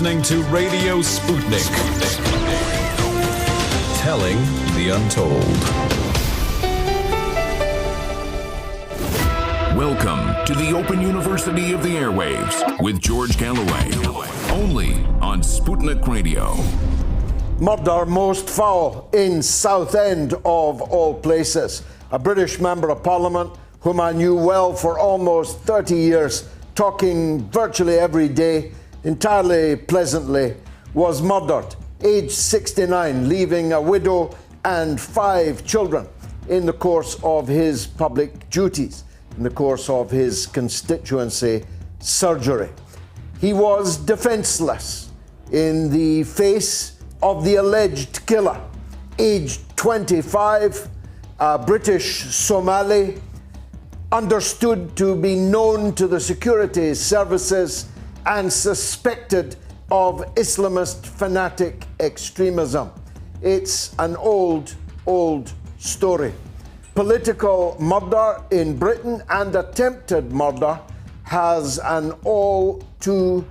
listening to Radio Sputnik. Telling the untold. Welcome to the Open University of the Airwaves with George Galloway. Only on Sputnik Radio. Murder most foul in Southend of all places. A British Member of Parliament whom I knew well for almost 30 years, talking virtually every day, entirely pleasantly, was murdered, aged 69, leaving a widow and 5 children in the course of his public duties, in the course of his constituency surgery. He was defenseless in the face of the alleged killer, aged 25, a British Somali, understood to be known to the security services and suspected of Islamist fanatic extremism. It's an old story. Political murder in Britain and attempted murder has an all too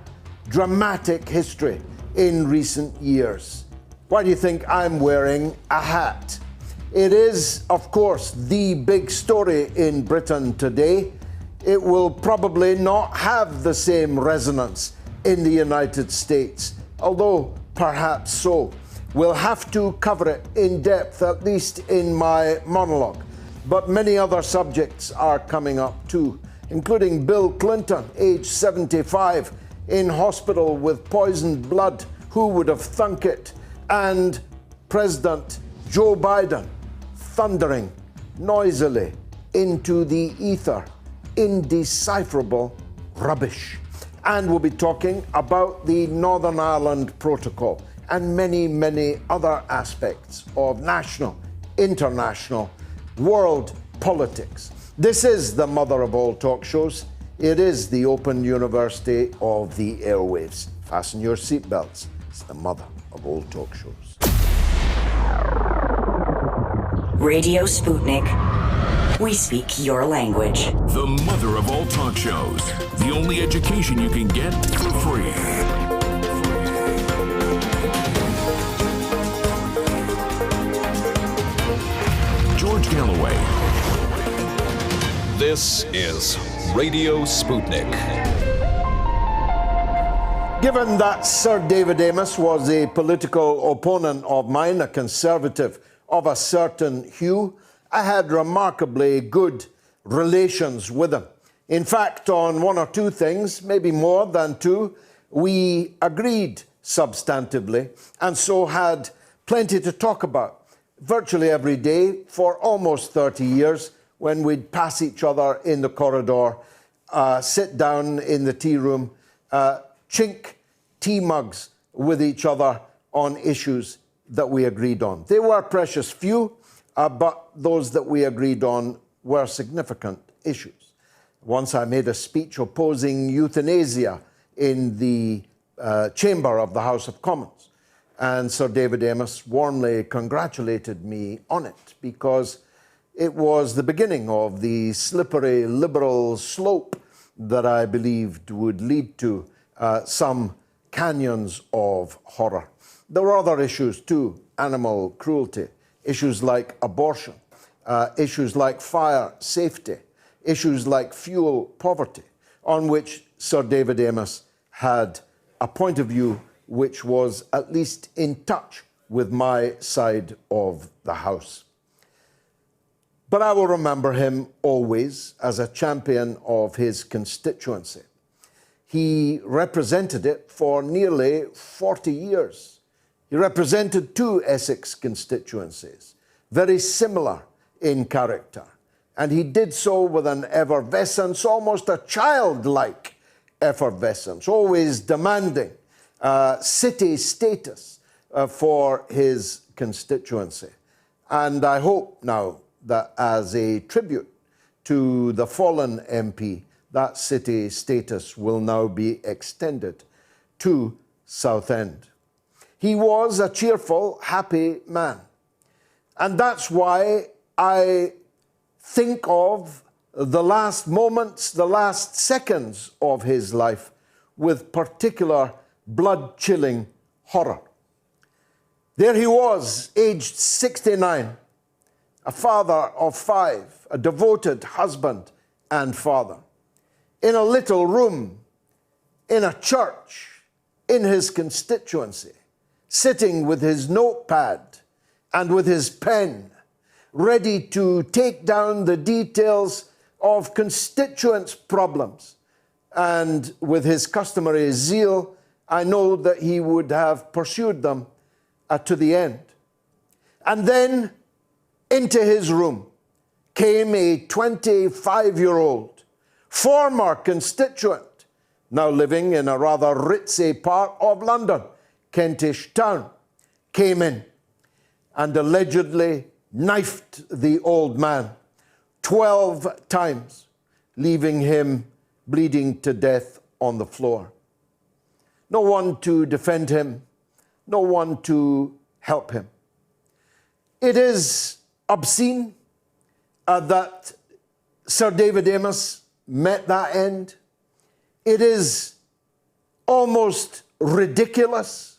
dramatic history in recent years. Why do you think I'm wearing a hat? It is, of course, the big story in Britain today. It will probably not have the same resonance in the United States, although perhaps so. We'll have to cover it in depth, at least in my monologue. But many other subjects are coming up too, including Bill Clinton, age 75, in hospital with poisoned blood. Who would have thunk it? And President Joe Biden thundering noisily into the ether, indecipherable rubbish. And we'll be talking about the Northern Ireland Protocol and many other aspects of national, international, world politics. This is the mother of all talk shows. It is the Open University of the Airwaves. Fasten your seatbelts. It's the mother of all talk shows. Radio Sputnik. We speak your language. The mother of all talk shows. The only education you can get for free. George Galloway. This is Radio Sputnik. Given that Sir David Amess was a political opponent of mine, a conservative of a certain hue, I had remarkably good relations with him. In fact, on one or two things, maybe more than two, we agreed substantively and so had plenty to talk about virtually every day for almost 30 years when we'd pass each other in the corridor, sit down in the tea room, chink tea mugs with each other on issues that we agreed on. They were precious few, but those that we agreed on were significant issues. Once I made a speech opposing euthanasia in the chamber of the House of Commons, and Sir David Amess warmly congratulated me on it because it was the beginning of the slippery liberal slope that I believed would lead to some canyons of horror. There were other issues too, animal cruelty, issues like abortion, issues like fire safety, issues like fuel poverty, on which Sir David Amess had a point of view which was at least in touch with my side of the House. But I will remember him always as a champion of his constituency. He represented it for nearly 40 years. He represented 2 Essex constituencies, very similar in character. And he did so with an effervescence, almost a childlike effervescence, always demanding city status for his constituency. And I hope now that as a tribute to the fallen MP, that city status will now be extended to Southend. He was a cheerful, happy man. And that's why I think of the last moments, the last seconds of his life with particular blood-chilling horror. There he was, aged 69, a father of 5, a devoted husband and father, in a little room, in a church, in his constituency, sitting with his notepad and with his pen, ready to take down the details of constituents' problems. And with his customary zeal, I know that he would have pursued them to the end. And then into his room came a 25-year-old former constituent, now living in a rather ritzy part of London, Kentish Town, came in and allegedly knifed the old man 12 times, leaving him bleeding to death on the floor. No one to defend him, no one to help him. It is obscene that Sir David Amess met that end. It is almost ridiculous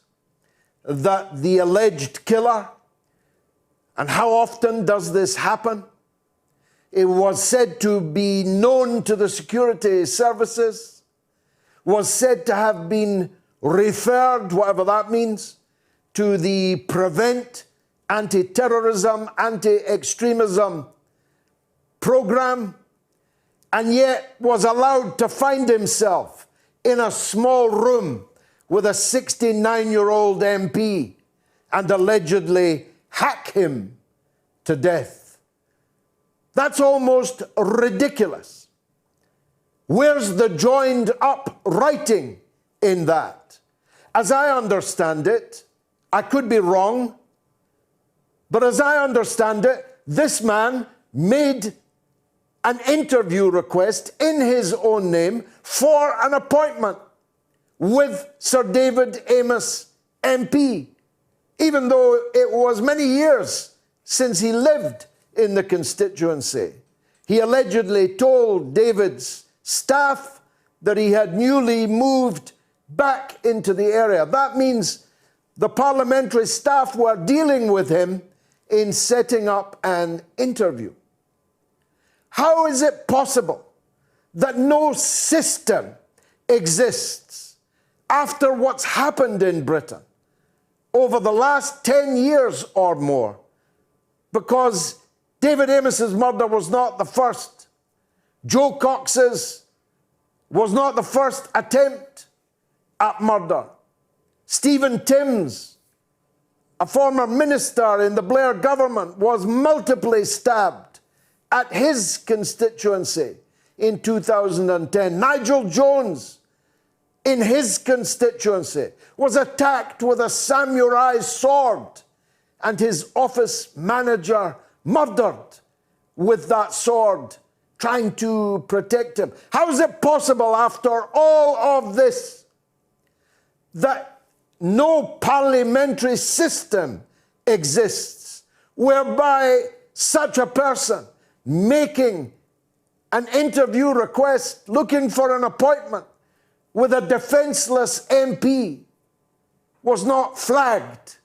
that the alleged killer, and how often does this happen? It was said to be known to the security services, was said to have been referred, whatever that means, to the Prevent Anti-Terrorism, Anti-Extremism program, and yet was allowed to find himself in a small room with a 69-year-old MP and allegedly hack him to death. That's almost ridiculous. Where's the joined up writing in that? As I understand it, I could be wrong, but as I understand it, this man made an interview request in his own name for an appointment with Sir David Amess MP, even though it was many years since he lived in the constituency. He allegedly told David's staff that he had newly moved back into the area. That means the parliamentary staff were dealing with him in setting up an interview. How is it possible that no system exists after what's happened in Britain over the last 10 years or more? Because David Amess's murder was not the first. Joe Cox's was not the first attempt at murder. Stephen Timms, a former minister in the Blair government, was multiply stabbed at his constituency in 2010. Nigel Jones, in his constituency, was attacked with a samurai sword and his office manager murdered with that sword, trying to protect him. How is it possible, after all of this, that no parliamentary system exists whereby such a person making an interview request, looking for an appointment with a defenseless MP, was not flagged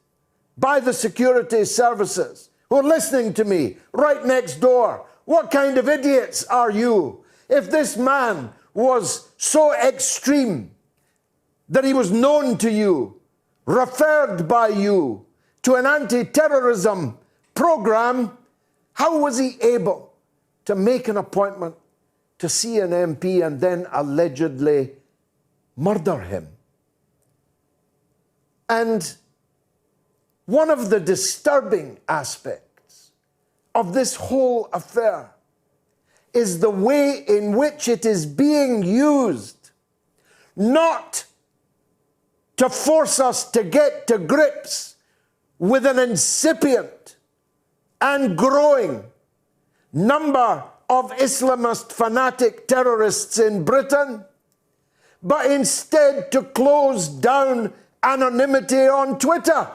by the security services who are listening to me right next door? What kind of idiots are you? If this man was so extreme that he was known to you, referred by you to an anti-terrorism program, how was he able to make an appointment to see an MP and then allegedly murder him? And one of the disturbing aspects of this whole affair is the way in which it is being used, not to force us to get to grips with an incipient and growing number of Islamist fanatic terrorists in Britain, but instead to close down anonymity on Twitter,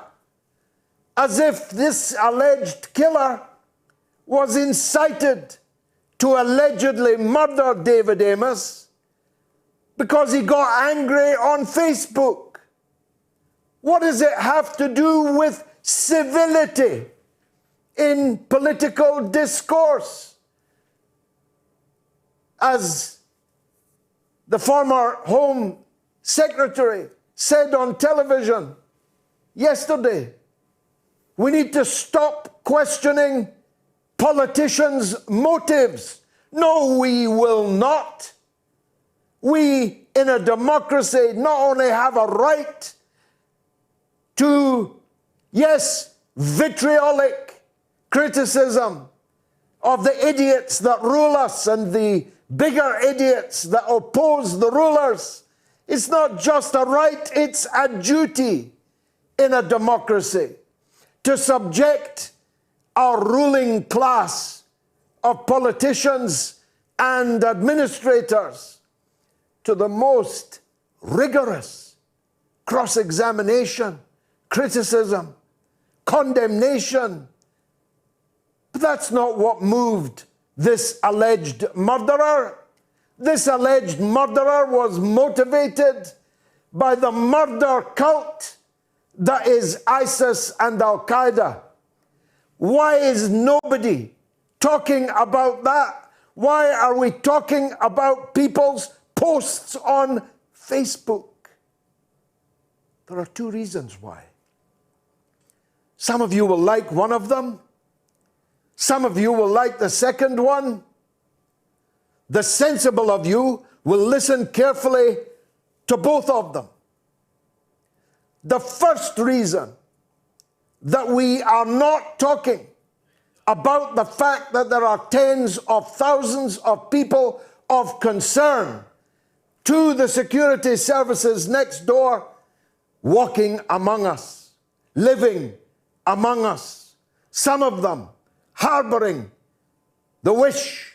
as if this alleged killer was incited to allegedly murder David Amess because he got angry on Facebook What does it have to do with civility in political discourse? As the former Home Secretary said on television yesterday, we need to stop questioning politicians' motives. No, we will not. We, in a democracy, not only have a right to, yes, vitriolic criticism of the idiots that rule us and the bigger idiots that oppose the rulers. It's not just a right, it's a duty in a democracy to subject our ruling class of politicians and administrators to the most rigorous cross-examination, criticism, condemnation. But that's not what moved this alleged murderer. This alleged murderer was motivated by the murder cult that is ISIS and Al-Qaeda. Why is nobody talking about that? Why are we talking about people's posts on Facebook? There are two reasons why. Some of you will like one of them. Some of you will like the second one. The sensible of you will listen carefully to both of them. The first reason that we are not talking about the fact that there are tens of thousands of people of concern to the security services next door, walking among us, living among us, some of them harboring the wish,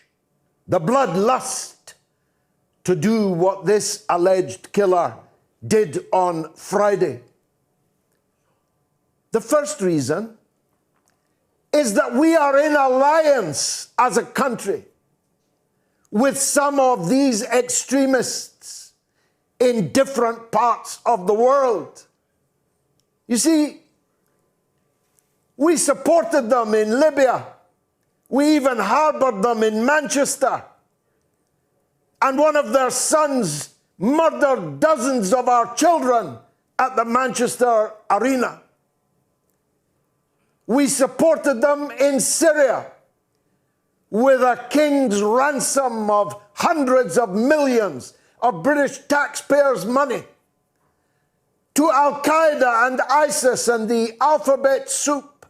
the bloodlust to do what this alleged killer did on Friday. The first reason is that we are in alliance as a country with some of these extremists in different parts of the world. You see, we supported them in Libya. We even harbored them in Manchester. And one of their sons murdered dozens of our children at the Manchester arena. We supported them in Syria with a king's ransom of hundreds of millions of British taxpayers' money to Al-Qaeda and ISIS and the alphabet soup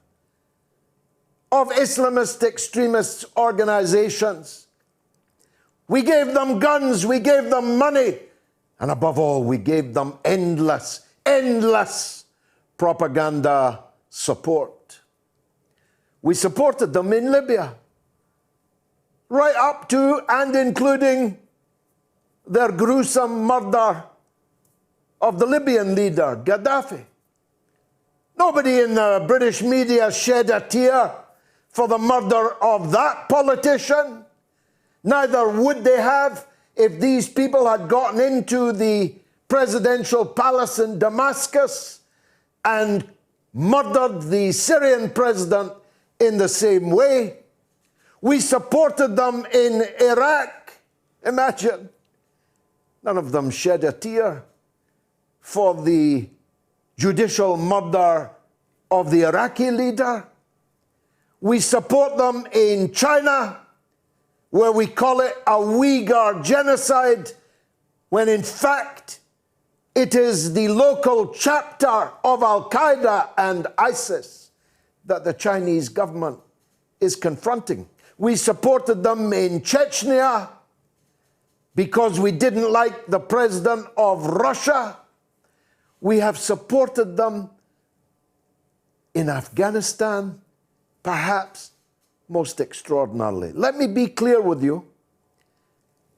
of Islamist extremist organizations. We gave them guns, we gave them money, and above all, we gave them endless propaganda support. We supported them in Libya, right up to and including their gruesome murder of the Libyan leader, Gaddafi. Nobody in the British media shed a tear for the murder of that politician. Neither would they have if these people had gotten into the presidential palace in Damascus and murdered the Syrian president in the same way. We supported them in Iraq. Imagine. None of them shed a tear for the judicial murder of the Iraqi leader. We support them in China, where we call it a Uyghur genocide, when in fact it is the local chapter of Al-Qaeda and ISIS that the Chinese government is confronting. We supported them in Chechnya because we didn't like the president of Russia. We have supported them in Afghanistan, perhaps most extraordinarily. Let me be clear with you.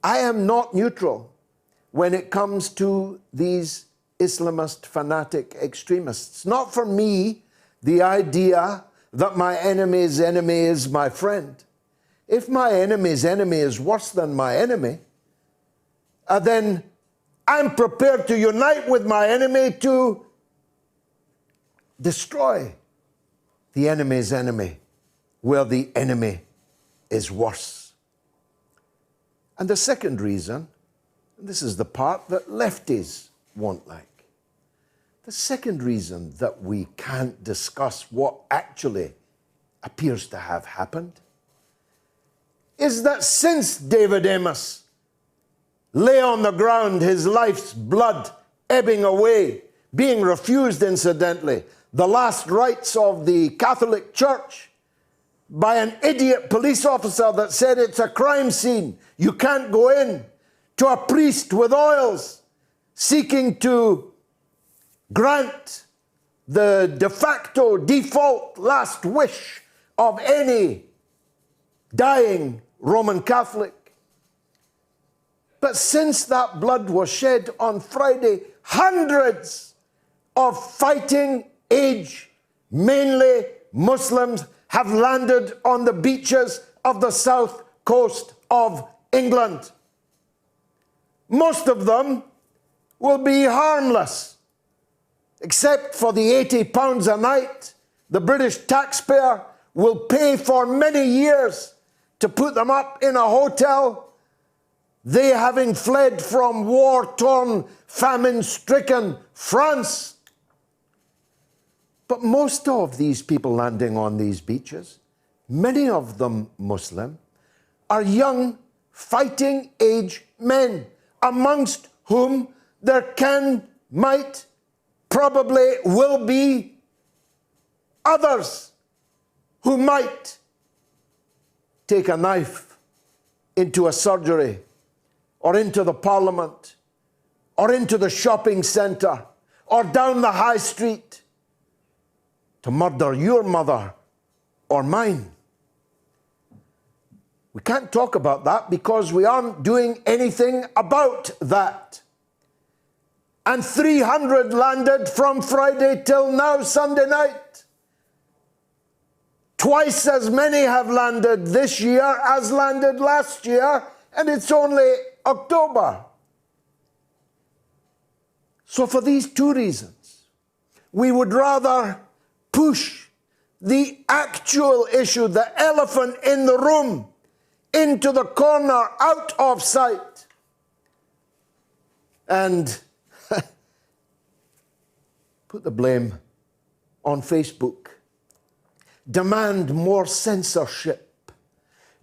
I am not neutral when it comes to these Islamist fanatic extremists. Not for me, the idea that my enemy's enemy is my friend. If my enemy's enemy is worse than my enemy, then I'm prepared to unite with my enemy to destroy the enemy's enemy where the enemy is worse. And the second reason, and this is the part that lefties won't like, the second reason that we can't discuss what actually appears to have happened is that since David Amos lay on the ground, his life's blood ebbing away, being refused, incidentally, the last rites of the Catholic Church by an idiot police officer that said it's a crime scene, you can't go in, to a priest with oils seeking to grant the de facto default last wish of any dying Roman Catholic. But since that blood was shed on Friday, hundreds of fighting age, mainly Muslims, have landed on the beaches of the south coast of England. Most of them will be harmless, except for the £80 a night the British taxpayer will pay for many years to put them up in a hotel, they having fled from war-torn, famine-stricken France. But most of these people landing on these beaches, many of them Muslim, are young, fighting-age men, amongst whom there can, might, probably will be others who might take a knife into a surgery or into the parliament or into the shopping centre or down the high street to murder your mother or mine. We can't talk about that because we aren't doing anything about that. And 300 landed from Friday till now, Sunday night. Twice as many have landed this year as landed last year, and it's only October. So for these two reasons, we would rather push the actual issue, the elephant in the room, into the corner, out of sight, and put the blame on Facebook. Demand more censorship.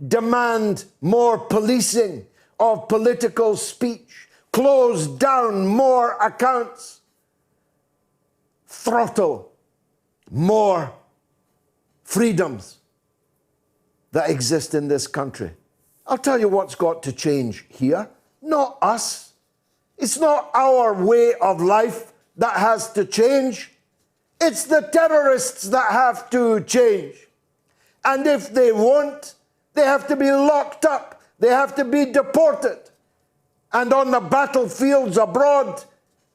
Demand more policing of political speech. Close down more accounts. Throttle more freedoms that exist in this country. I'll tell you what's got to change here. Not us. It's not our way of life that has to change. It's the terrorists that have to change. And if they won't, they have to be locked up. They have to be deported. And on the battlefields abroad,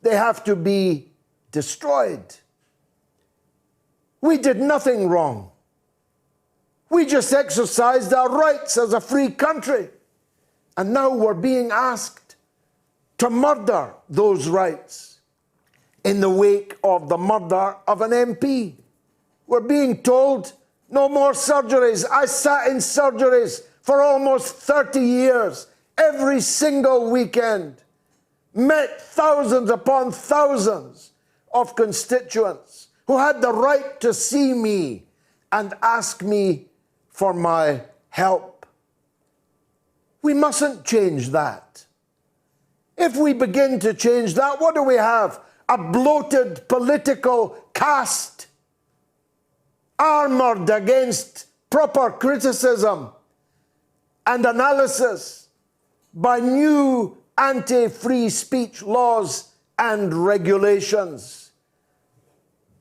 they have to be destroyed. We did nothing wrong. We just exercised our rights as a free country. And now we're being asked to murder those rights in the wake of the murder of an MP. We're being told no more surgeries. I sat in surgeries for almost 30 years, every single weekend. Met thousands upon thousands of constituents who had the right to see me and ask me for my help. We mustn't change that. If we begin to change that, what do we have? A bloated political caste armored against proper criticism and analysis by new anti-free speech laws and regulations.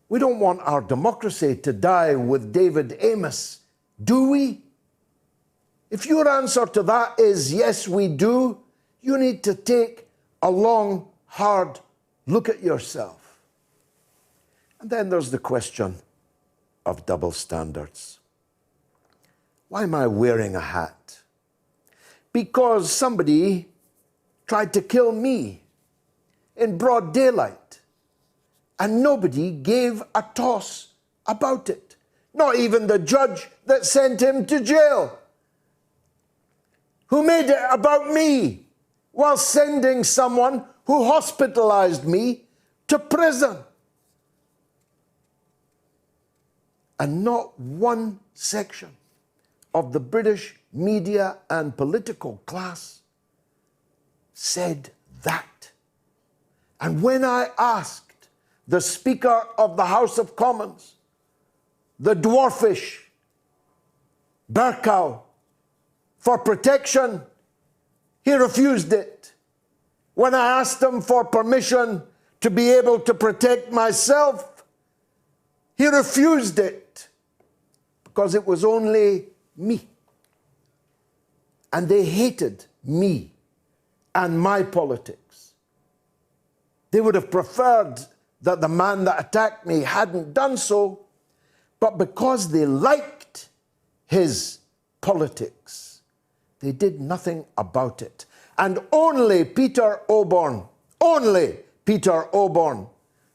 We don't want our democracy to die with David Amos, do we? If your answer to that is yes, we do, you need to take a long, hard look at yourself. And then there's the question of double standards. Why am I wearing a hat? Because somebody tried to kill me in broad daylight. and nobody gave a toss about it. Not even the judge that sent him to jail, who made it about me while sending someone who hospitalized me to prison. And not one section of the British media and political class said that. And when I asked the Speaker of the House of Commons, the dwarfish Bercow, for protection, he refused it. When I asked him for permission to be able to protect myself, he refused it because it was only me. And they hated me and my politics. They would have preferred that the man that attacked me hadn't done so, but because they liked his politics, they did nothing about it. And only Peter Oborne,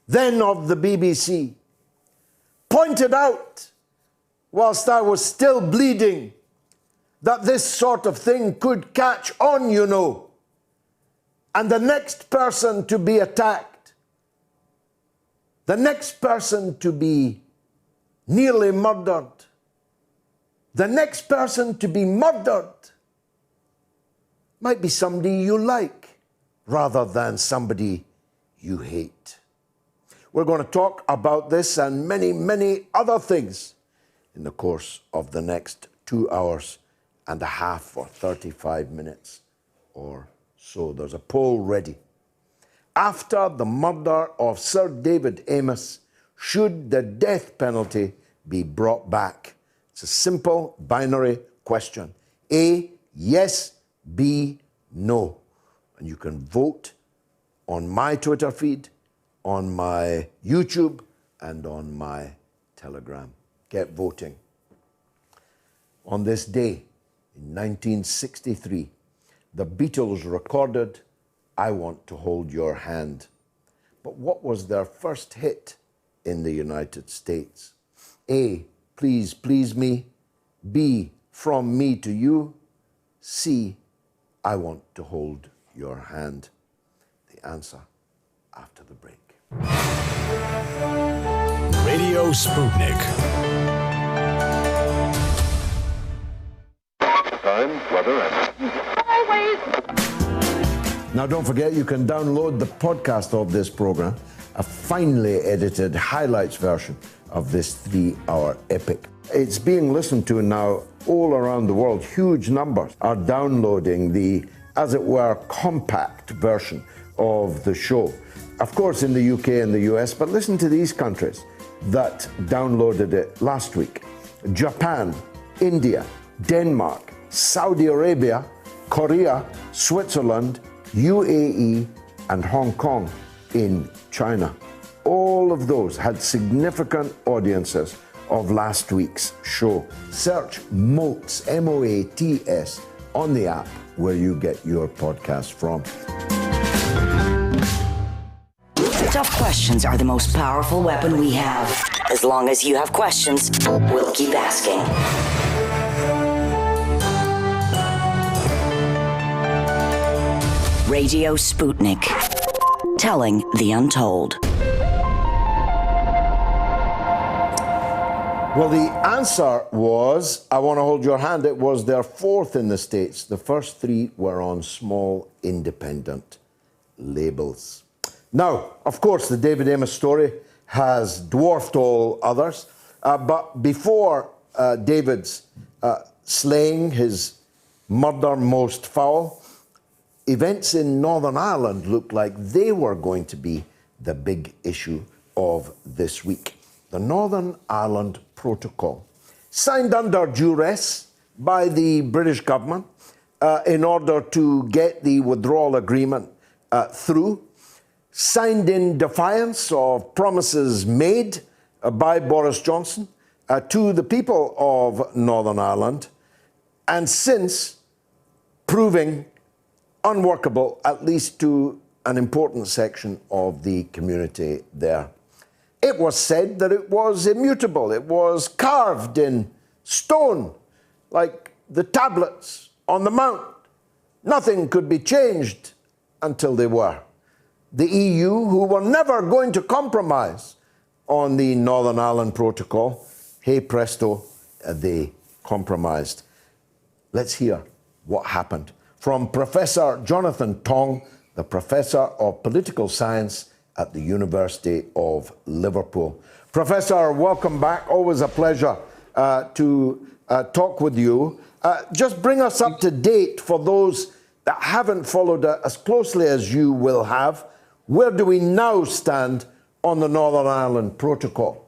then of the BBC, pointed out, whilst I was still bleeding, that this sort of thing could catch on, you know. And the next person to be attacked, the next person to be nearly murdered, the next person to be murdered might be somebody you like rather than somebody you hate. We're going to talk about this and many, many other things in the course of the next 2 hours and a half or 35 minutes or so. There's a poll ready. After the murder of Sir David Amess, should the death penalty be brought back? It's a simple binary question. A, yes. B, no. And you can vote on my Twitter feed, on my YouTube, and on my Telegram. Get voting. On this day, in 1963, the Beatles recorded I Want to Hold Your Hand. But what was their first hit in the United States? A, Please Please Me. B, From Me to You. C, I Want to Hold Your Hand. The answer after the break. Radio Sputnik. Time, weather, and Now, don't forget, you can download the podcast of this program, a finely edited highlights version of this 3-hour epic. It's being listened to now all around the world. Huge numbers are downloading the, as it were, compact version of the show. Of course, in the UK and the US, but listen to these countries that downloaded it last week: Japan, India, Denmark, Saudi Arabia, Korea, Switzerland, UAE, and Hong Kong in China. All of those had significant audiences of last week's show. Search Moats, M-O-A-T-S, on the app where you get your podcast from. Tough questions are the most powerful weapon we have. As long as you have questions, we'll keep asking. Radio Sputnik. Telling the untold. Well, the answer was, I Want to Hold Your Hand. It was their fourth in the States. The first three were on small independent labels. Now, of course, the David Amess story has dwarfed all others. But before David's slaying, his murder most foul, events in Northern Ireland looked like they were going to be the big issue of this week. The Northern Ireland Protocol, signed under duress by the British government in order to get the withdrawal agreement through, signed in defiance of promises made by Boris Johnson to the people of Northern Ireland, and since proving unworkable, at least to an important section of the community there. it was said that it was immutable. It was carved in stone, like the tablets on the mount. Nothing could be changed until they were. The EU, who were never going to compromise on the Northern Ireland Protocol, hey presto, they compromised. Let's hear what happened from Professor Jonathon Tong, the Professor of Political Science at the University of Liverpool. Professor, welcome back. Always a pleasure to talk with you. Just bring us up to date for those that haven't followed as closely as you will have. Where do we now stand on the Northern Ireland Protocol?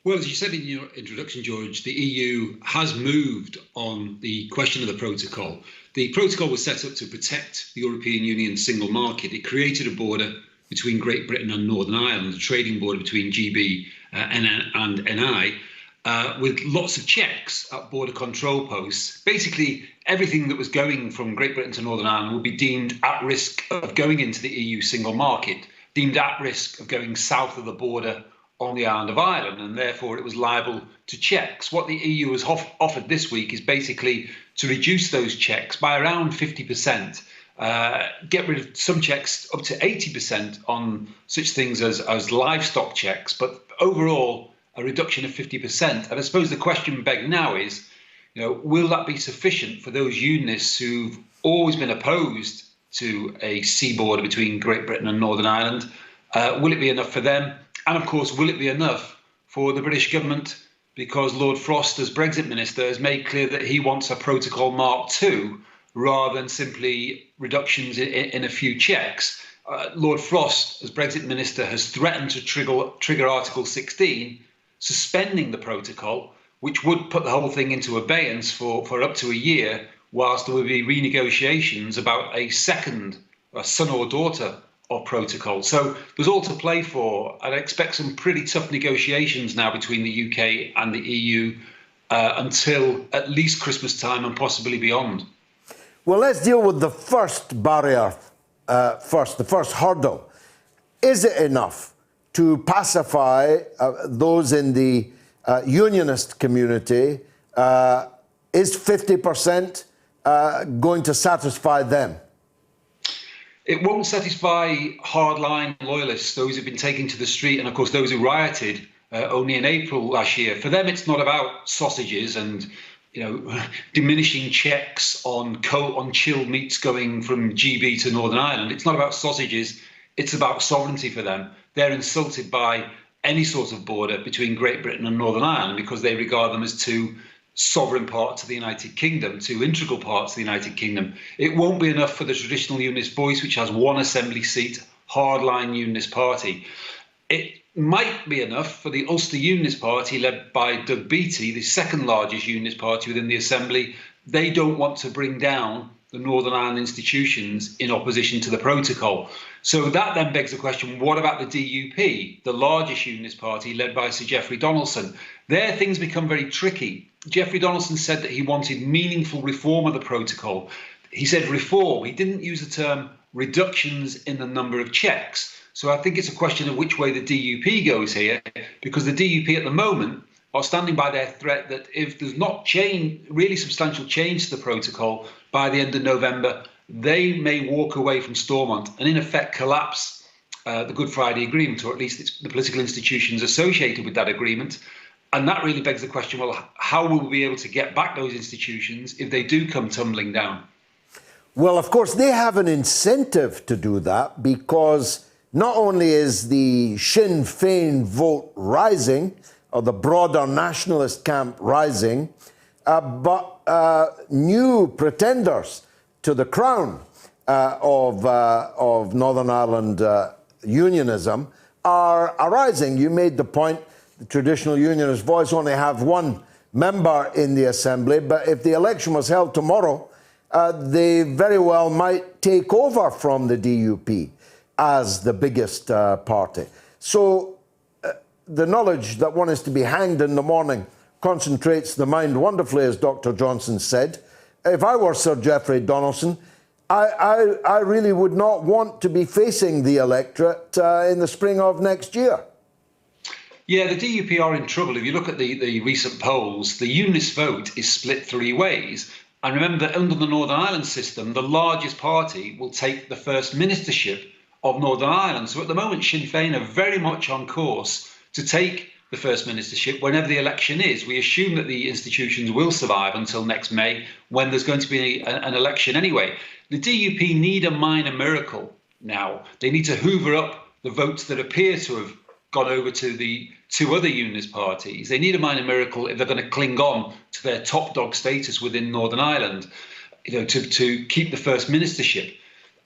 Well, as you said in your introduction, George, the EU has moved on the question of the protocol. The protocol was set up to protect the European Union's single market. It created a border between Great Britain and Northern Ireland, a trading border between GB and NI, with lots of checks at border control posts. Basically, everything that was going from Great Britain to Northern Ireland would be deemed at risk of going into the EU single market, deemed at risk of going south of the border on the island of Ireland, and therefore it was liable to checks. What the EU has offered this week is basically to reduce those checks by around 50%, get rid of some checks up to 80% on such things as livestock checks, but overall a reduction of 50%. And I suppose the question begged now is, will that be sufficient for those unionists who've always been opposed to a sea border between Great Britain and Northern Ireland? Will it be enough for them? And of course, will it be enough for the British government? Because Lord Frost, as Brexit Minister, has made clear that he wants a Protocol Mark II rather than simply reductions in a few checks. Lord Frost, as Brexit Minister, has threatened to trigger Article 16, suspending the protocol, which would put the whole thing into abeyance for up to a year, whilst there would be renegotiations about a second, a son or daughter of protocol. So there's all to play for. I'd expect some pretty tough negotiations now between the UK and the EU until at least Christmas time and possibly beyond. Well, let's deal with the first barrier first, the first hurdle. Is it enough to pacify those in the unionist community? Is 50% going to satisfy them? It won't satisfy hardline loyalists, those who've been taken to the street, and of course those who rioted only in April last year. For them, it's not about sausages and diminishing checks on chilled meats going from GB to Northern Ireland. It's not about sausages. It's about sovereignty for them. They're insulted by any sort of border between Great Britain and Northern Ireland because they regard them as two sovereign parts of the United Kingdom, two integral parts of the United Kingdom. It won't be enough for the traditional unionist voice, which has one assembly seat, hardline unionist party. It might be enough for the Ulster Unionist Party, led by Doug Beattie, the second largest unionist party within the Assembly. They don't want to bring down the Northern Ireland institutions in opposition to the protocol. So that then begs the question, what about the DUP, the largest unionist party led by Sir Geoffrey Donaldson? There things become very tricky. Geoffrey Donaldson said that he wanted meaningful reform of the protocol. He said reform. He didn't use the term reductions in the number of checks. So I think it's a question of which way the DUP goes here, because the DUP at the moment are standing by their threat that if there's not really substantial change to the protocol by the end of November, they may walk away from Stormont and in effect collapse the Good Friday Agreement, or at least the political institutions associated with that agreement. And that really begs the question, well, how will we be able to get back those institutions if they do come tumbling down? Well, of course, they have an incentive to do that because not only is the Sinn Féin vote rising, or the broader nationalist camp rising, but new pretenders to the crown of Northern Ireland unionism are arising. You made the point, the traditional unionist voice only have one member in the Assembly, but if the election was held tomorrow, they very well might take over from the DUP as the biggest party. So the knowledge that one is to be hanged in the morning concentrates the mind wonderfully, as Dr. Johnson said. If I were Sir Geoffrey Donaldson, I really would not want to be facing the electorate in the spring of next year. Yeah, the DUP are in trouble. If you look at the recent polls, the unionist vote is split three ways. And remember that under the Northern Ireland system, the largest party will take the first ministership of Northern Ireland. So at the moment, Sinn Féin are very much on course to take the first ministership whenever the election is. We assume that the institutions will survive until next May, when there's going to be an election anyway. The DUP need a minor miracle now. They need to hoover up the votes that appear to have gone over to the two other unionist parties. They need a minor miracle if they're going to cling on to their top dog status within Northern Ireland, to keep the first ministership.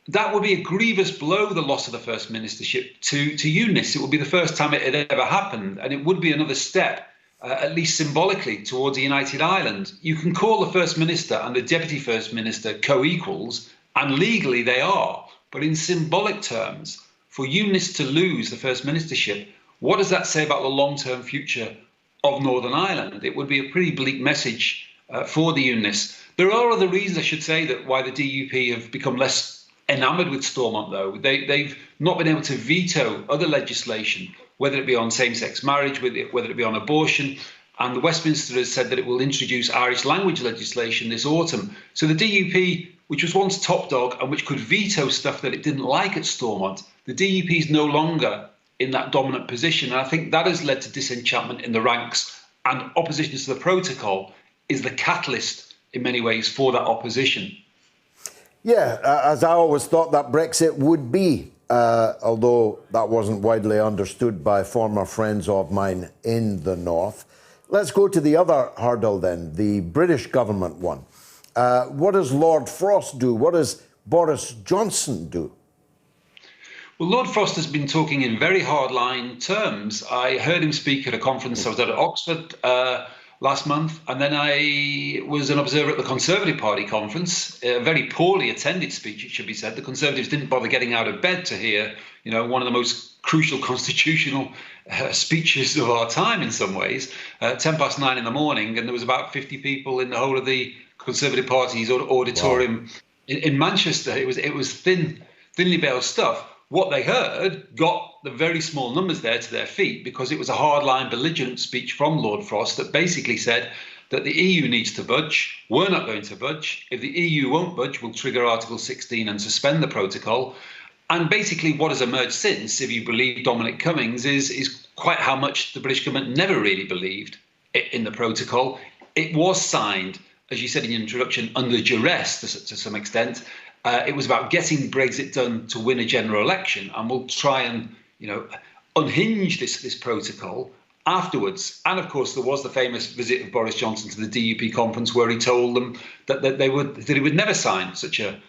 That would be a grievous blow, the loss of the first ministership to unionists. It would be the first time it had ever happened, and it would be another step, at least symbolically, towards a united Ireland. You can call the First Minister and the Deputy First Minister co-equals, and legally they are, but in symbolic terms, for unionists to lose the first ministership, what does that say about the long-term future of Northern Ireland? It would be a pretty bleak message for the unionists. There are other reasons, I should say, that why the DUP have become less enamoured with Stormont, though. They've not been able to veto other legislation, whether it be on same-sex marriage, whether it be on abortion. And the Westminster has said that it will introduce Irish language legislation this autumn. So the DUP, which was once top dog and which could veto stuff that it didn't like at Stormont, the DUP is no longer in that dominant position. And I think that has led to disenchantment in the ranks, and opposition to the protocol is the catalyst in many ways for that opposition. Yeah, as I always thought that Brexit would be, although that wasn't widely understood by former friends of mine in the north. Let's go to the other hurdle then, the British government one. What does Lord Frost do? What does Boris Johnson do? Well, Lord Frost has been talking in very hardline terms. I heard him speak at a conference I was at Oxford last month, and then I was an observer at the Conservative Party conference, a very poorly attended speech, it should be said. The Conservatives didn't bother getting out of bed to hear, one of the most crucial constitutional speeches of our time in some ways, 9:10 in the morning, and there was about 50 people in the whole of the Conservative Party's auditorium. Wow. in Manchester. It was thinly veiled stuff. What they heard got the very small numbers there to their feet, because it was a hardline, belligerent speech from Lord Frost that basically said that the EU needs to budge. We're not going to budge. If the EU won't budge, we'll trigger Article 16 and suspend the protocol. And basically what has emerged since, if you believe Dominic Cummings, is quite how much the British government never really believed in the protocol. It was signed, as you said in your introduction, under duress to some extent. It was about getting Brexit done to win a general election, and we'll try and, unhinge this protocol afterwards. And of course, there was the famous visit of Boris Johnson to the DUP conference, where he told them that he would never sign such a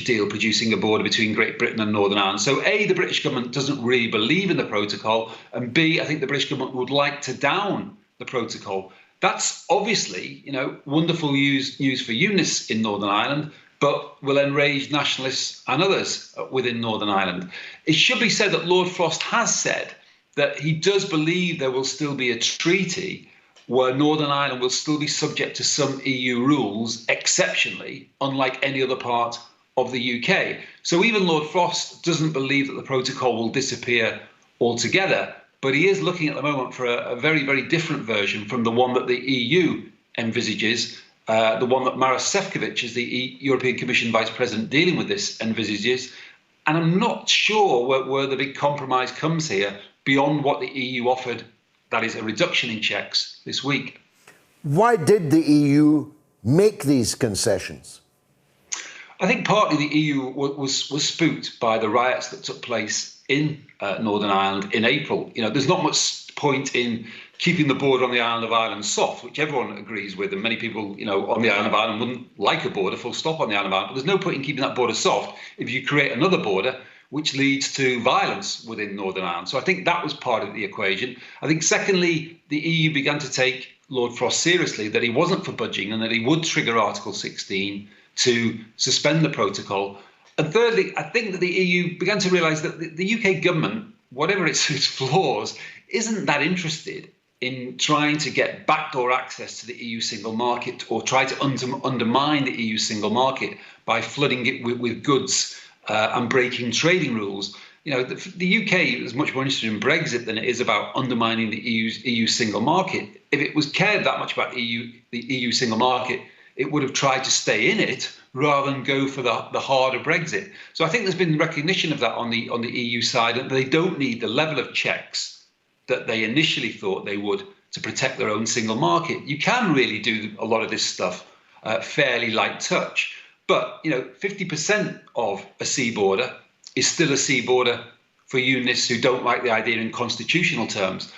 deal, producing a border between Great Britain and Northern Ireland. So A, the British government doesn't really believe in the protocol, and B, I think the British government would like to down the protocol. That's obviously, wonderful news for unionists in Northern Ireland, but will enrage nationalists and others within Northern Ireland. It should be said that Lord Frost has said that he does believe there will still be a treaty where Northern Ireland will still be subject to some EU rules, exceptionally, unlike any other part of the UK. So even Lord Frost doesn't believe that the protocol will disappear altogether, but he is looking at the moment for a very, very different version from the one that the EU envisages. The one that Maros Sefcovic, as the European Commission Vice President dealing with this, envisages. And I'm not sure where the big compromise comes here beyond what the EU offered, that is a reduction in checks this week. Why did the EU make these concessions? I think partly the EU was spooked by the riots that took place in Northern Ireland in April. There's not much point in keeping the border on the island of Ireland soft, which everyone agrees with, and many people, on the island of Ireland wouldn't like a border, full stop, on the island of Ireland. But there's no point in keeping that border soft if you create another border which leads to violence within Northern Ireland. So I think that was part of the equation. I think secondly, the EU began to take Lord Frost seriously, that he wasn't for budging and that he would trigger Article 16 to suspend the protocol. And thirdly, I think that the EU began to realise that the UK government, whatever its flaws, isn't that interested in trying to get backdoor access to the EU single market, or try to undermine the EU single market by flooding it with goods and breaking trading rules. the UK is much more interested in Brexit than it is about undermining the EU single market. If it was cared that much about the EU single market, it would have tried to stay in it rather than go for the harder Brexit. So I think there's been recognition of that on the EU side, that they don't need the level of checks that they initially thought they would to protect their own single market. You can really do a lot of this stuff fairly light touch, but 50% of a sea border is still a sea border for unionists who don't like the idea in constitutional terms.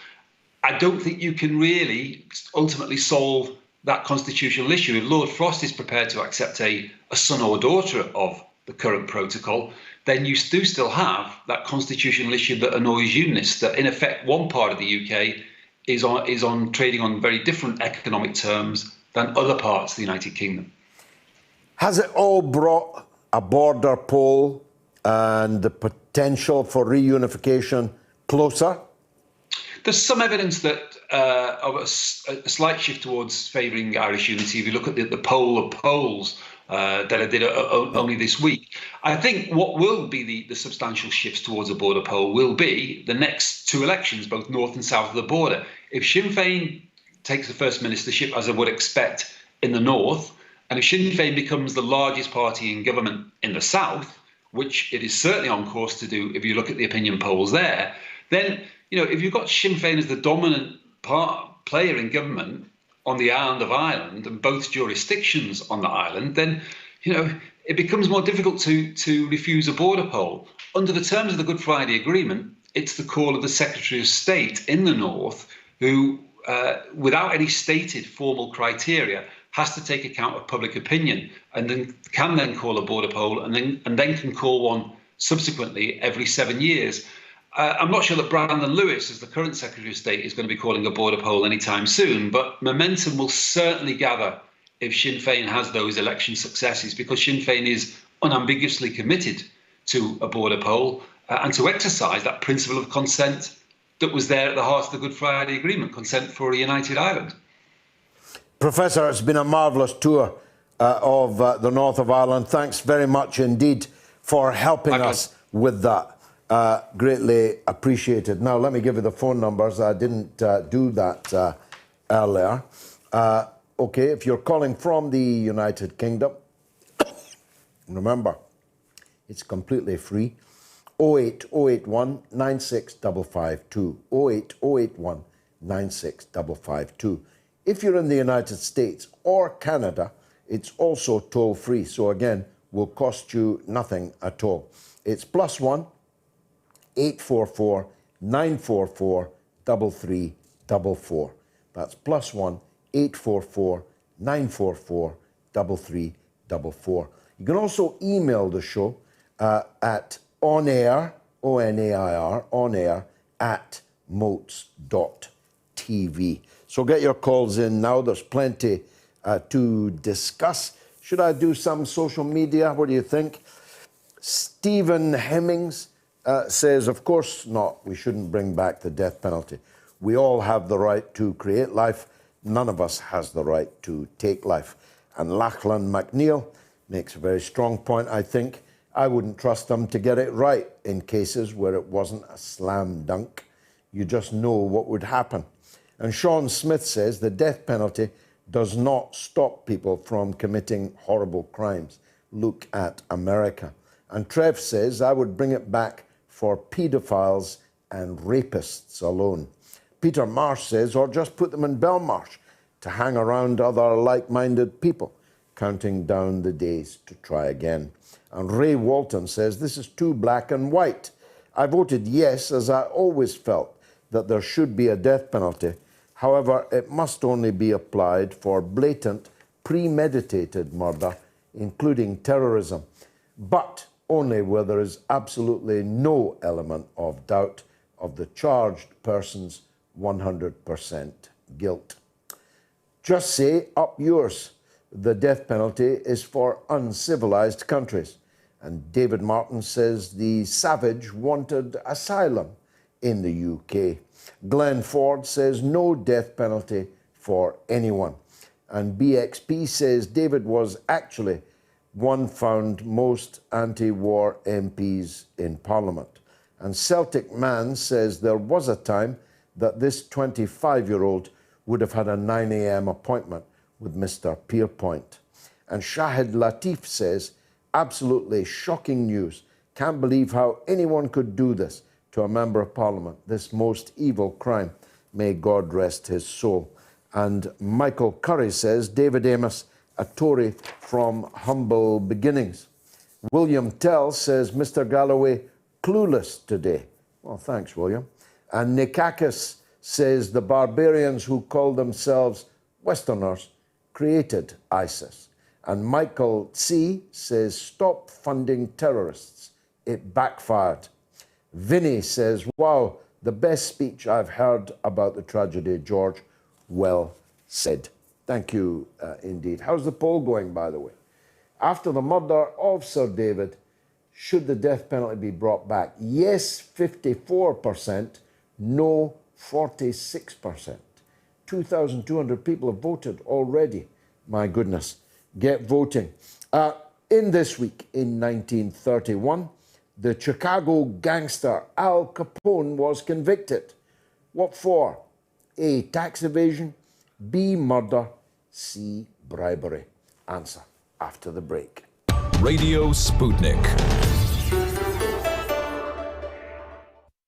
I don't think you can really ultimately solve that constitutional issue. If Lord Frost is prepared to accept a son or daughter of the current protocol, then you do still have that constitutional issue that annoys unionists, that in effect one part of the UK is on trading on very different economic terms than other parts of the United Kingdom. Has it all brought a border poll and the potential for reunification closer? There's some evidence that of a slight shift towards favouring Irish unity. If you look at the poll of polls that I did only this week, I think what will be the substantial shifts towards a border poll will be the next two elections, both north and south of the border. If Sinn Féin takes the first ministership, as I would expect, in the north, and if Sinn Féin becomes the largest party in government in the south, which it is certainly on course to do if you look at the opinion polls there, then if you've got Sinn Féin as the dominant player in government on the island of Ireland and both jurisdictions on the island, then it becomes more difficult to refuse a border poll. Under the terms of the Good Friday Agreement, it's the call of the Secretary of State in the north who, without any stated formal criteria, has to take account of public opinion and then can call a border poll and then can call one subsequently every 7 years. I'm not sure that Brandon Lewis, as the current Secretary of State, is going to be calling a border poll anytime soon, but momentum will certainly gather if Sinn Féin has those election successes, because Sinn Féin is unambiguously committed to a border poll and to exercise that principle of consent that was there at the heart of the Good Friday Agreement, consent for a united Ireland. Professor, it's been a marvellous tour of the north of Ireland. Thanks very much indeed for helping us with that. Greatly appreciated. Now, let me give you the phone numbers. I didn't do that earlier. Okay, if you're calling from the United Kingdom, remember, it's completely free. 08081 96552. 08081 96552. If you're in the United States or Canada, it's also toll-free. So again, will cost you nothing at all. It's +1 844 944 3344. That's +1 844 944 3344. You can also email the show at onair, O-N-A-I-R, onair at moats.tv. So get your calls in now. There's plenty to discuss. Should I do some social media? What do you think? Stephen Hemmings says, of course not. We shouldn't bring back the death penalty. We all have the right to create life. None of us has the right to take life. And Lachlan McNeil makes a very strong point, I think. I wouldn't trust them to get it right in cases where it wasn't a slam dunk. You just know what would happen. And Sean Smith says the death penalty does not stop people from committing horrible crimes. Look at America. And Trev says, I would bring it back for paedophiles and rapists alone. Peter Marsh says, or just put them in Belmarsh to hang around other like-minded people, counting down the days to try again. And Ray Walton says, this is too black and white. I voted yes, as I always felt that there should be a death penalty. However, it must only be applied for blatant, premeditated murder, including terrorism, but only where there is absolutely no element of doubt of the charged person's 100% guilt. Just say up yours. The death penalty is for uncivilized countries. And David Martin says the savage wanted asylum in the UK. Glenn Ford says no death penalty for anyone. And BXP says David was actually one found most anti-war MPs in Parliament. And Celtic Man says there was a time that this 25-year-old would have had a 9 a.m. appointment with Mr. Pierpoint. And Shahid Latif says, absolutely shocking news. Can't believe how anyone could do this to a member of parliament, this most evil crime. May God rest his soul. And Michael Curry says, David Amos, a Tory from humble beginnings. William Tell says, Mr. Galloway, clueless today. Well, thanks, William. And Nikakis says, the barbarians who call themselves Westerners created ISIS. And Michael C. says, stop funding terrorists. It backfired. Vinny says, wow, the best speech I've heard about the tragedy, George. Well said. Thank you indeed. How's the poll going, by the way? After the murder of Sir David, should the death penalty be brought back? Yes, 54%. No, 46%. 2,200 people have voted already. My goodness. Get voting. In this week, in 1931, the Chicago gangster Al Capone was convicted. What for? A, tax evasion, B, murder, C, bribery. Answer after the break. Radio Sputnik.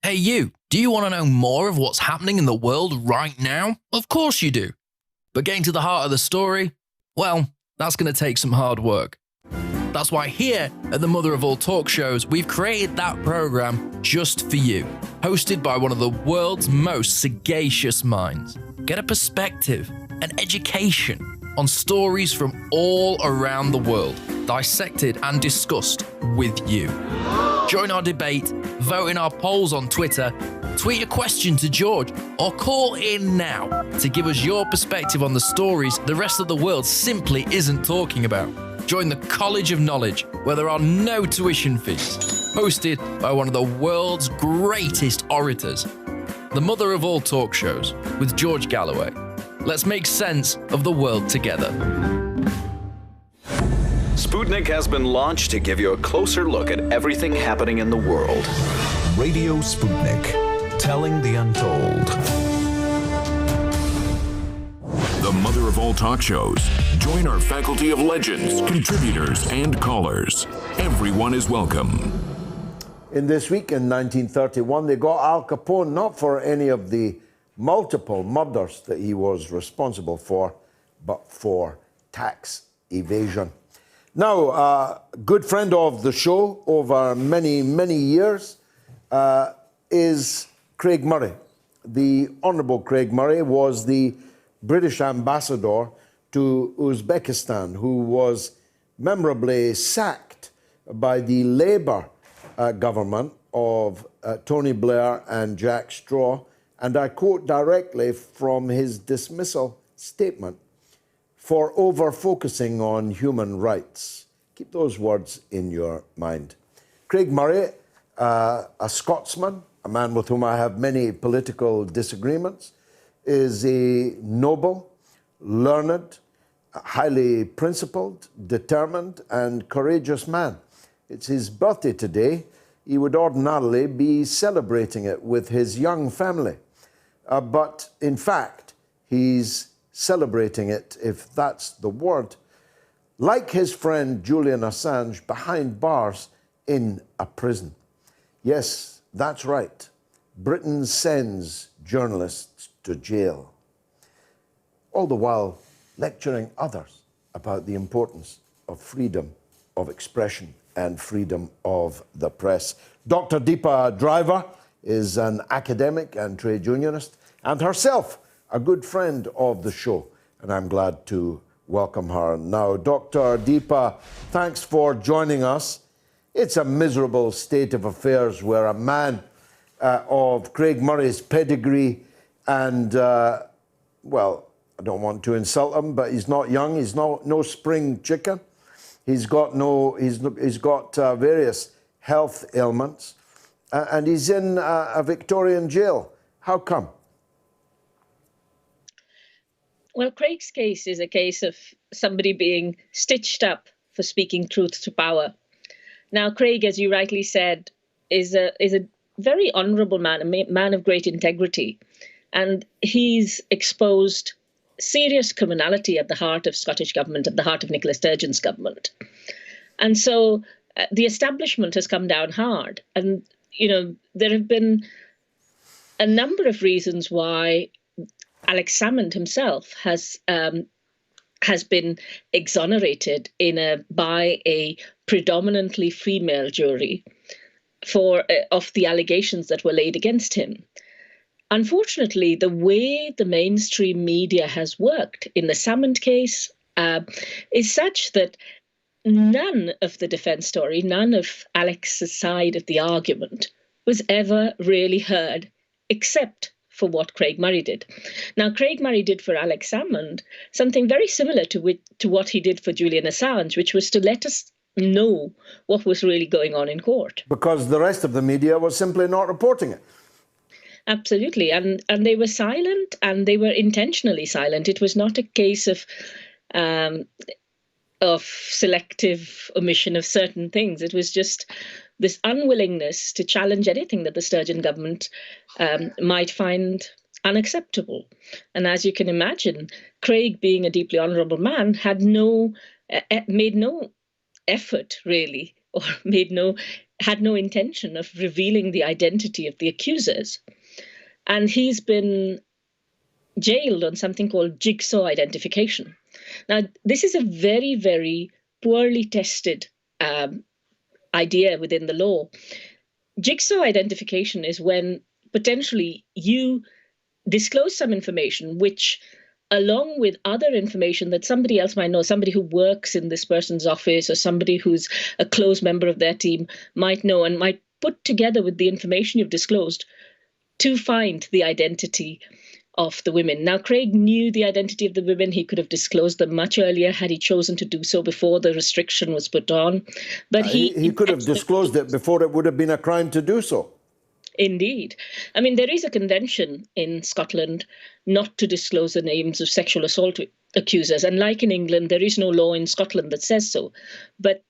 Hey you, do you want to know more of what's happening in the world right now? Of course you do. But getting to the heart of the story, well, that's going to take some hard work. That's why here at the Mother of All Talk Shows, we've created that program just for you, hosted by one of the world's most sagacious minds. Get a perspective, an education on stories from all around the world, dissected and discussed with you. Join our debate, vote in our polls on Twitter, tweet a question to George, or call in now to give us your perspective on the stories the rest of the world simply isn't talking about. Join the College of Knowledge, where there are no tuition fees, hosted by one of the world's greatest orators, the Mother of All Talk Shows with George Galloway. Let's make sense of the world together. Sputnik has been launched to give you a closer look at everything happening in the world. Radio Sputnik, telling the untold. The Mother of All Talk Shows. Join our faculty of legends, contributors, and callers. Everyone is welcome. In this week, in 1931, they got Al Capone not for any of the multiple murders that he was responsible for, but for tax evasion. Now, a good friend of the show over many, many years is Craig Murray. The Honourable Craig Murray was the British ambassador to Uzbekistan, who was memorably sacked by the Labour government of Tony Blair and Jack Straw. And I quote directly from his dismissal statement, for over-focusing on human rights. Keep those words in your mind. Craig Murray, a Scotsman, a man with whom I have many political disagreements, is a noble, learned, highly principled, determined, and courageous man. It's his birthday today. He would ordinarily be celebrating it with his young family. But in fact, he's celebrating it, if that's the word, like his friend Julian Assange, behind bars in a prison. Yes, that's right. Britain sends journalists to jail, all the while lecturing others about the importance of freedom of expression and freedom of the press. Dr. Deepa Driver is an academic and trade unionist, and herself a good friend of the show, and I'm glad to welcome her now. Dr. Deepa, thanks for joining us. It's a miserable state of affairs where a man of Craig Murray's pedigree and, well, I don't want to insult him, but he's not young, he's no spring chicken. He's got various health ailments, and he's in a Victorian jail. How come? Well, Craig's case is a case of somebody being stitched up for speaking truth to power. Now, Craig, as you rightly said, is a very honourable man, a man of great integrity. And he's exposed serious criminality at the heart of Scottish government, at the heart of Nicola Sturgeon's government. And so the establishment has come down hard. And, there have been a number of reasons why Alex Salmond himself has been exonerated by a predominantly female jury of the allegations that were laid against him. Unfortunately, the way the mainstream media has worked in the Salmond case is such that none of the defence story, none of Alex's side of the argument was ever really heard, except for what Craig Murray did. Now, Craig Murray did for Alex Salmond something very similar to what he did for Julian Assange, which was to let us know what was really going on in court. Because the rest of the media was simply not reporting it. Absolutely. And they were silent, and they were intentionally silent. It was not a case of selective omission of certain things. It was just this unwillingness to challenge anything that the Sturgeon government might find unacceptable. And as you can imagine, Craig, being a deeply honourable man, had made no effort really, or had no intention of revealing the identity of the accusers. And he's been jailed on something called jigsaw identification. Now, this is a very, very poorly tested idea within the law. Jigsaw identification is when potentially you disclose some information which, along with other information that somebody else might know, somebody who works in this person's office or somebody who's a close member of their team might know, and might put together with the information you've disclosed to find the identity of the women. Now, Craig knew the identity of the women. He could have disclosed them much earlier had he chosen to do so before the restriction was put on. But he could have disclosed it before it would have been a crime to do so. Indeed. I mean, there is a convention in Scotland not to disclose the names of sexual assault accusers. And like in England, there is no law in Scotland that says so. But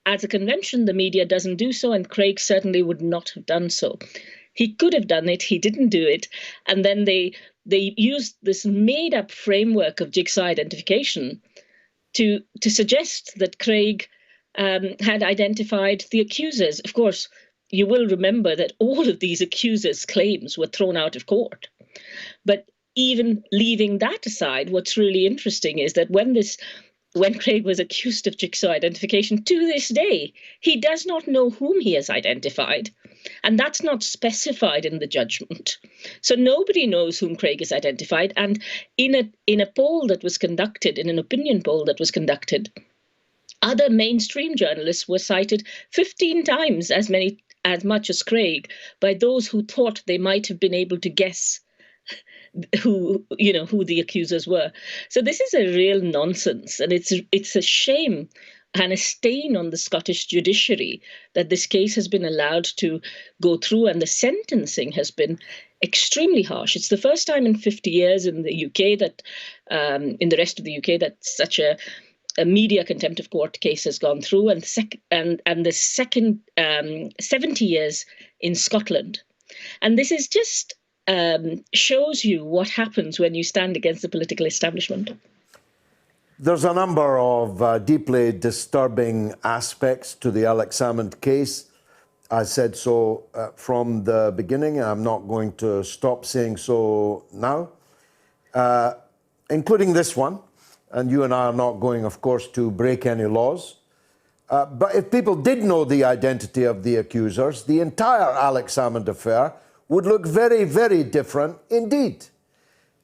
as a convention, the media doesn't do so, and Craig certainly would not have done so. He could have done it, he didn't do it. And then they used this made-up framework of jigsaw identification to suggest that Craig had identified the accusers. Of course, you will remember that all of these accusers' claims were thrown out of court. But even leaving that aside, what's really interesting is that when Craig was accused of jigsaw identification, to this day, he does not know whom he has identified. And that's not specified in the judgment. So nobody knows whom Craig has identified. And in a poll that was conducted, in an opinion poll that was conducted, other mainstream journalists were cited 15 times as much as Craig by those who thought they might have been able to guess who the accusers were. So this is a real nonsense, and it's a shame and a stain on the Scottish judiciary that this case has been allowed to go through, and the sentencing has been extremely harsh. It's the first time in 50 years in the UK that, in the rest of the UK, that such a media contempt of court case has gone through, and the second 70 years in Scotland. And this is just shows you what happens when you stand against the political establishment. There's a number of deeply disturbing aspects to the Alex Salmond case. I said so from the beginning. I'm not going to stop saying so now, including this one. And you and I are not going, of course, to break any laws. But if people did know the identity of the accusers, the entire Alex Salmond affair would look very, very different indeed.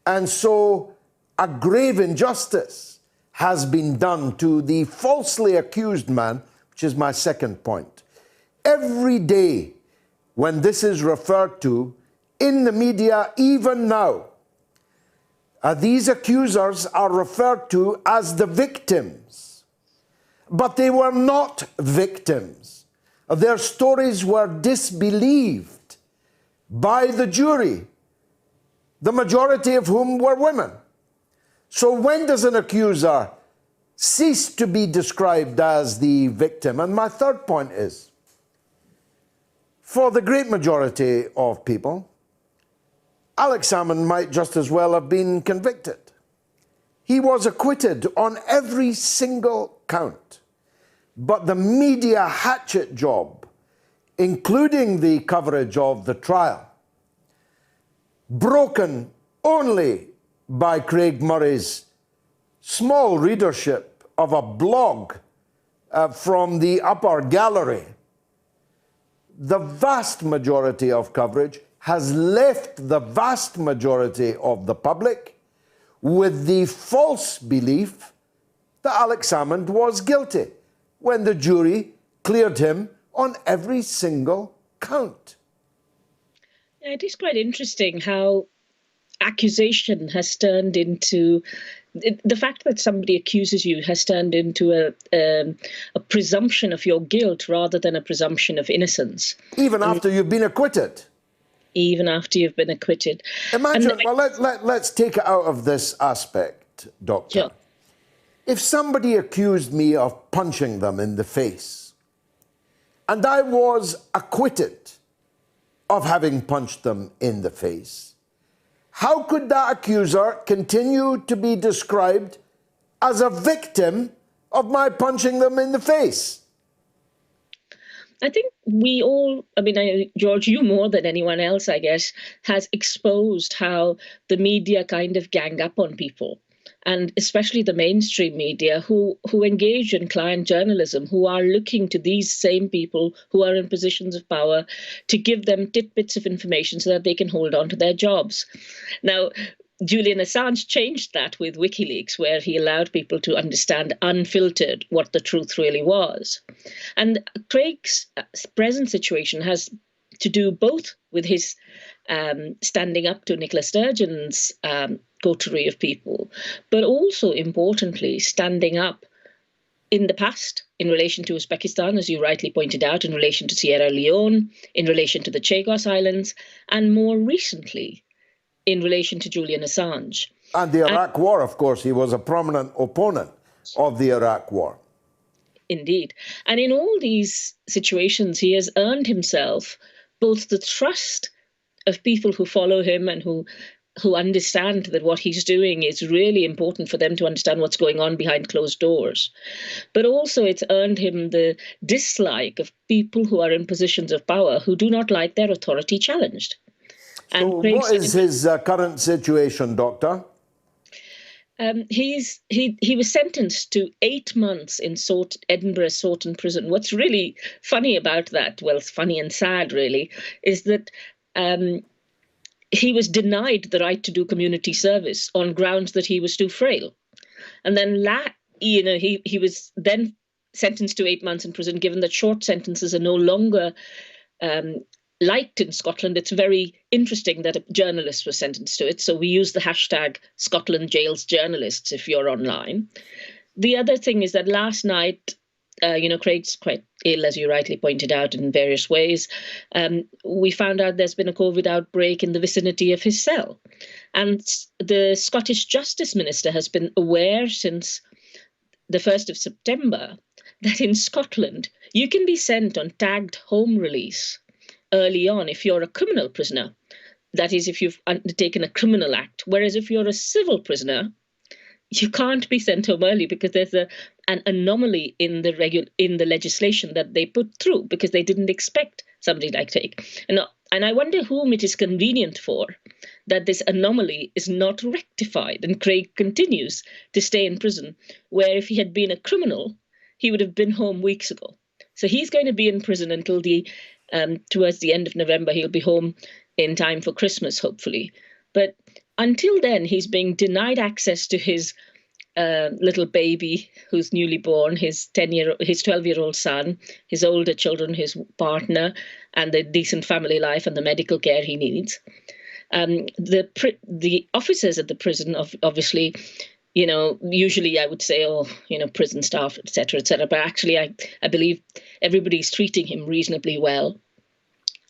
And so a grave injustice has been done to the falsely accused man, which is my second point. Every day when this is referred to in the media, even now, these accusers are referred to as the victims. But they were not victims. Their stories were disbelieved by the jury, the majority of whom were women. So when does an accuser cease to be described as the victim? And my third point is, For the great majority of people, Alex Salmond might just as well have been convicted. He was acquitted on every single count. But the media hatchet job, including the coverage of the trial, broken only by Craig Murray's small readership of a blog from the upper gallery, the vast majority of coverage has left the vast majority of the public with the false belief that Alex Salmond was guilty when the jury cleared him on every single count. Yeah, it is quite interesting how accusation has turned into, the fact that somebody accuses you has turned into a presumption of your guilt rather than a presumption of innocence. Even after you've been acquitted. Even after you've been acquitted. Imagine, let's take it out of this aspect, Doctor. Sure. If somebody accused me of punching them in the face, and I was acquitted of having punched them in the face, how could that accuser continue to be described as a victim of my punching them in the face? I think we all, George, you more than anyone else, I guess, has exposed how the media kind of gang up on people, and especially the mainstream media who engage in client journalism, who are looking to these same people who are in positions of power to give them tidbits of information so that they can hold on to their jobs. Now, Julian Assange changed that with WikiLeaks, where he allowed people to understand unfiltered what the truth really was. And Craig's present situation has to do both with his standing up to Nicola Sturgeon's coterie of people, but also, importantly, standing up in the past in relation to Uzbekistan, as you rightly pointed out, in relation to Sierra Leone, in relation to the Chagos Islands, and more recently, in relation to Julian Assange. And the Iraq War, of course. He was a prominent opponent of the Iraq War. Indeed. And in all these situations, he has earned himself both the trust of people who follow him and who understand that what he's doing is really important for them to understand what's going on behind closed doors. But also it's earned him the dislike of people who are in positions of power who do not like their authority challenged. So what is his current situation, Doctor? He was sentenced to 8 months in Edinburgh Saughton prison. What's really funny about that, well, it's funny and sad really, is that he was denied the right to do community service on grounds that he was too frail. And then he was then sentenced to 8 months in prison, given that short sentences are no longer liked in Scotland. It's very interesting that a journalist was sentenced to it. So we use the hashtag Scotland jails journalists if you're online. The other thing is that last night, Craig's quite ill, as you rightly pointed out, in various ways. We found out there's been a COVID outbreak in the vicinity of his cell. And the Scottish Justice Minister has been aware since the 1st of September that in Scotland, you can be sent on tagged home release early on if you're a criminal prisoner. That is, if you've undertaken a criminal act. Whereas if you're a civil prisoner, you can't be sent home early because there's an anomaly in the legislation that they put through because they didn't expect somebody like take. And I wonder whom it is convenient for that this anomaly is not rectified. And Craig continues to stay in prison, where if he had been a criminal, he would have been home weeks ago. So he's going to be in prison until towards the end of November. He'll be home in time for Christmas, hopefully. But until then, he's being denied access to his little baby who's newly born, his 12-year-old son, his older children, his partner, and the decent family life and the medical care he needs. The officers at the prison, obviously, usually I would say, prison staff, et cetera, but actually I believe everybody's treating him reasonably well.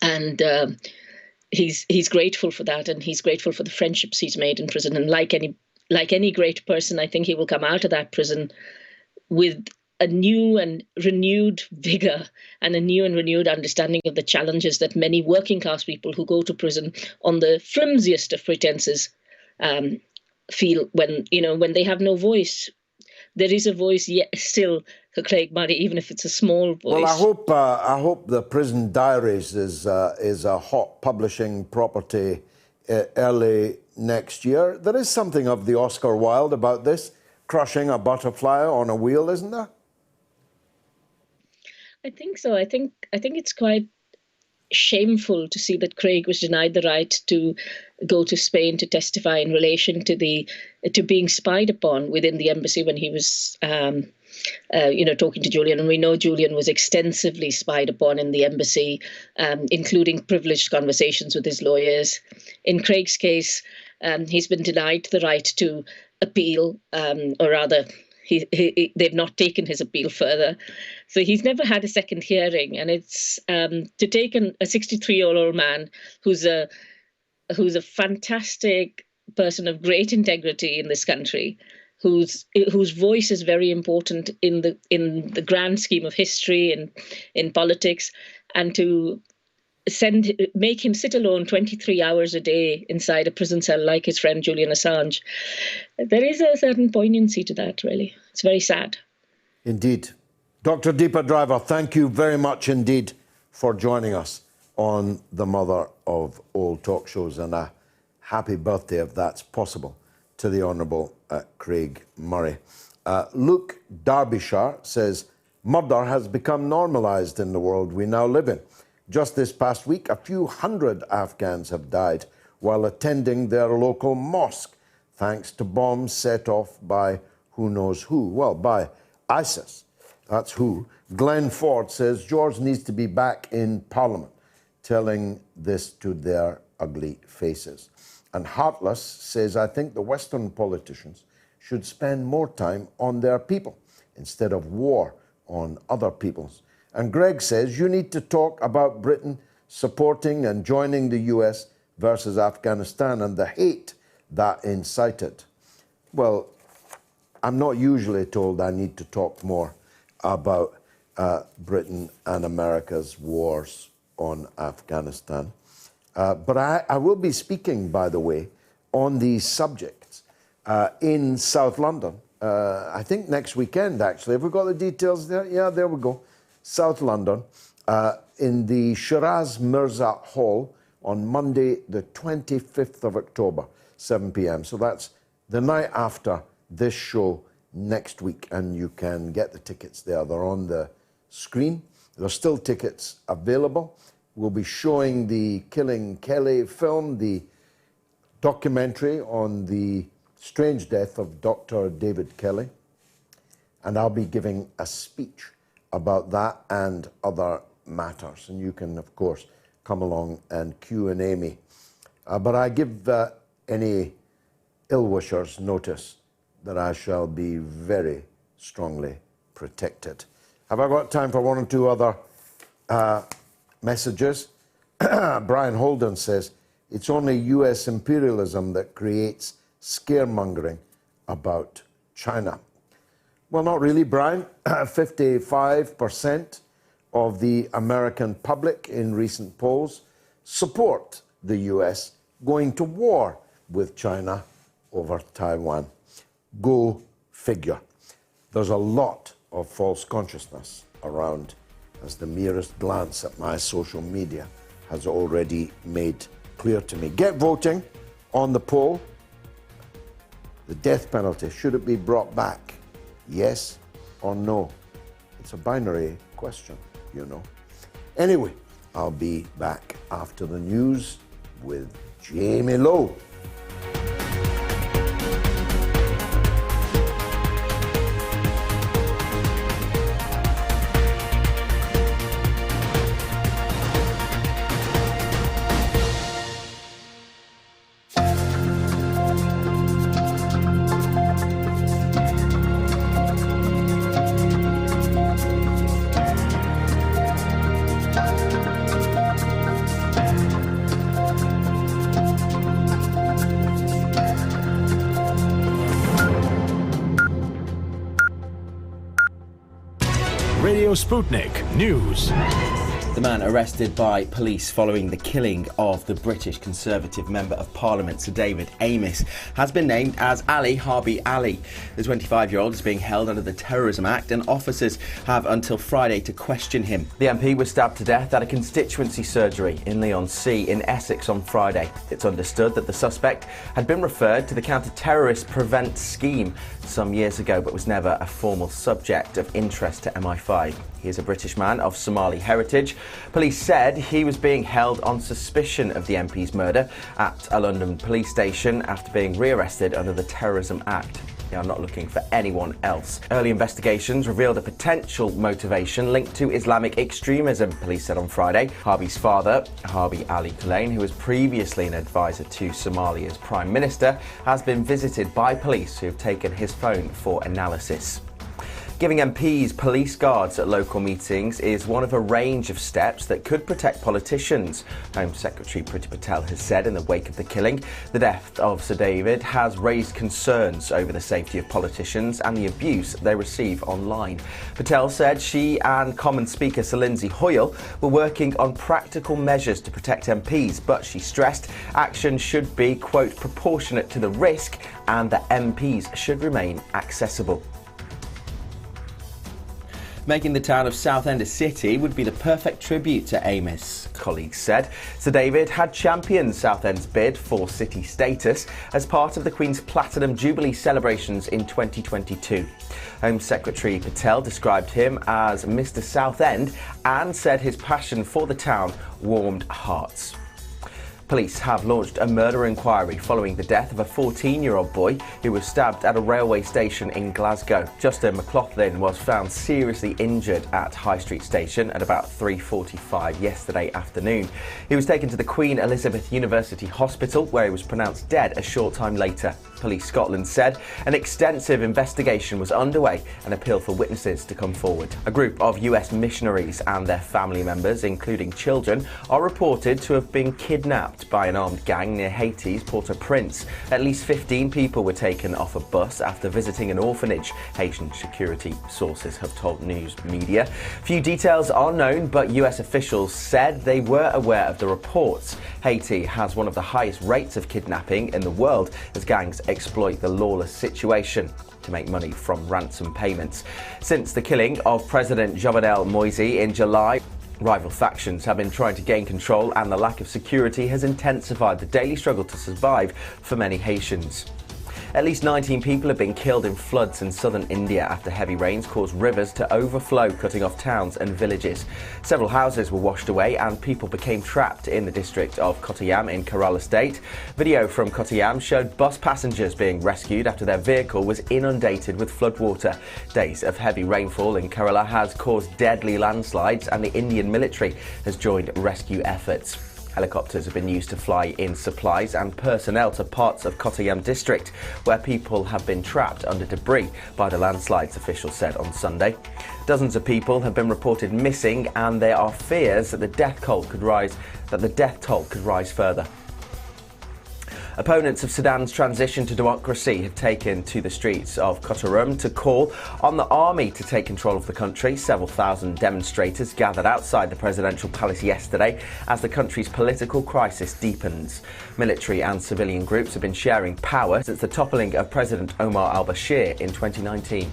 And he's grateful for that, and he's grateful for the friendships he's made in prison. And like any great person, I think he will come out of that prison with a new and renewed vigor and a new and renewed understanding of the challenges that many working class people who go to prison on the flimsiest of pretenses feel when they have no voice. There is a voice yet still for Craig Murray, even if it's a small voice. Well, I hope the Prison Diaries is a hot publishing property early next year. There is something of the Oscar Wilde about this, crushing a butterfly on a wheel, isn't there? I think so. I think it's quite shameful to see that Craig was denied the right to go to Spain to testify in relation to being spied upon within the embassy when he was talking to Julian. And we know Julian was extensively spied upon in the embassy, including privileged conversations with his lawyers. In Craig's case, he's been denied the right to appeal, or rather, they've not taken his appeal further. So he's never had a second hearing. And it's to take a 63-year-old man who's a fantastic person of great integrity in this country, whose voice is very important in the grand scheme of history and in politics, and to make him sit alone 23 hours a day inside a prison cell like his friend Julian Assange. There is a certain poignancy to that, really. It's very sad. Indeed. Dr. Deepa Driver, thank you very much indeed for joining us on the mother of all talk shows, and a happy birthday, if that's possible, to the Honourable Craig Murray. Luke Derbyshire says, murder has become normalised in the world we now live in. Just this past week, a few hundred Afghans have died while attending their local mosque, thanks to bombs set off by who knows who. Well, by ISIS. That's who. Glenn Ford says George needs to be back in Parliament, telling this to their ugly faces. And Heartless says, I think the Western politicians should spend more time on their people instead of war on other people's. And Greg says, you need to talk about Britain supporting and joining the US versus Afghanistan and the hate that incited. Well, I'm not usually told I need to talk more about Britain and America's wars on Afghanistan. But I will be speaking, by the way, on these subjects in South London. I think next weekend, actually. Have we got the details there? Yeah, there we go. South London, in the Shiraz Mirza Hall on Monday, the 25th of October, 7 p.m. So that's the night after this show next week, and you can get the tickets there. They're on the screen. There's still tickets available. We'll be showing the Killing Kelly film, the documentary on the strange death of Dr. David Kelly, and I'll be giving a speech about that and other matters. And you can, of course, come along and Q&A me. But I give any ill-wishers notice that I shall be very strongly protected. Have I got time for one or two other messages? Brian Holden says, it's only US imperialism that creates scaremongering about China. Well, not really, Brian. 55% of the American public in recent polls support the US going to war with China over Taiwan. Go figure. There's a lot of false consciousness around, as the merest glance at my social media has already made clear to me. Get voting on the poll. The death penalty, should it be brought back? Yes or no? It's a binary question, you know. Anyway, I'll be back after the news with Jamie Lowe. Radio Sputnik News. The man arrested by police following the killing of the British Conservative Member of Parliament, Sir David Amess, has been named as Ali Harbi Ali. The 25-year-old is being held under the Terrorism Act and officers have until Friday to question him. The MP was stabbed to death at a constituency surgery in Leigh-on-Sea in Essex on Friday. It's understood that the suspect had been referred to the Counter-Terrorist Prevent Scheme some years ago but was never a formal subject of interest to MI5. He is a British man of Somali heritage. Police said he was being held on suspicion of the MP's murder at a London police station after being rearrested under the Terrorism Act. They are not looking for anyone else. Early investigations revealed a potential motivation linked to Islamic extremism, police said on Friday. Harbi's father, Harbi Ali Kulain, who was previously an advisor to Somalia's Prime Minister, has been visited by police who have taken his phone for analysis. Giving MPs police guards at local meetings is one of a range of steps that could protect politicians. Home Secretary Priti Patel has said in the wake of the killing, the death of Sir David has raised concerns over the safety of politicians and the abuse they receive online. Patel said she and Common Speaker Sir Lindsay Hoyle were working on practical measures to protect MPs, but she stressed action should be, quote, proportionate to the risk and that MPs should remain accessible. Making the town of Southend a city would be the perfect tribute to Amess, colleagues said. Sir David had championed Southend's bid for city status as part of the Queen's Platinum Jubilee celebrations in 2022. Home Secretary Patel described him as Mr. Southend and said his passion for the town warmed hearts. Police have launched a murder inquiry following the death of a 14-year-old boy who was stabbed at a railway station in Glasgow. Justin McLaughlin was found seriously injured at High Street Station at about 3:45 yesterday afternoon. He was taken to the Queen Elizabeth University Hospital, where he was pronounced dead a short time later. Police Scotland said an extensive investigation was underway and appealed for witnesses to come forward. A group of US missionaries and their family members, including children, are reported to have been kidnapped by an armed gang near Haiti's Port-au-Prince. At least 15 people were taken off a bus after visiting an orphanage, Haitian security sources have told news media. Few details are known, but US officials said they were aware of the reports. Haiti has one of the highest rates of kidnapping in the world as gangs exploit the lawless situation to make money from ransom payments. Since the killing of President Jovenel Moise in July, rival factions have been trying to gain control and the lack of security has intensified the daily struggle to survive for many Haitians. At least 19 people have been killed in floods in southern India after heavy rains caused rivers to overflow, cutting off towns and villages. Several houses were washed away and people became trapped in the district of Kottayam in Kerala state. Video from Kottayam showed bus passengers being rescued after their vehicle was inundated with floodwater. Days of heavy rainfall in Kerala has caused deadly landslides and the Indian military has joined rescue efforts. Helicopters have been used to fly in supplies and personnel to parts of Kottayam district, where people have been trapped under debris by the landslides, officials said on Sunday. Dozens of people have been reported missing, and there are fears that the death toll could rise further. Opponents of Sudan's transition to democracy have taken to the streets of Khartoum to call on the army to take control of the country. Several thousand demonstrators gathered outside the presidential palace yesterday as the country's political crisis deepens. Military and civilian groups have been sharing power since the toppling of President Omar al-Bashir in 2019.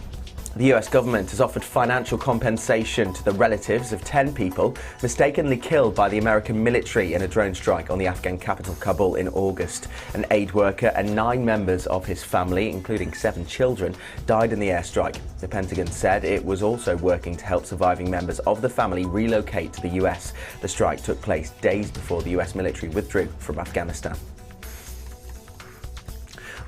The US government has offered financial compensation to the relatives of 10 people mistakenly killed by the American military in a drone strike on the Afghan capital Kabul in August. An aid worker and 9 members of his family, including 7 children, died in the airstrike. The Pentagon said it was also working to help surviving members of the family relocate to the US. The strike took place days before the US military withdrew from Afghanistan.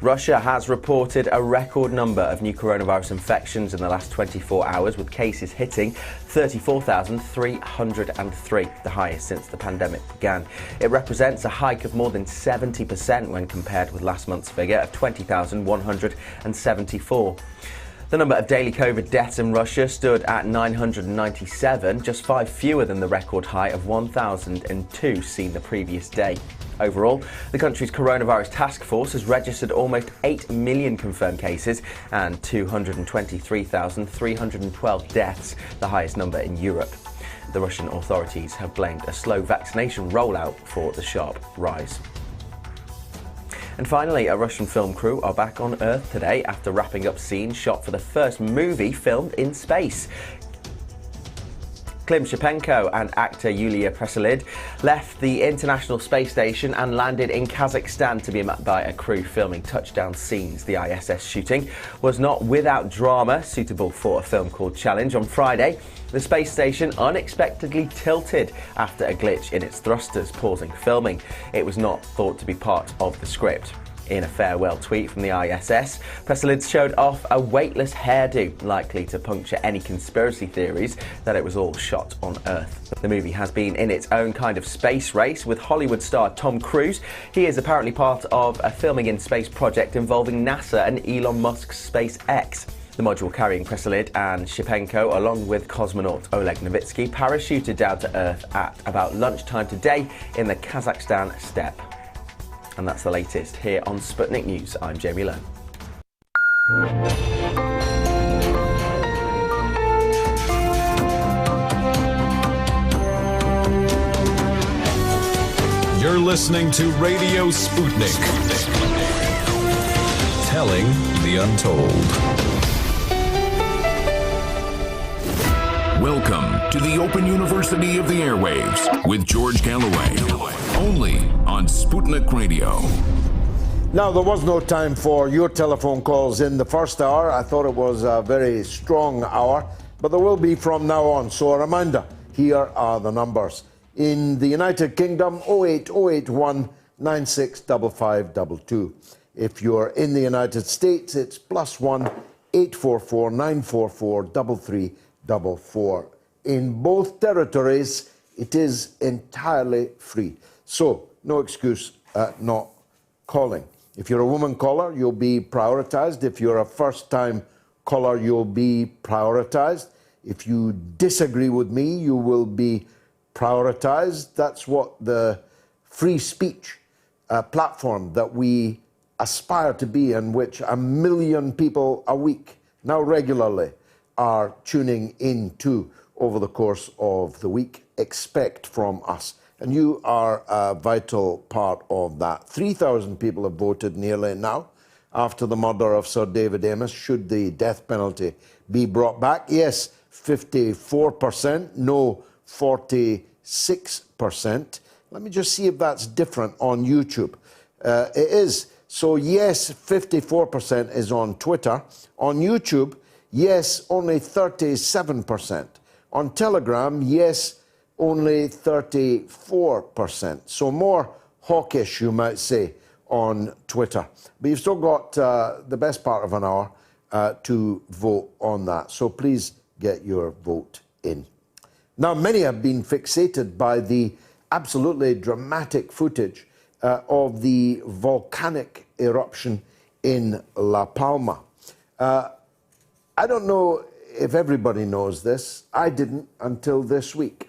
Russia has reported a record number of new coronavirus infections in the last 24 hours, with cases hitting 34,303, the highest since the pandemic began. It represents a hike of more than 70% when compared with last month's figure of 20,174. The number of daily COVID deaths in Russia stood at 997, just 5 fewer than the record high of 1,002 seen the previous day. Overall, the country's coronavirus task force has registered almost 8 million confirmed cases and 223,312 deaths, the highest number in Europe. The Russian authorities have blamed a slow vaccination rollout for the sharp rise. And finally, a Russian film crew are back on Earth today after wrapping up scenes shot for the first movie filmed in space. Klim Shipenko and actor Yulia Preselid left the International Space Station and landed in Kazakhstan to be met by a crew filming touchdown scenes. The ISS shooting was not without drama, suitable for a film called Challenge. On Friday, the space station unexpectedly tilted after a glitch in its thrusters, pausing filming. It was not thought to be part of the script. In a farewell tweet from the ISS, Preselid showed off a weightless hairdo, likely to puncture any conspiracy theories that it was all shot on Earth. The movie has been in its own kind of space race with Hollywood star Tom Cruise. He is apparently part of a filming in space project involving NASA and Elon Musk's SpaceX. The module carrying Preselid and Shipenko, along with cosmonaut Oleg Novitsky, parachuted down to Earth at about lunchtime today in the Kazakhstan steppe. And that's the latest here on Sputnik News. I'm Jamie Lowe. You're listening to Radio Sputnik. Telling the untold. Welcome to the Open University of the Airwaves with George Galloway. Only on Sputnik Radio. Now, there was no time for your telephone calls in the first hour. I thought it was a very strong hour, but there will be from now on. So a reminder, here are the numbers. In the United Kingdom, 08081 965522. If you're in the United States, it's +1 844 944 3344. In both territories, it is entirely free. So, no excuse not calling. If you're a woman caller, you'll be prioritized. If you're a first-time caller, you'll be prioritized. If you disagree with me, you will be prioritized. That's what the free speech platform that we aspire to be, in which 1 million people a week, now regularly, are tuning into over the course of the week, expect from us. And you are a vital part of that. 3,000 people have voted nearly now after the murder of Sir David Amess. Should the death penalty be brought back? Yes, 54%. No, 46%. Let me just see if that's different on YouTube. It is. So yes, 54% is on Twitter. On YouTube, yes, only 37%. On Telegram, yes, only 34%. So more hawkish, you might say, on Twitter. But you've still got the best part of an hour to vote on that. So please get your vote in. Now, many have been fixated by the absolutely dramatic footage of the volcanic eruption in La Palma. I don't know if everybody knows this. I didn't until this week.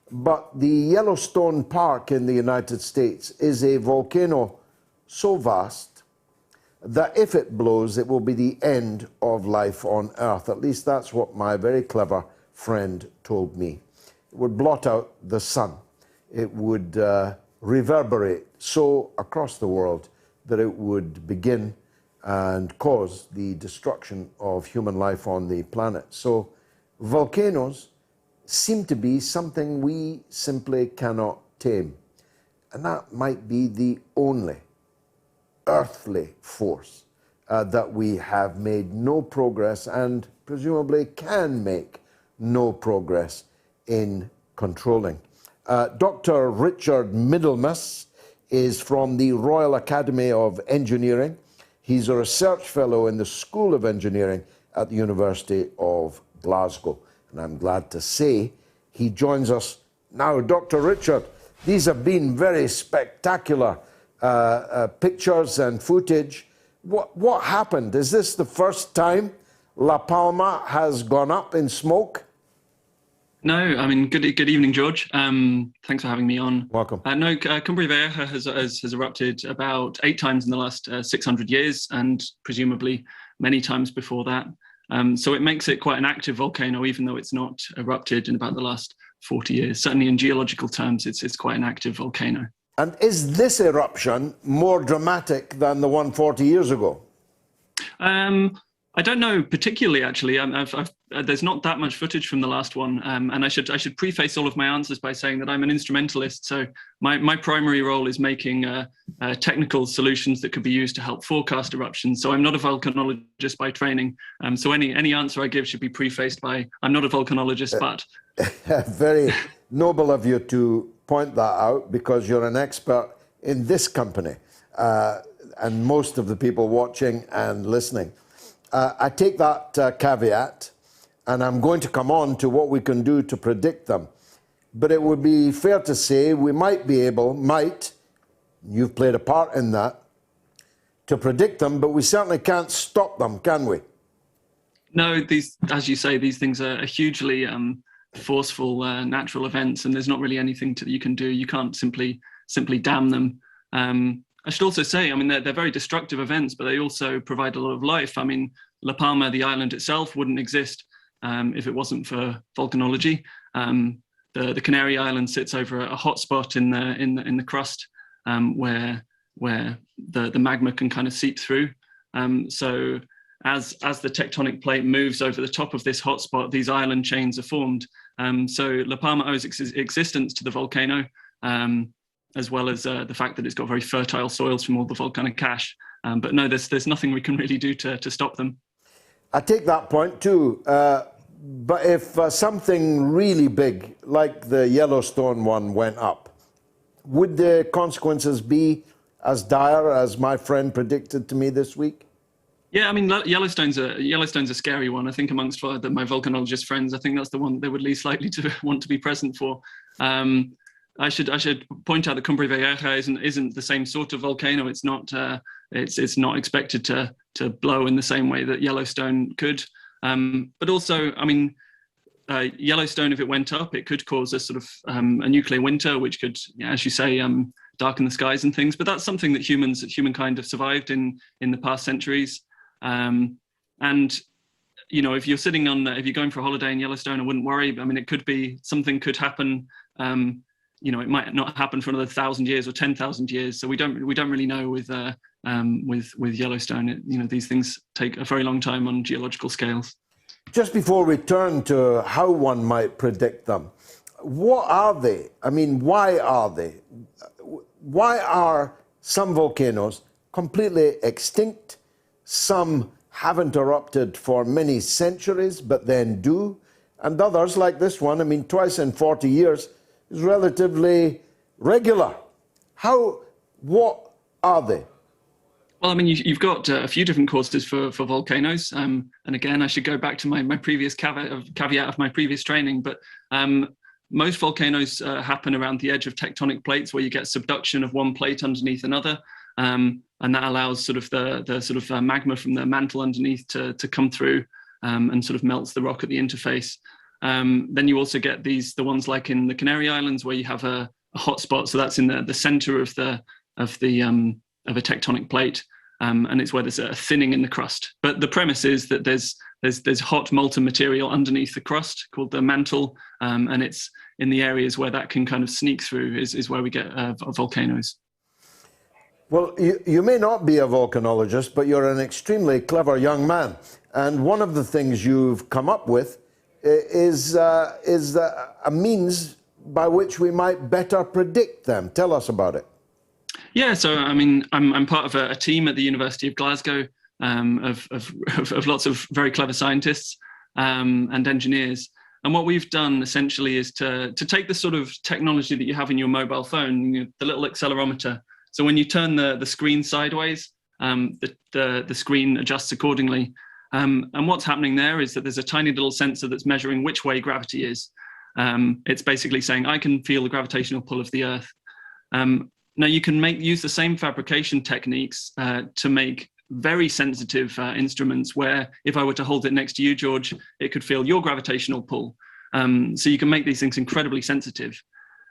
But the Yellowstone Park in the United States is a volcano so vast that if it blows, it will be the end of life on Earth. At least that's what my very clever friend told me. It would blot out the sun. It would reverberate so across the world that it would begin and cause the destruction of human life on the planet. So volcanoes seem to be something we simply cannot tame. And that might be the only earthly force that we have made no progress and presumably can make no progress in controlling. Dr. Richard Middlemiss is from the Royal Academy of Engineering. He's a research fellow in the School of Engineering at the University of Glasgow. And I'm glad to say he joins us now. Dr. Richard, these have been very spectacular pictures and footage. What happened? Is this the first time La Palma has gone up in smoke? No, I mean, good evening, George. Thanks for having me on. Welcome. No, Cumbre Vieja has erupted about 8 times in the last 600 years, and presumably many times before that. So it makes it quite an active volcano, even though it's not erupted in about the last 40 years. Certainly in geological terms, it's quite an active volcano. And is this eruption more dramatic than the one 40 years ago? I don't know particularly, actually. There's not that much footage from the last one, and I should preface all of my answers by saying that I'm an instrumentalist. So my primary role is making technical solutions that could be used to help forecast eruptions. So I'm not a volcanologist by training. So any answer I give should be prefaced by I'm not a volcanologist, but very noble of you to point that out, because you're an expert in this company, and most of the people watching and listening. I take that caveat, and I'm going to come on to what we can do to predict them. But it would be fair to say we might be able, you've played a part in that, to predict them, but we certainly can't stop them, can we? No, as you say, these things are hugely forceful natural events, and there's not really anything that you can do. You can't simply dam them. I should also say, I mean, they're very destructive events, but they also provide a lot of life. I mean, La Palma, the island itself, wouldn't exist if it wasn't for volcanology. The Canary Island sits over a hot spot in the crust where the magma can kind of seep through. So as the tectonic plate moves over the top of this hot spot, these island chains are formed. So La Palma owes its existence to the volcano, as well as the fact that it's got very fertile soils from all the volcanic ash. But no, there's nothing we can really do to stop them. I take that point too. But if something really big, like the Yellowstone one, went up, would the consequences be as dire as my friend predicted to me this week? Yeah, I mean, Yellowstone's a scary one. I think amongst my volcanologist friends, I think that's the one that they would least likely to want to be present for. I should point out that Cumbre Vieja isn't the same sort of volcano. It's not expected to blow in the same way that Yellowstone could. But also, I mean, Yellowstone, if it went up, it could cause a sort of a nuclear winter, which could, as you say, darken the skies and things. But that's something that humankind have survived in the past centuries. And you know, if you're going for a holiday in Yellowstone, I wouldn't worry. I mean, it could be something could happen. You know, it might not happen for another 1,000 years or 10,000 years. So we don't really know with Yellowstone. You know, these things take a very long time on geological scales. Just before we turn to how one might predict them, what are they? I mean, why are they? Why are some volcanoes completely extinct? Some haven't erupted for many centuries, but then do. And others, like this one, I mean, twice in 40 years, is relatively regular. What are they? Well, I mean, you've got a few different causes for volcanoes. And again, I should go back to my previous caveat of my previous training, but most volcanoes happen around the edge of tectonic plates where you get subduction of one plate underneath another. And that allows sort of the magma from the mantle underneath to come through and sort of melts the rock at the interface. Then you also get the ones like in the Canary Islands where you have a hot spot. So that's in the center of a tectonic plate, and it's where there's a thinning in the crust. But the premise is that there's hot molten material underneath the crust called the mantle, and it's in the areas where that can kind of sneak through is where we get volcanoes. Well, you may not be a volcanologist, but you're an extremely clever young man. And one of the things you've come up with is a means by which we might better predict them. Tell us about it. Yeah, so I mean, I'm part of a team at the University of Glasgow of lots of very clever scientists and engineers. And what we've done essentially is to take the sort of technology that you have in your mobile phone, the little accelerometer. So when you turn the screen sideways, the screen adjusts accordingly. And what's happening there is that there's a tiny little sensor that's measuring which way gravity is. It's basically saying, I can feel the gravitational pull of the Earth. Now you can use the same fabrication techniques to make very sensitive instruments where if I were to hold it next to you, George, it could feel your gravitational pull. So you can make these things incredibly sensitive.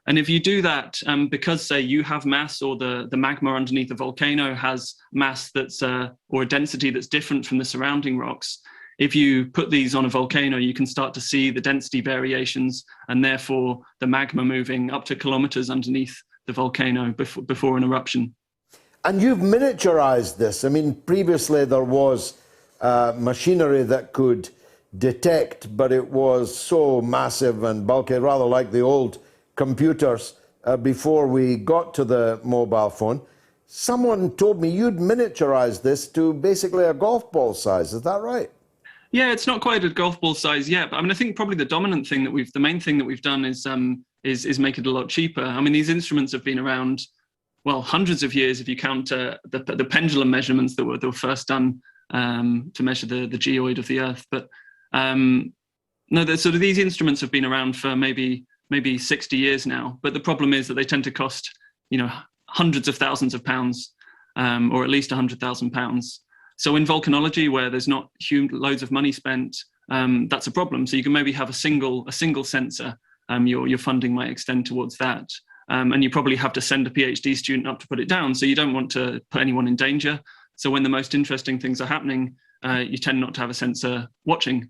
And if you do that, because say you have mass, or the magma underneath a volcano has mass that's or a density that's different from the surrounding rocks, if you put these on a volcano, you can start to see the density variations and therefore the magma moving up to kilometers underneath the volcano before an eruption. And you've miniaturized this. I mean, previously there was machinery that could detect, but it was so massive and bulky, rather like the old computers before we got to the mobile phone. Someone told me you'd miniaturized this to basically a golf ball size. Is that right? Yeah, it's not quite a golf ball size yet, but I mean, I think probably the dominant thing that the main thing that we've done is make it a lot cheaper. I mean, these instruments have been around, well, hundreds of years if you count the pendulum measurements that were first done to measure the geoid of the Earth. But no, sort of these instruments have been around for maybe 60 years now. But the problem is that they tend to cost, hundreds of thousands of pounds, or at least £100,000. So in volcanology, where there's not loads of money spent, that's a problem. So you can maybe have a single sensor. Your funding might extend towards that. And you probably have to send a PhD student up to put it down. So you don't want to put anyone in danger. So when the most interesting things are happening, you tend not to have a sensor watching.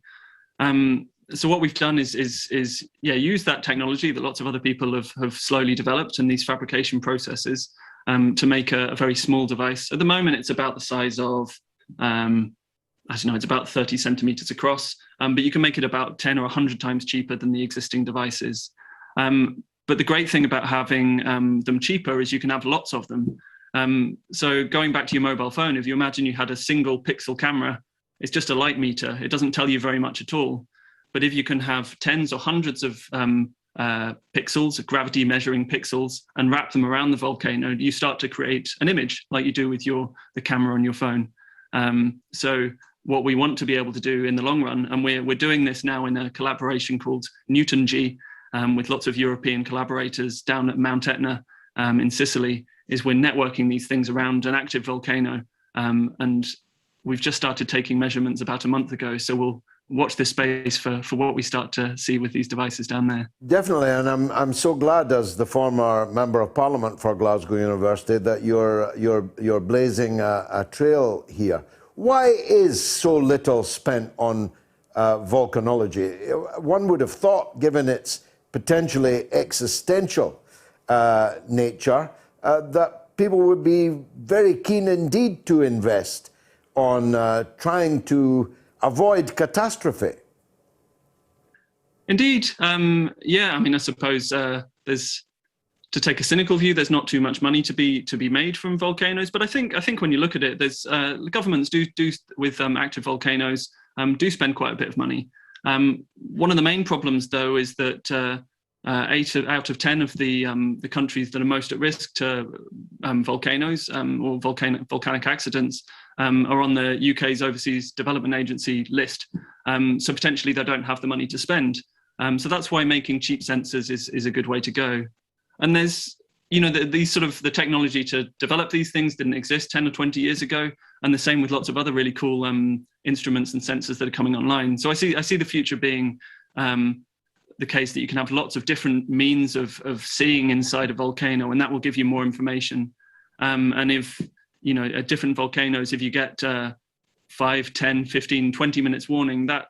So what we've done is use that technology that lots of other people have slowly developed and these fabrication processes to make a very small device. At the moment, it's about the size of, it's about 30 centimeters across, but you can make it about 10 or 100 times cheaper than the existing devices. But the great thing about having them cheaper is you can have lots of them. So going back to your mobile phone, if you imagine you had a single pixel camera, it's just a light meter. It doesn't tell you very much at all. But if you can have tens or hundreds of pixels, gravity measuring pixels, and wrap them around the volcano, you start to create an image like you do with the camera on your phone. So what we want to be able to do in the long run, and we're doing this now in a collaboration called Newton G, with lots of European collaborators down at Mount Etna in Sicily, is we're networking these things around an active volcano. And we've just started taking measurements about a month ago. So we'll watch this space for what we start to see with these devices down there. Definitely, and I'm so glad, as the former Member of Parliament for Glasgow University, that you're blazing a trail here. Why is so little spent on volcanology? One would have thought, given its potentially existential nature, that people would be very keen indeed to invest on trying to avoid catastrophe. Indeed, yeah. I mean, I suppose there's, to take a cynical view, there's not too much money to be made from volcanoes. But I think when you look at it, there's governments do with active volcanoes do spend quite a bit of money. One of the main problems, though, is that 8 out of 10 of the countries that are most at risk to volcanoes or volcanic accidents are on the UK's Overseas Development Agency list. So potentially they don't have the money to spend. So that's why making cheap sensors is a good way to go. And there's, these sort of the technology to develop these things didn't exist 10 or 20 years ago. And the same with lots of other really cool instruments and sensors that are coming online. So I see the future being the case that you can have lots of different means of seeing inside a volcano, and that will give you more information. And if, at different volcanoes, if you get 5, 10, 15, 20 minutes warning, that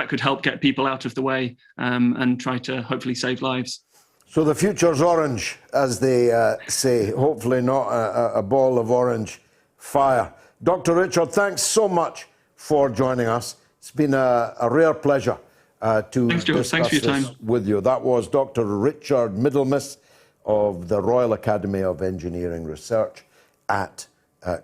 could help get people out of the way and try to hopefully save lives. So the future's orange, as they say, hopefully not a ball of orange fire. Dr. Richard, thanks so much for joining us. It's been a rare pleasure to discuss this with you. That was Dr. Richard Middlemiss of the Royal Academy of Engineering Research at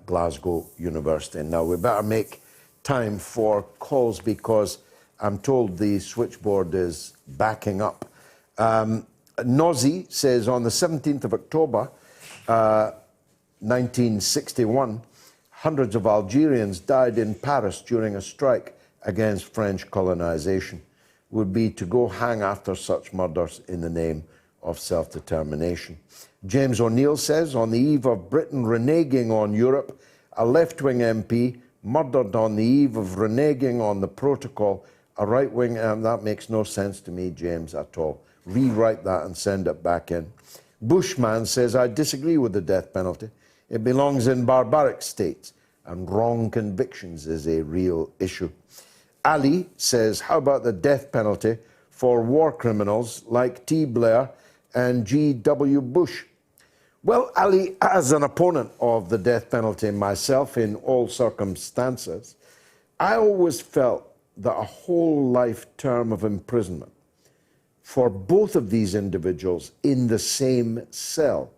Glasgow University. Now we better make time for calls because I'm told the switchboard is backing up. Nozi says on the 17th of October 1961, hundreds of Algerians died in Paris during a strike against French colonization. Would be to go hang after such murders in the name of self-determination. James O'Neill says, on the eve of Britain reneging on Europe, a left-wing MP murdered on the eve of reneging on the protocol. A right-wing, that makes no sense to me, James, at all. Rewrite that and send it back in. Bushman says, I disagree with the death penalty. It belongs in barbaric states, and wrong convictions is a real issue. Ali says, how about the death penalty for war criminals like T. Blair and G.W. Bush? Well, Ali, as an opponent of the death penalty myself in all circumstances, I always felt that a whole life term of imprisonment for both of these individuals in the same cell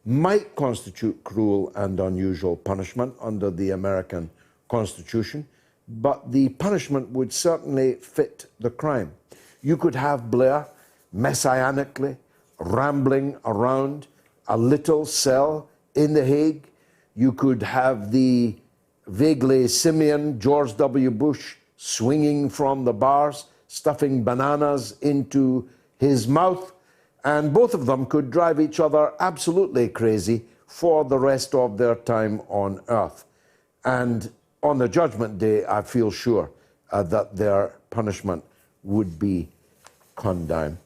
might constitute cruel and unusual punishment under the American Constitution, but the punishment would certainly fit the crime. You could have Blair messianically rambling around a little cell in The Hague. You could have the vaguely simian George W. Bush swinging from the bars, stuffing bananas into his mouth, and both of them could drive each other absolutely crazy for the rest of their time on Earth. And on the Judgment Day, I feel sure that their punishment would be condign.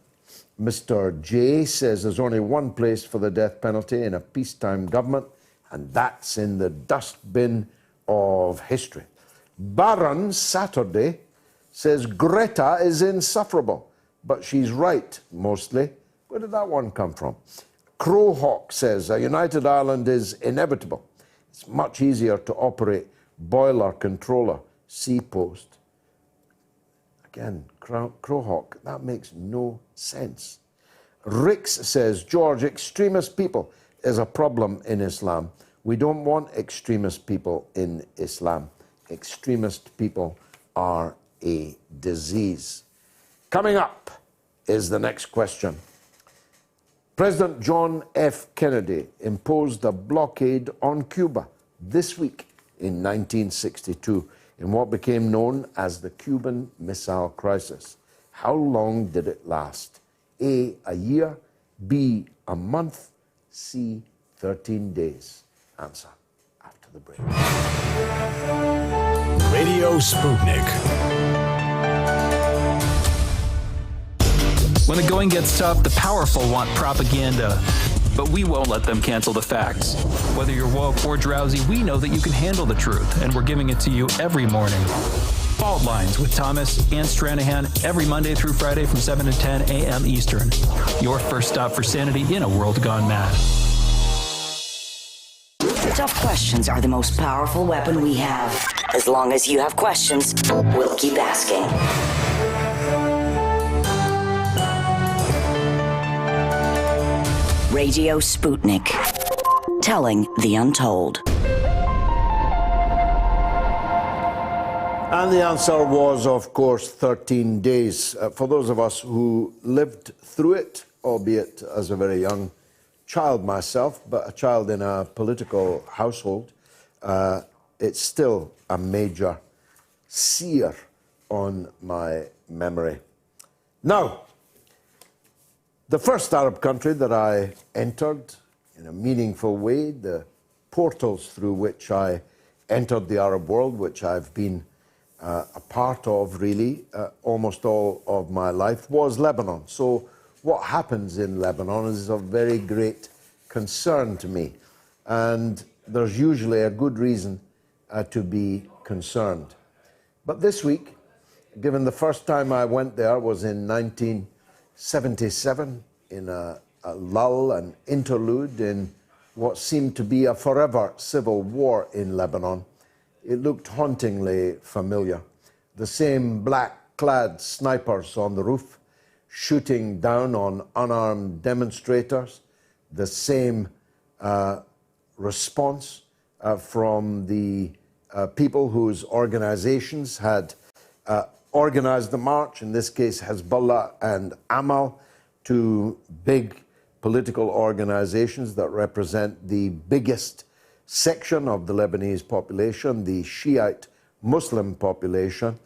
Mr. J says there's only one place for the death penalty in a peacetime government, and that's in the dustbin of history. Baron Saturday says Greta is insufferable, but she's right, mostly. Where did that one come from? Crowhawk says a united Ireland is inevitable. It's much easier to operate boiler controller, sea post. Again, Crowhawk, that makes no sense. Rix says, George, extremist people is a problem in Islam. We don't want extremist people in Islam. Extremist people are a disease. Coming up is the next question. President John F. Kennedy imposed a blockade on Cuba this week in 1962 in what became known as the Cuban Missile Crisis. How long did it last? A year, B, a month, C, 13 days. Answer after the break. Radio Sputnik. When the going gets tough, the powerful want propaganda. But we won't let them cancel the facts. Whether you're woke or drowsy, we know that you can handle the truth, and we're giving it to you every morning. Fault Lines with Thomas and Stranahan every Monday through Friday from 7 to 10 a.m. Eastern. Your first stop for sanity in a world gone mad. Tough questions are the most powerful weapon we have. As long as you have questions, we'll keep asking. Radio Sputnik. Telling the untold. And the answer was, of course, 13 days. For those of us who lived through it, albeit as a very young child myself, but a child in a political household, it's still a major sear on my memory. Now, the first Arab country that I entered in a meaningful way, the portals through which I entered the Arab world, which I've been a part of really almost all of my life, was Lebanon. So what happens in Lebanon is of very great concern to me. And there's usually a good reason to be concerned. But this week, given the first time I went there was in 1977, in a lull, an interlude in what seemed to be a forever civil war in Lebanon, it looked hauntingly familiar. The same black-clad snipers on the roof, shooting down on unarmed demonstrators, the same response from the people whose organizations had organized the march, in this case Hezbollah and Amal, to big political organizations that represent the biggest section of the Lebanese population, the Shiite Muslim population,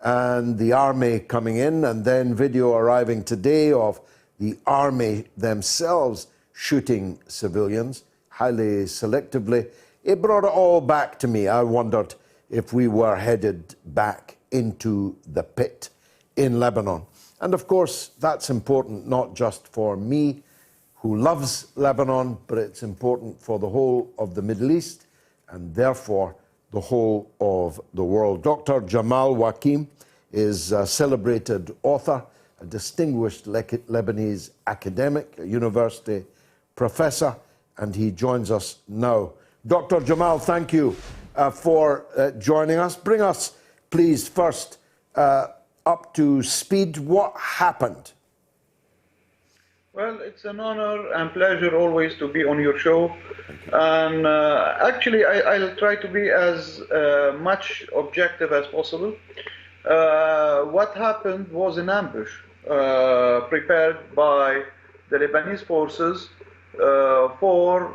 and the army coming in, and then video arriving today of the army themselves shooting civilians highly selectively it brought it all back to me. I wondered if we were headed back into the pit in Lebanon. And of course, that's important not just for me, who loves Lebanon, but it's important for the whole of the Middle East and therefore the whole of the world. Dr. Jamal Wakim is a celebrated author, a distinguished Lebanese academic, a university professor, and he joins us now. Dr. Jamal, thank you for joining us. Bring us, please, first up to speed. What happened? Well, it's an honor and pleasure always to be on your show. And actually, I'll try to be as much objective as possible. What happened was an ambush prepared by the Lebanese forces for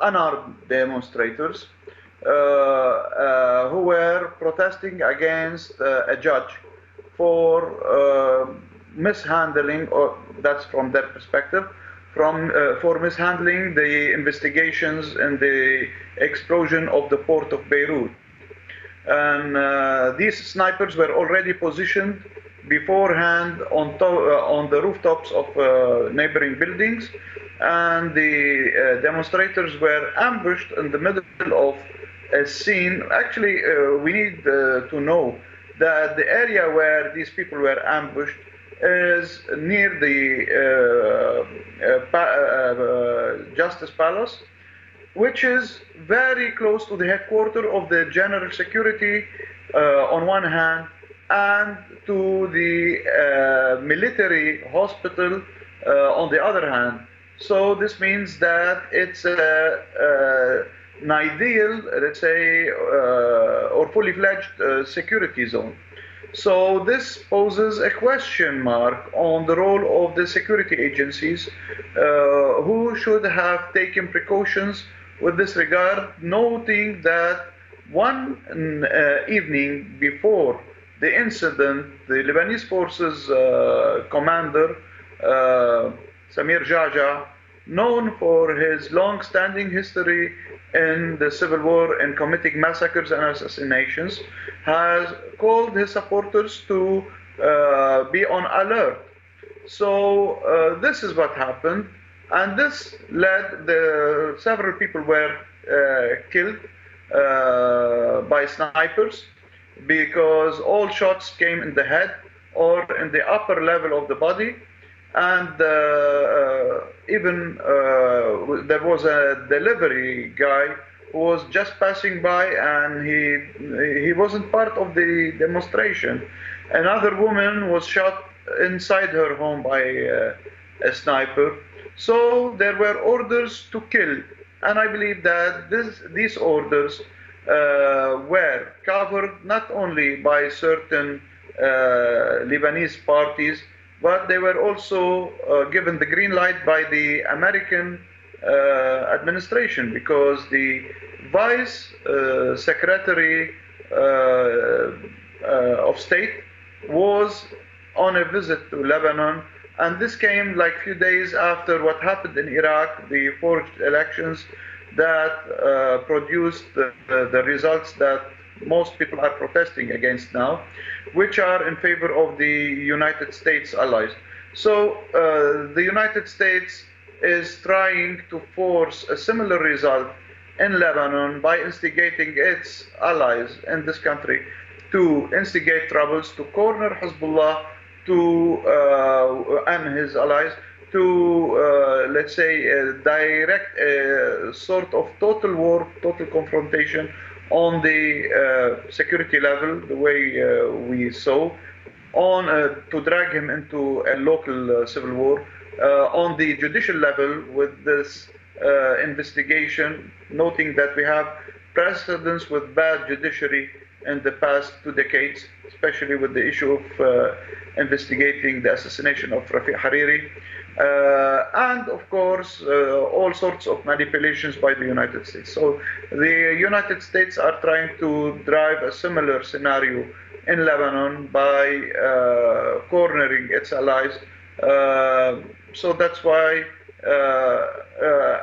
unarmed demonstrators who were protesting against a judge for mishandling, or that's from their perspective, for mishandling the investigations and the explosion of the port of Beirut. And these snipers were already positioned beforehand on the rooftops of neighboring buildings, and the demonstrators were ambushed in the middle of a scene. Actually, we need to know that the area where these people were ambushed is near the Justice Palace, which is very close to the headquarters of the General Security on one hand, and to the military hospital on the other hand. So this means that it's an ideal, let's say, or fully fledged security zone. So this poses a question mark on the role of the security agencies, who should have taken precautions with this regard, noting that one evening before the incident, the Lebanese forces commander, Samir Jaja, known for his long-standing history in the civil war and committing massacres and assassinations, has called his supporters to be on alert. So this is what happened, and this led several people were killed by snipers, because all shots came in the head or in the upper level of the body. And even there was a delivery guy who was just passing by, and he wasn't part of the demonstration. Another woman was shot inside her home by a sniper. So there were orders to kill, and I believe that these orders were covered not only by certain Lebanese parties, but they were also given the green light by the American administration, because the Vice Secretary of State was on a visit to Lebanon, and this came like a few days after what happened in Iraq, the forged elections that produced the results that most people are protesting against now, which are in favor of the United States allies. So the United States is trying to force a similar result in Lebanon by instigating its allies in this country to instigate troubles, to corner Hezbollah and his allies, to, let's say, direct a sort of total war, total confrontation on the security level, the way we saw, to drag him into a local civil war, on the judicial level with this investigation, noting that we have precedents with bad judiciary in the past 2 decades, especially with the issue of investigating the assassination of Rafiq Hariri, and of course all sorts of manipulations by the United States. So the United States are trying to drive a similar scenario in Lebanon by cornering its allies. So that's why,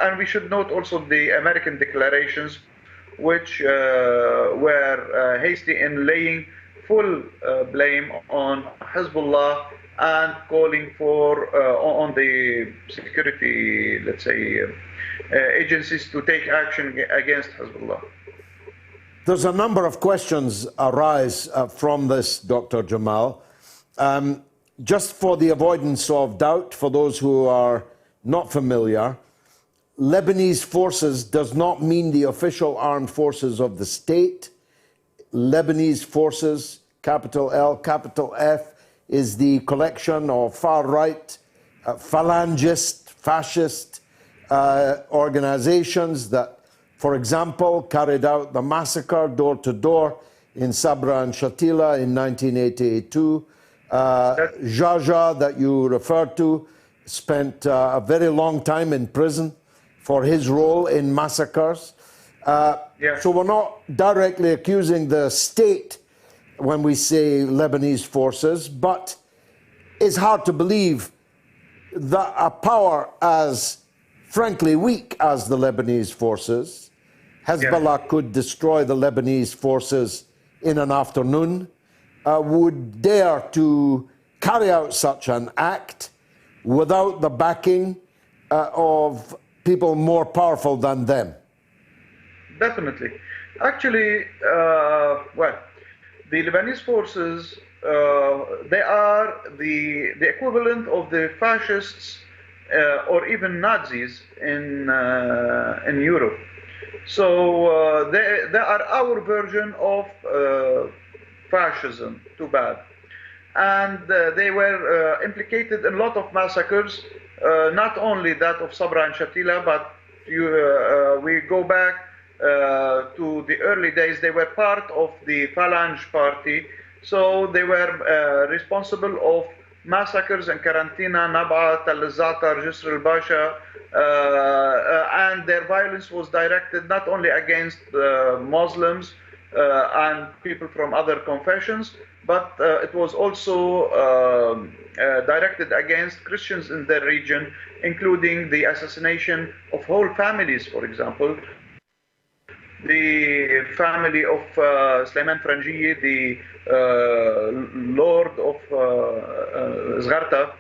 and we should note also the American declarations which were hasty in laying full blame on Hezbollah and calling for on the security, let's say, agencies to take action against Hezbollah. There's a number of questions arise from this, Dr. Jamal. Just for the avoidance of doubt, for those who are not familiar, Lebanese forces does not mean the official armed forces of the state. Lebanese forces, capital L, capital F, is the collection of far-right, phalangist, fascist organizations that, for example, carried out the massacre door-to-door in Sabra and Shatila in 1982. Jaja, that you referred to, spent a very long time in prison for his role in massacres. So we're not directly accusing the state when we say Lebanese forces, but it's hard to believe that a power as frankly weak as the Lebanese forces, Hezbollah could destroy the Lebanese forces in an afternoon, would dare to carry out such an act without the backing of people more powerful than them. Definitely. Actually, well, the Lebanese forces, they are the equivalent of the fascists or even Nazis in Europe. So they are our version of fascism, too bad. And they were implicated in a lot of massacres, not only that of Sabra and Shatila, but we go back to the early days. They were part of the Phalange party, so they were responsible of massacres in Karantina, Nab'a, Tal Zatar, Jisr al-Basha, and their violence was directed not only against Muslims and people from other confessions, but it was also directed against Christians in their region, including the assassination of whole families, for example. The family of Sulaiman Frangieh, the lord of Zgharta,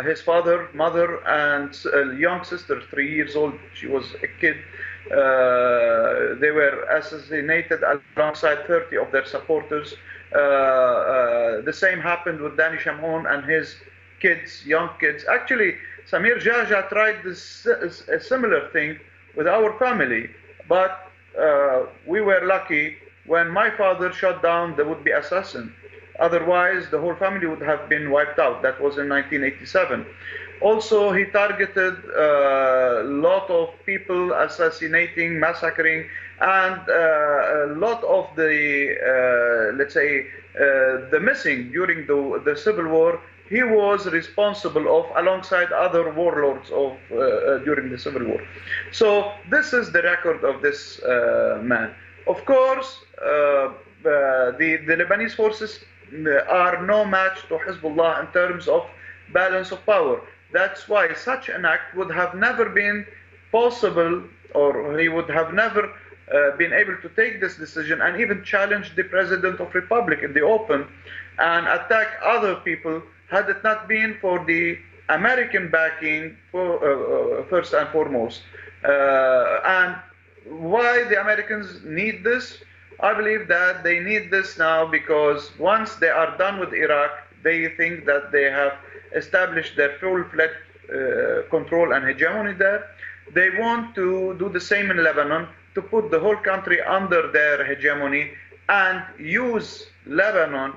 his father, mother, and a young sister, 3 years old, she was a kid, they were assassinated alongside 30 of their supporters. The same happened with Danny Shamhon and his kids, young kids. Actually, Samir Jaja tried a similar thing with our family, but we were lucky when my father shot down the would-be assassin. Otherwise, the whole family would have been wiped out. That was in 1987. Also, he targeted a lot of people, assassinating, massacring, and a lot of the, let's say, the missing during the Civil War, he was responsible of, alongside other warlords of during the Civil War. So this is the record of this man. Of course, the Lebanese forces are no match to Hezbollah in terms of balance of power. That's why such an act would have never been possible, or he would have never been able to take this decision and even challenge the President of Republic in the open and attack other people had it not been for the American backing first and foremost. And why the Americans need this? I believe that they need this now because once they are done with Iraq, they think that they have established their full-fledged control and hegemony there. They want to do the same in Lebanon, to put the whole country under their hegemony and use Lebanon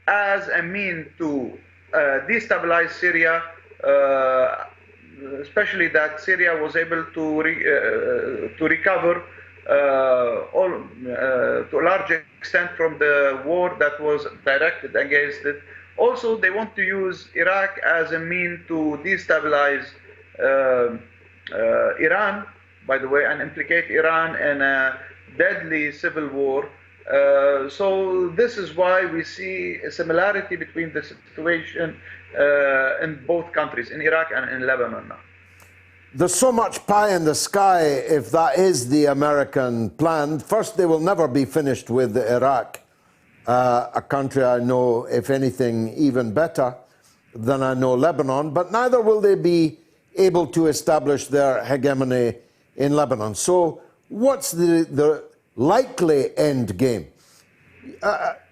as a mean to destabilize Syria, especially that Syria was able to recover to a large extent from the war that was directed against it. Also, they want to use Iraq as a mean to destabilize Iran, by the way, and implicate Iran in a deadly civil war. So this is why we see a similarity between the situation in both countries, in Iraq and in Lebanon now. there's so much pie in the sky if that is the American plan. First, they will never be finished with Iraq, a country I know, if anything, even better than I know Lebanon, but neither will they be able to establish their hegemony in Lebanon. So what's the likely end game?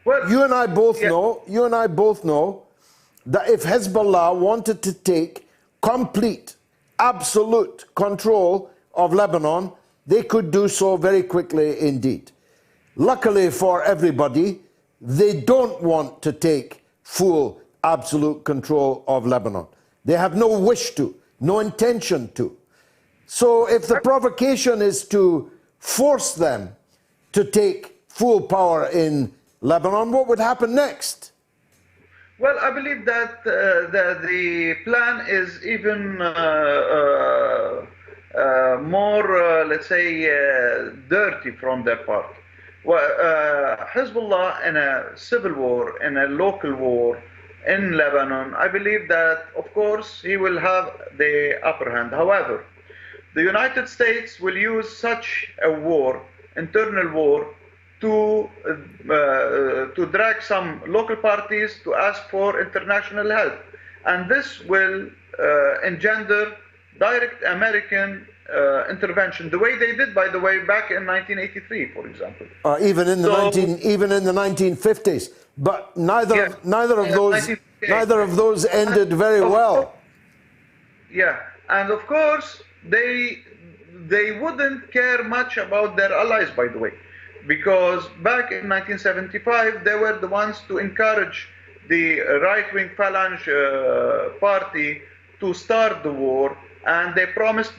Well, you and I both know that if Hezbollah wanted to take complete, absolute control of Lebanon, they could do so very quickly indeed. Luckily for everybody, they don't want to take full, absolute control of Lebanon. They have no wish to, no intention to. So if the provocation is to force them to take full power in Lebanon, what would happen next? Well, I believe that the plan is even more, let's say, dirty from their part. Well, Hezbollah in a civil war, in a local war in Lebanon, I believe that, of course, he will have the upper hand. However, the United States will use such a war, internal war, to drag some local parties to ask for international help. And this will engender direct American intervention, the way they did, by the way, back in 1983, for example. Even in the 1950s. But neither of those ended very well. Yeah, and of course, they wouldn't care much about their allies, by the way. Because back in 1975, they were the ones to encourage the right-wing Phalange party to start the war, and they promised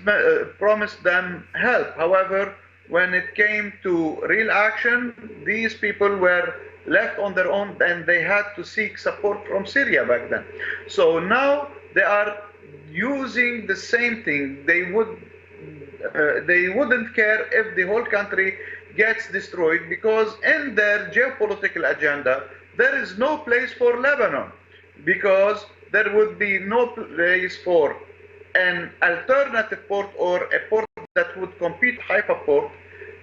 them help. However, when it came to real action, these people were left on their own, and they had to seek support from Syria back then. So now they are using the same thing. They wouldn't care if the whole country gets destroyed, because in their geopolitical agenda, there is no place for Lebanon, because there would be no place for an alternative port or a port that would compete Haifa port.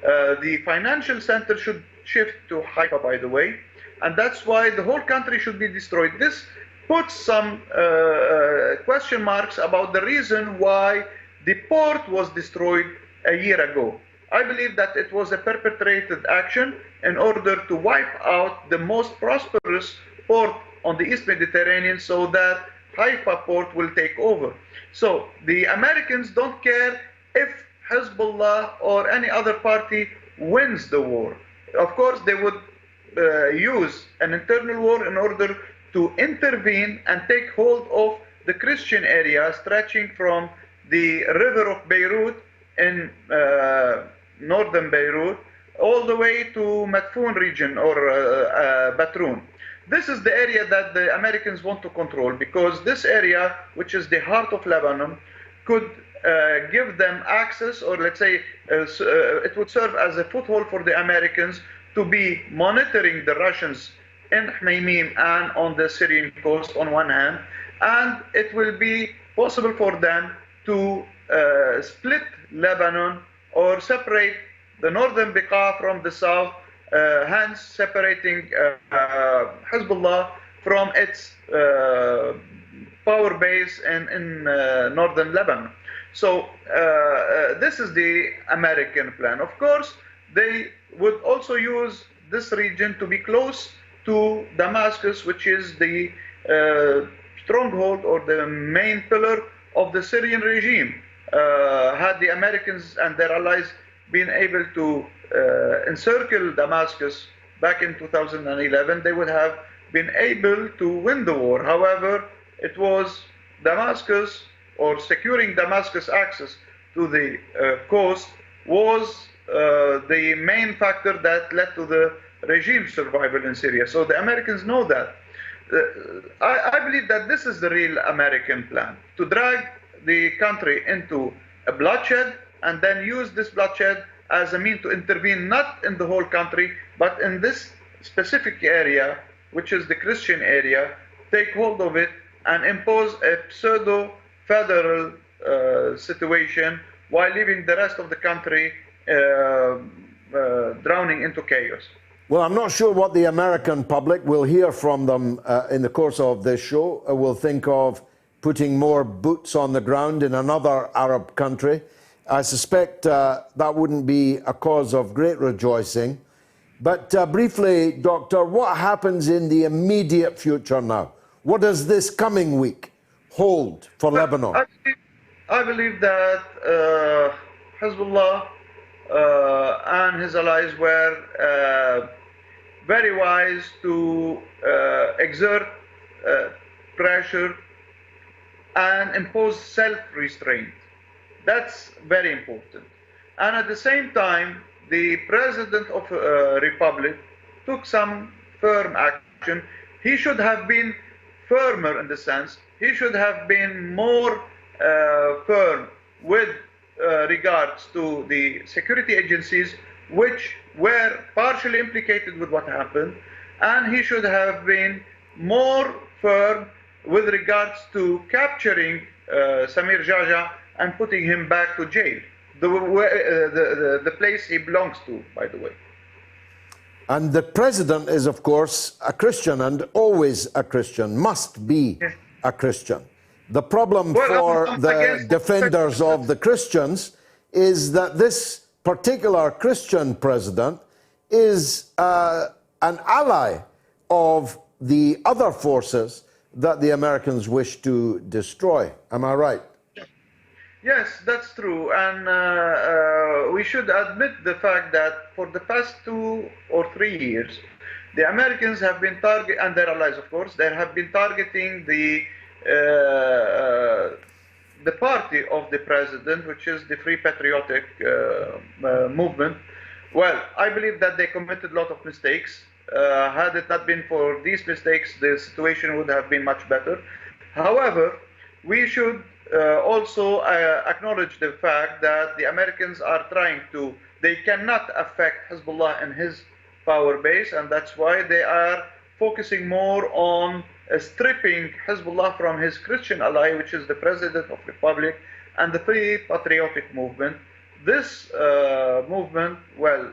The financial center should shift to Haifa, by the way, and that's why the whole country should be destroyed. This puts some question marks about the reason why the port was destroyed a year ago. I believe that it was a perpetrated action in order to wipe out the most prosperous port on the East Mediterranean, so that Haifa port will take over. So the Americans don't care if Hezbollah or any other party wins the war. Of course, they would use an internal war in order to intervene and take hold of the Christian area stretching from the river of Beirut in northern Beirut all the way to Matfoun region or Batroun. This is the area that the Americans want to control, because this area, which is the heart of Lebanon, could give them access, or let's say it would serve as a foothold for the Americans to be monitoring the Russians in Hmeimim and on the Syrian coast on one hand, and it will be possible for them to split Lebanon or separate the northern Beqa from the south, hence separating Hezbollah from its power base in northern Lebanon. So this is the American plan. Of course, they would also use this region to be close to Damascus, which is the stronghold or the main pillar of the Syrian regime. Had the Americans and their allies been able to encircle Damascus back in 2011, they would have been able to win the war. However, it was Damascus, or securing Damascus access to the coast, was the main factor that led to the regime's survival in Syria. So the Americans know that. I believe that this is the real American plan, to drag the country into a bloodshed and then use this bloodshed as a means to intervene not in the whole country, but in this specific area, which is the Christian area, take hold of it and impose a pseudo-federal situation while leaving the rest of the country drowning into chaos. Well, I'm not sure what the American public will hear from them in the course of this show. Will think of putting more boots on the ground in another Arab country. I suspect that wouldn't be a cause of great rejoicing. But briefly, Doctor, what happens in the immediate future now? What does this coming week hold for Lebanon? I believe that Hezbollah and his allies were very wise to exert pressure and impose self-restraint. That's very important. And at the same time, the President of the Republic took some firm action. He should have been firmer in the sense, he should have been more firm with regards to the security agencies which were partially implicated with what happened, and he should have been more firm with regards to capturing Samir Jaja and putting him back to jail, the place he belongs to, by the way. And the president is, of course, a Christian and always a Christian, must be a Christian. The problem for the defenders of the Christians is that this particular Christian president is an ally of the other forces that the Americans wish to destroy. Am I right? Yes, that's true. And we should admit the fact that for the past 2 or 3 years, the Americans have been targeting, and their allies, of course, they have been targeting the party of the president, which is the Free Patriotic movement. Well, I believe that they committed a lot of mistakes. Had it not been for these mistakes, the situation would have been much better. However, we should also acknowledge the fact that the Americans are trying to, they cannot affect Hezbollah in his power base, and that's why they are focusing more on stripping Hezbollah from his Christian ally, which is the President of the Republic and the Free Patriotic movement. This movement, well,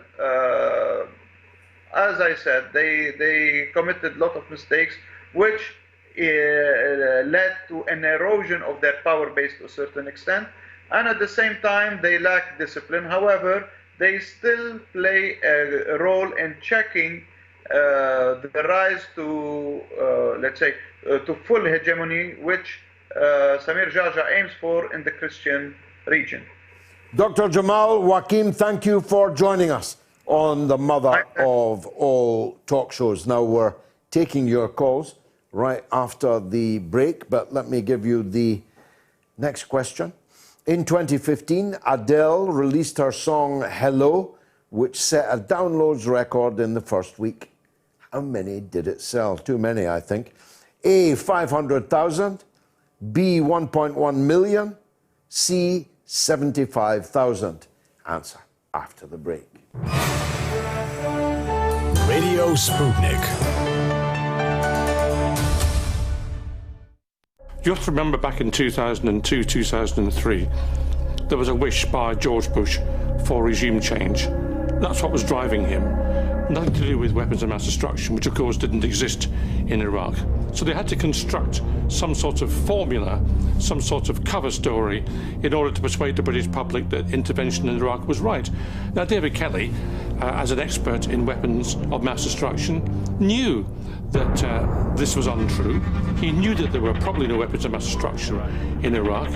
as I said, they committed a lot of mistakes, which led to an erosion of their power base to a certain extent, and at the same time they lack discipline. However, they still play a role in checking the rise to, let's say, to full hegemony, which Samir Jaja aims for in the Christian region. Dr. Jamal Wakim, thank you for joining us on the mother of all talk shows. Now we're taking your calls right after the break, but let me give you the next question. In 2015, Adele released her song Hello, which set a downloads record in the first week. How many did it sell? Too many, I think. A, 500,000, B, 1.1 million, C, 75,000. Answer after the break. Radio Sputnik. You have to remember back in 2002, 2003, there was a wish by George Bush for regime change. That's what was driving him. Nothing to do with weapons of mass destruction, which of course didn't exist in Iraq. So they had to construct some sort of formula, some sort of cover story in order to persuade the British public that intervention in Iraq was right. Now, David Kelly, as an expert in weapons of mass destruction, knew that this was untrue. He knew that there were probably no weapons of mass destruction in Iraq.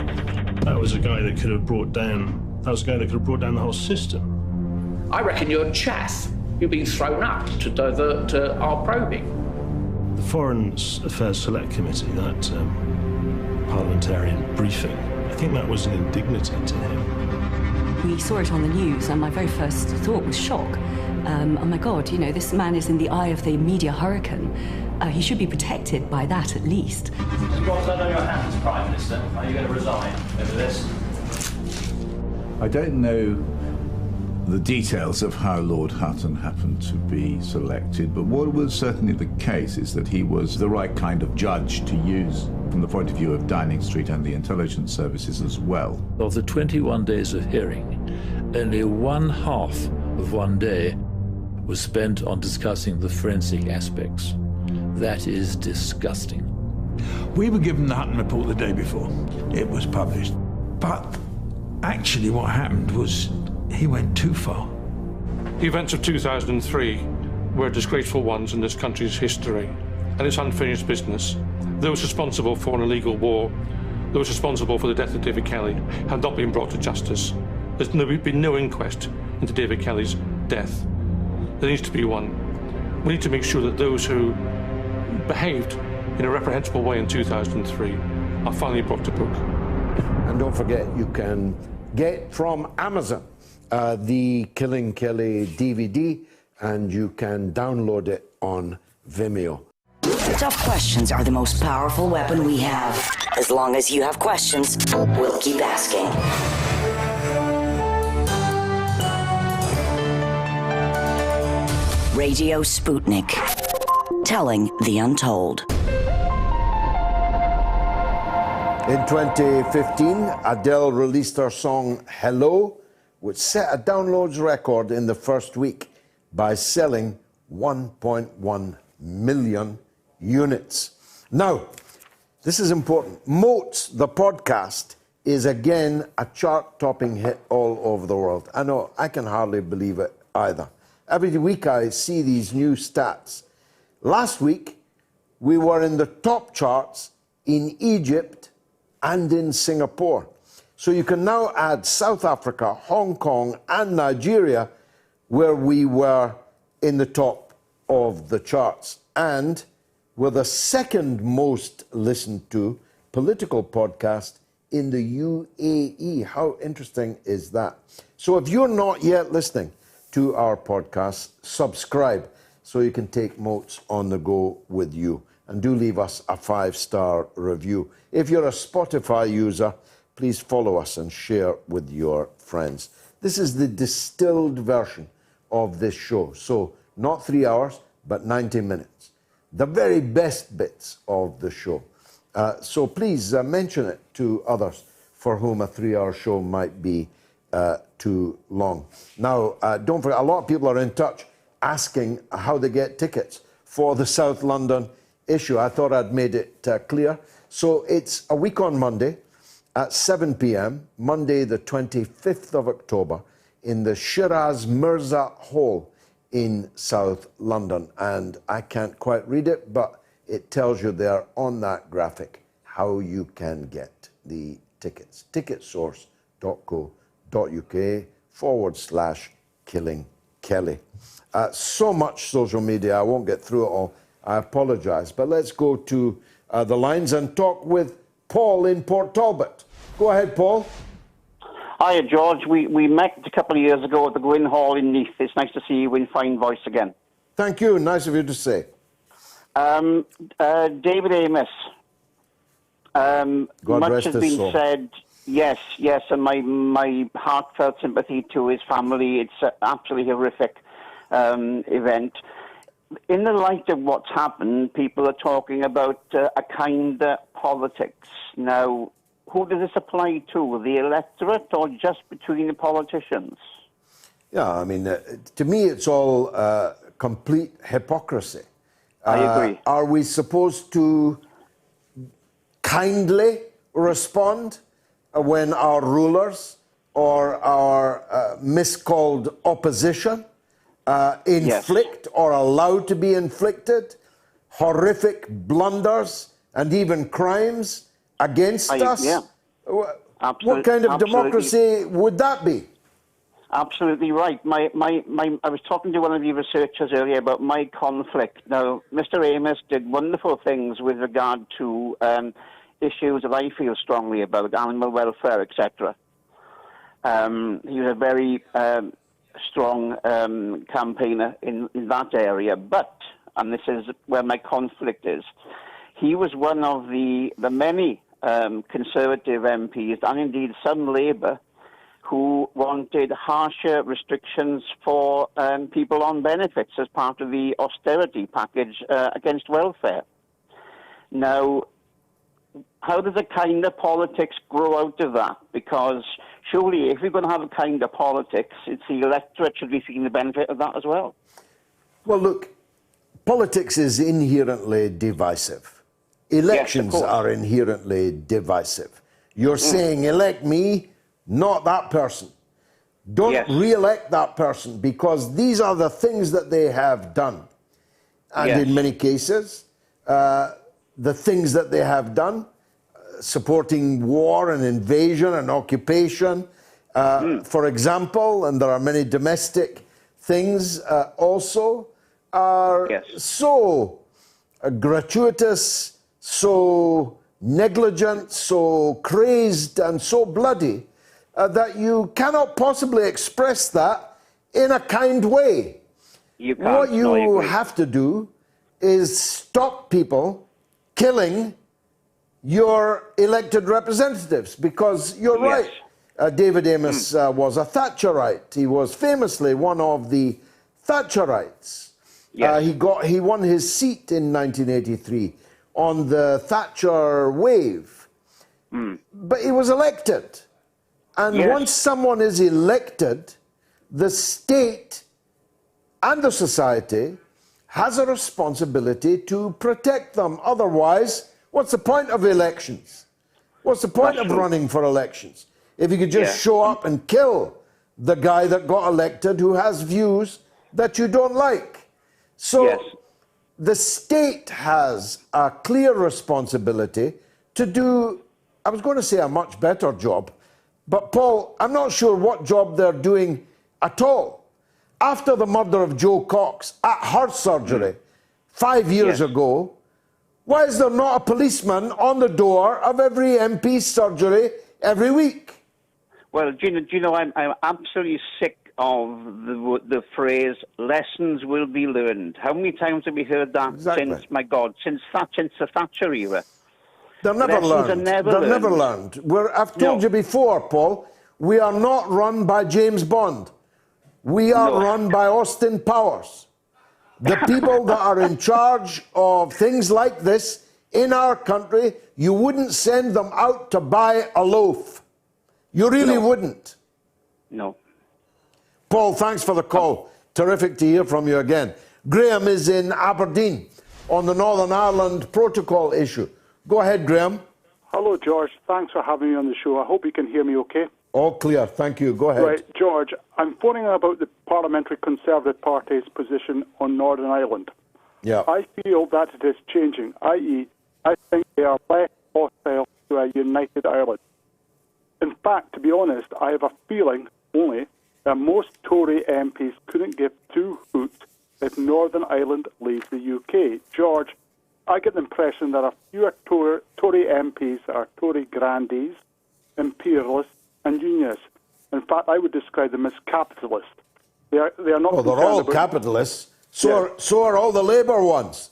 That was a guy that could have brought down, the whole system. I reckon you're chaff. You're being thrown up to divert our probing. The Foreign Affairs Select Committee, that parliamentarian briefing, I think that was an indignity to him. We saw it on the news, and my very first thought was shock. Oh my God, you know, this man is in the eye of the media hurricane. He should be protected by that at least. You've got blood on your hands, Prime Minister. Are you going to resign over this? I don't know the details of how Lord Hutton happened to be selected, but what was certainly the case is that he was the right kind of judge to use from the point of view of Downing Street and the intelligence services as well. Of the 21 days of hearing, only one half of one day was spent on discussing the forensic aspects. That is disgusting. We were given the Hutton report the day before it was published, but actually what happened was he went too far. The events of 2003 were disgraceful ones in this country's history, and it's unfinished business. Those responsible for an illegal war, those responsible for the death of David Kelly, have not been brought to justice. There's been no inquest into David Kelly's death. There needs to be one. We need to make sure that those who behaved in a reprehensible way in 2003 are finally brought to book. And don't forget, you can get from Amazon the Killing Kelly DVD, and you can download it on Vimeo. Tough questions are the most powerful weapon we have. As long as you have questions, we'll keep asking. Radio Sputnik, telling the untold. In 2015, Adele released her song Hello, which set a downloads record in the first week by selling 1.1 million units. Now, this is important. Moats, the podcast, is again a chart-topping hit all over the world. I know, I can hardly believe it either. Every week I see these new stats. Last week, we were in the top charts in Egypt and in Singapore. So you can now add South Africa, Hong Kong, and Nigeria, where we were in the top of the charts. And we're the second most listened to political podcast in the UAE. How interesting is that? So if you're not yet listening to our podcast, subscribe so you can take Moats on the go with you. And do leave us a 5-star review. If you're a Spotify user, please follow us and share with your friends. This is the distilled version of this show. So not 3 hours, but 90 minutes. The very best bits of the show. So please mention it to others for whom a 3-hour show might be too long. Now, don't forget, a lot of people are in touch asking how they get tickets for the South London issue. I thought I'd made it clear. So it's a week on Monday at 7 p.m., Monday the 25th of October, in the Shiraz Mirza Hall in South London. And I can't quite read it, but it tells you there on that graphic how you can get the tickets. Ticketsource.co.uk/Killing Kelly. So much social media, I won't get through it all. I apologize, but let's go to the lines and talk with Paul in Port Talbot. Go ahead, Paul. Hiya, George. We met a couple of years ago at the Gwyn Hall in Neath. It's nice to see you in fine voice again. Thank you. Nice of you to say. David Amos. Much has been said. Yes, and my heartfelt sympathy to his family. It's an absolutely horrific event. In the light of what's happened, people are talking about a kind of politics. Now, who does this apply to? The electorate or just between the politicians? Yeah, I mean, to me, it's all complete hypocrisy. I agree. Are we supposed to kindly respond when our rulers or our miscalled opposition inflict or allowed to be inflicted horrific blunders and even crimes against us? Yeah. What kind of democracy would that be? Absolutely right. I was talking to one of your researchers earlier about my conflict. Now, Mr. Amos did wonderful things with regard to issues that I feel strongly about, animal welfare, etc. He was a very strong campaigner in that area. But, and this is where my conflict is, he was one of the many Conservative MPs, and indeed some Labour, who wanted harsher restrictions for people on benefits as part of the austerity package against welfare. Now, how does a kind of politics grow out of that? Because surely if we're going to have a kind of politics, it's the electorate should be seeing the benefit of that as well. Well, look, politics is inherently divisive. Elections are inherently divisive. You're saying elect me, not that person. Don't re-elect that person, because these are the things that they have done. And in many cases, the things that they have done, supporting war and invasion and occupation, for example, and there are many domestic things also, are so gratuitous, so negligent, so crazed and so bloody that you cannot possibly express that in a kind way. You can't. What you have to do is stop people killing your elected representatives, because you're right. David Amos was a Thatcherite. He was famously one of the Thatcherites. He won his seat in 1983 on the Thatcher wave. But he was elected. And once someone is elected, the state and the society has a responsibility to protect them. Otherwise, what's the point of elections? What's the point of running for elections? If you could just show up and kill the guy that got elected who has views that you don't like. So the state has a clear responsibility to do, I was going to say a much better job, but Paul, I'm not sure what job they're doing at all. After the murder of Joe Cox at her surgery 5 years ago, why is there not a policeman on the door of every MP's surgery every week? Well, do you know, I'm absolutely sick of the phrase, lessons will be learned. How many times have we heard that since, my God, since the Thatcher era? They're never learned. They're never learned. I've told you before, Paul, we are not run by James Bond. We are run by Austin Powers. The people that are in charge of things like this in our country, you wouldn't send them out to buy a loaf. You really wouldn't. No. Paul, thanks for the call. Terrific to hear from you again. Graham is in Aberdeen on the Northern Ireland protocol issue. Go ahead, Graham. Hello, George. Thanks for having me on the show. I hope you can hear me okay. All clear. Thank you. Go ahead. Right, George, I'm phoning about the Parliamentary Conservative Party's position on Northern Ireland. Yeah. I feel that it is changing, i.e., I think they are less hostile to a united Ireland. In fact, to be honest, I have a feeling only that most Tory MPs couldn't give two hoots if Northern Ireland leaves the UK. George, I get the impression that a few Tory MPs are Tory grandees, imperialists, and unionists. In fact, I would describe them as capitalists. They are not. Well, they're all capitalists. So are all the Labour ones.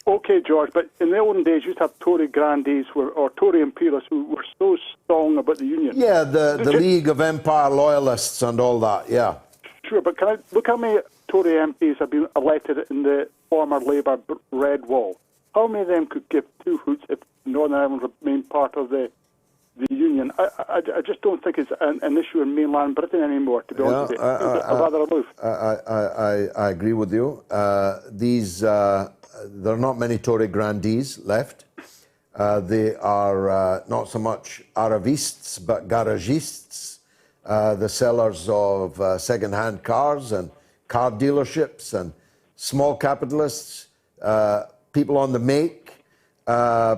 Okay, George, but in the olden days, you used to have Tory grandees or Tory imperialists who were so strong about the union. Yeah, the League of Empire Loyalists and all that, yeah. Sure, but can I look how many Tory MPs have been elected in the former Labour Red Wall? How many of them could give two hoots if Northern Ireland remained part of the union? I just don't think it's an issue in mainland Britain anymore, to be honest with you. I'm rather aloof. I agree with you. There are not many Tory grandees left. They are not so much Aravists, but garagists, the sellers of second-hand cars and car dealerships and small capitalists, people on the make,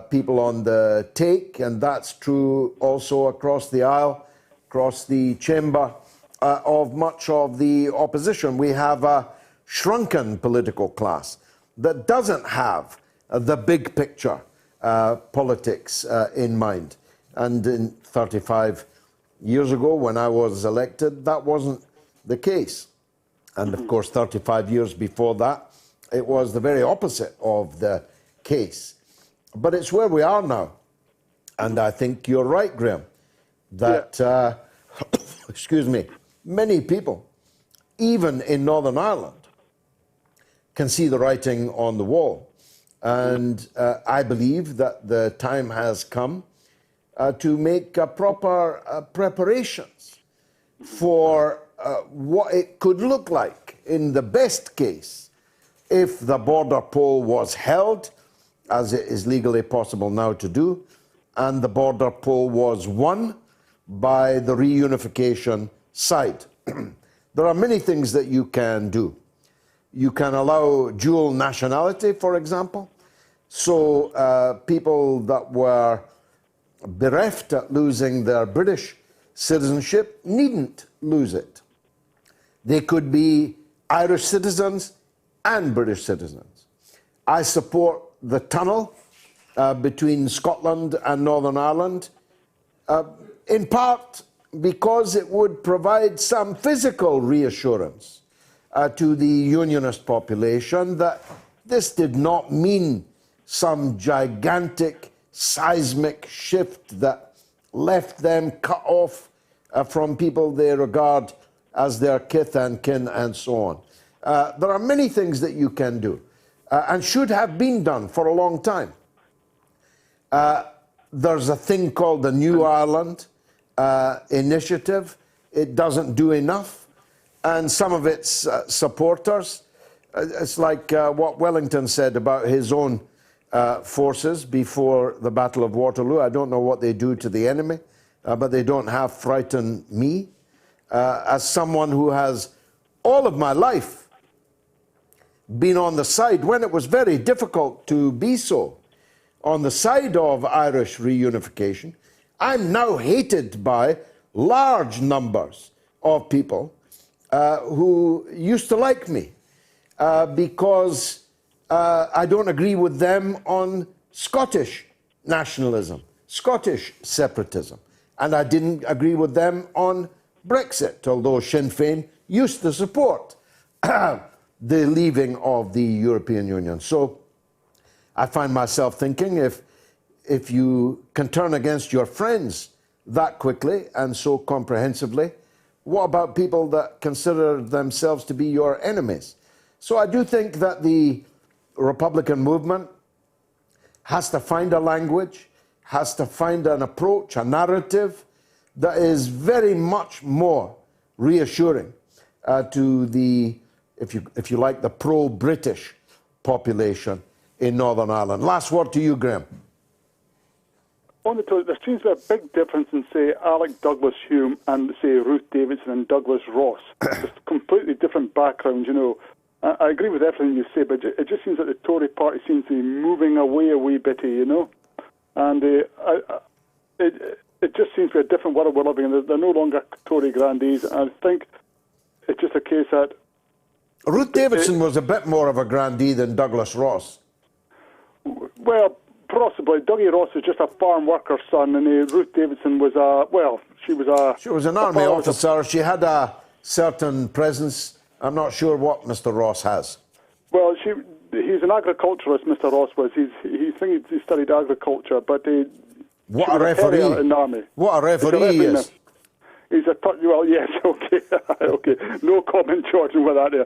people on the take, and that's true also across the aisle, across the chamber of much of the opposition. We have a shrunken political class that doesn't have the big picture politics in mind. And in 35 years ago, when I was elected, that wasn't the case. And of course, 35 years before that, it was the very opposite of the case. But it's where we are now. And I think you're right, Graham, that excuse me, many people, even in Northern Ireland, can see the writing on the wall. And I believe that the time has come to make proper preparations for what it could look like in the best case if the border poll was held, as it is legally possible now to do, and the border poll was won by the reunification side. There are many things that you can do. You can allow dual nationality, for example, so people that were bereft at losing their British citizenship needn't lose it. They could be Irish citizens and British citizens. I support the tunnel between Scotland and Northern Ireland, in part because it would provide some physical reassurance to the Unionist population that this did not mean some gigantic seismic shift that left them cut off from people they regard as their kith and kin and so on. There are many things that you can do and should have been done for a long time. There's a thing called the New Ireland initiative. It doesn't do enough. And some of its supporters, it's like what Wellington said about his own forces before the Battle of Waterloo. I don't know what they do to the enemy, but they don't have frightened me. As someone who has all of my life been on the side, when it was very difficult to be so, on the side of Irish reunification, I'm now hated by large numbers of people who used to like me because I don't agree with them on Scottish nationalism, Scottish separatism, and I didn't agree with them on Brexit, although Sinn Féin used to support the leaving of the European Union. So I find myself thinking, if you can turn against your friends that quickly and so comprehensively, what about people that consider themselves to be your enemies? So I do think that the Republican movement has to find a language, has to find an approach, a narrative that is very much more reassuring to the, if you like, the pro-British population in Northern Ireland. Last word to you, Graham. On the topic, there seems to be a big difference in, say, Alec Douglas Hume and, say, Ruth Davidson and Douglas Ross. Just completely different backgrounds, you know. I agree with everything you say, but it just seems that the Tory party seems to be moving away a wee bit, you know. And it just seems to be a different world we're living in. They're no longer Tory grandees. And I think it's just a case that... Ruth Davidson was a bit more of a grandee than Douglas Ross. Well, possibly. Dougie Ross was just a farm worker's son, and Ruth Davidson was she was an army officer. She had a certain presence. I'm not sure what Mr. Ross has. Well, he's an agriculturalist, Mr. Ross was. He studied agriculture, but what a referee in the army. What a referee he is. He's a well, yes, okay, okay. No comment, George, with that there.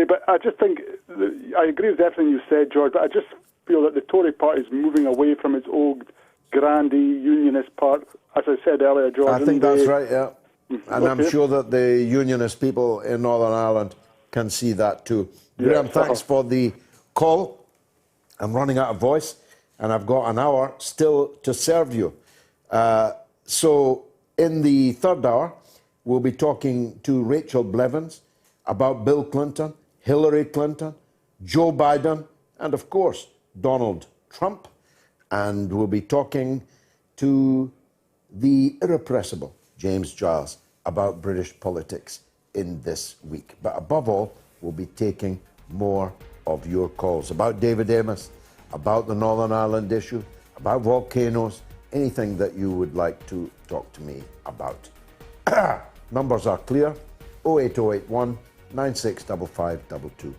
But I just think I agree with everything you said, George. But I just feel that the Tory party is moving away from its old grandee unionist part, as I said earlier, George. I think that's right, yeah. And I'm sure that the unionist people in Northern Ireland can see that too. Graham, thanks for the call. I'm running out of voice, and I've got an hour still to serve you. So in the third hour, we'll be talking to Rachel Blevins about Bill Clinton, Hillary Clinton, Joe Biden, and of course, Donald Trump. And we'll be talking to the irrepressible James Giles about British politics in this week. But above all, we'll be taking more of your calls about David Amos, about the Northern Ireland issue, about volcanoes, anything that you would like to talk to me about. Numbers are clear, 08081 965522.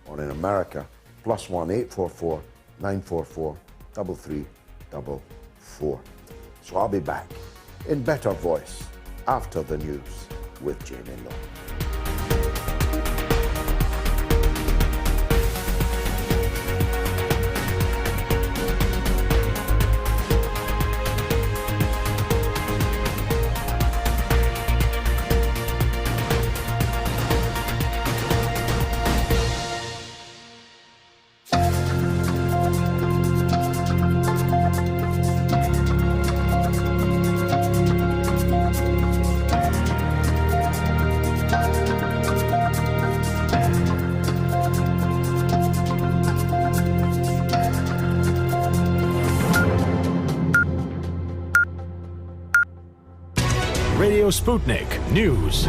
Or in America, +1 844 944 3344. So I'll be back in better voice after the news with Jamie Law. Radio Sputnik News.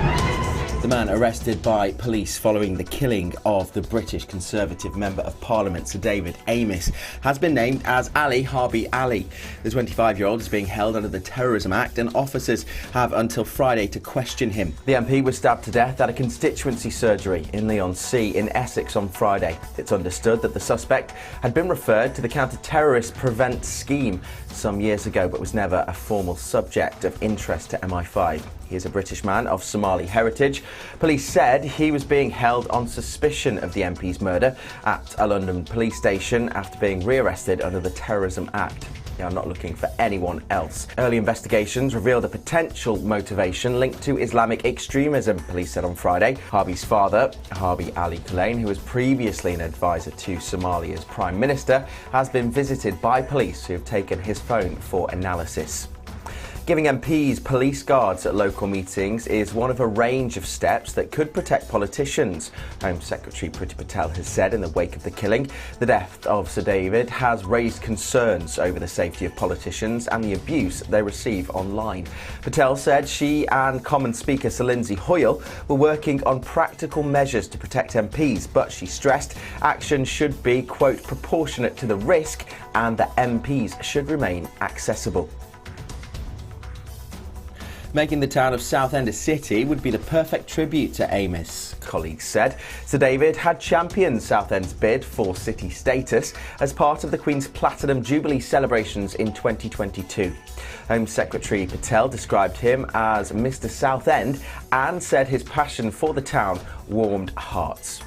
The man arrested by police following the killing of the British Conservative Member of Parliament, Sir David Amess, has been named as Ali Harbi Ali. The 25-year-old is being held under the Terrorism Act and officers have until Friday to question him. The MP was stabbed to death at a constituency surgery in Leigh-on-Sea in Essex on Friday. It's understood that the suspect had been referred to the Counter-Terrorist Prevent scheme some years ago but was never a formal subject of interest to MI5. He is a British man of Somali heritage. Police said he was being held on suspicion of the MP's murder at a London police station after being rearrested under the Terrorism Act. They are not looking for anyone else. Early investigations revealed a potential motivation linked to Islamic extremism, police said on Friday. Harbi's father, Harbi Ali Kulain, who was previously an advisor to Somalia's Prime Minister, has been visited by police who have taken his phone for analysis. Giving MPs police guards at local meetings is one of a range of steps that could protect politicians. Home Secretary Priti Patel has said in the wake of the killing, the death of Sir David has raised concerns over the safety of politicians and the abuse they receive online. Patel said she and Common Speaker Sir Lindsay Hoyle were working on practical measures to protect MPs, but she stressed action should be, quote, proportionate to the risk and that MPs should remain accessible. Making the town of Southend a city would be the perfect tribute to Amess, colleagues said. Sir David had championed Southend's bid for city status as part of the Queen's Platinum Jubilee celebrations in 2022. Home Secretary Patel described him as Mr. Southend and said his passion for the town warmed hearts.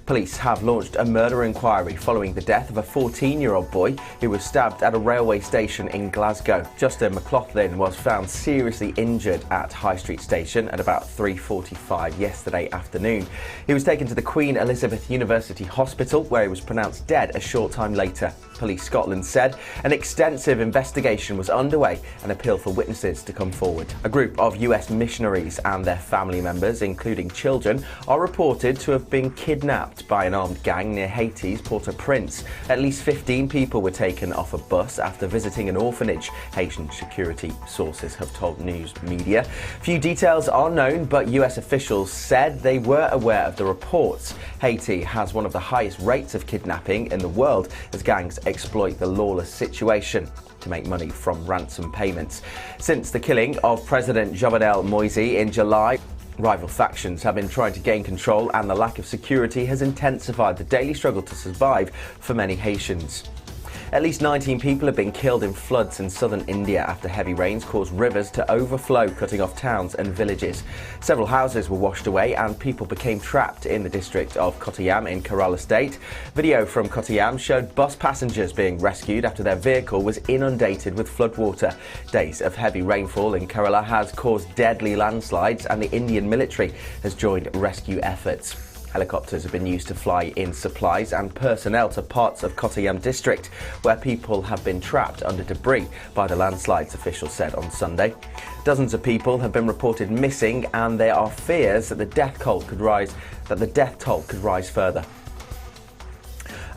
Police have launched a murder inquiry following the death of a 14-year-old boy who was stabbed at a railway station in Glasgow. Justin McLaughlin was found seriously injured at High Street Station at about 3:45 yesterday afternoon. He was taken to the Queen Elizabeth University Hospital, where he was pronounced dead a short time later. Police Scotland said an extensive investigation was underway and appealed for witnesses to come forward. A group of US missionaries and their family members, including children, are reported to have been kidnapped by an armed gang near Haiti's Port-au-Prince. At least 15 people were taken off a bus after visiting an orphanage, Haitian security sources have told news media. Few details are known, but US officials said they were aware of the reports. Haiti has one of the highest rates of kidnapping in the world as gangs exploit the lawless situation to make money from ransom payments. Since the killing of President Jovenel Moise in July, rival factions have been trying to gain control and the lack of security has intensified the daily struggle to survive for many Haitians. At least 19 people have been killed in floods in southern India after heavy rains caused rivers to overflow, cutting off towns and villages. Several houses were washed away and people became trapped in the district of Kottayam in Kerala state. Video from Kottayam showed bus passengers being rescued after their vehicle was inundated with floodwater. Days of heavy rainfall in Kerala has caused deadly landslides and the Indian military has joined rescue efforts. Helicopters have been used to fly in supplies and personnel to parts of Kottayam district, where people have been trapped under debris by the landslides, officials said on Sunday. Dozens of people have been reported missing, and there are fears that the death toll could rise further.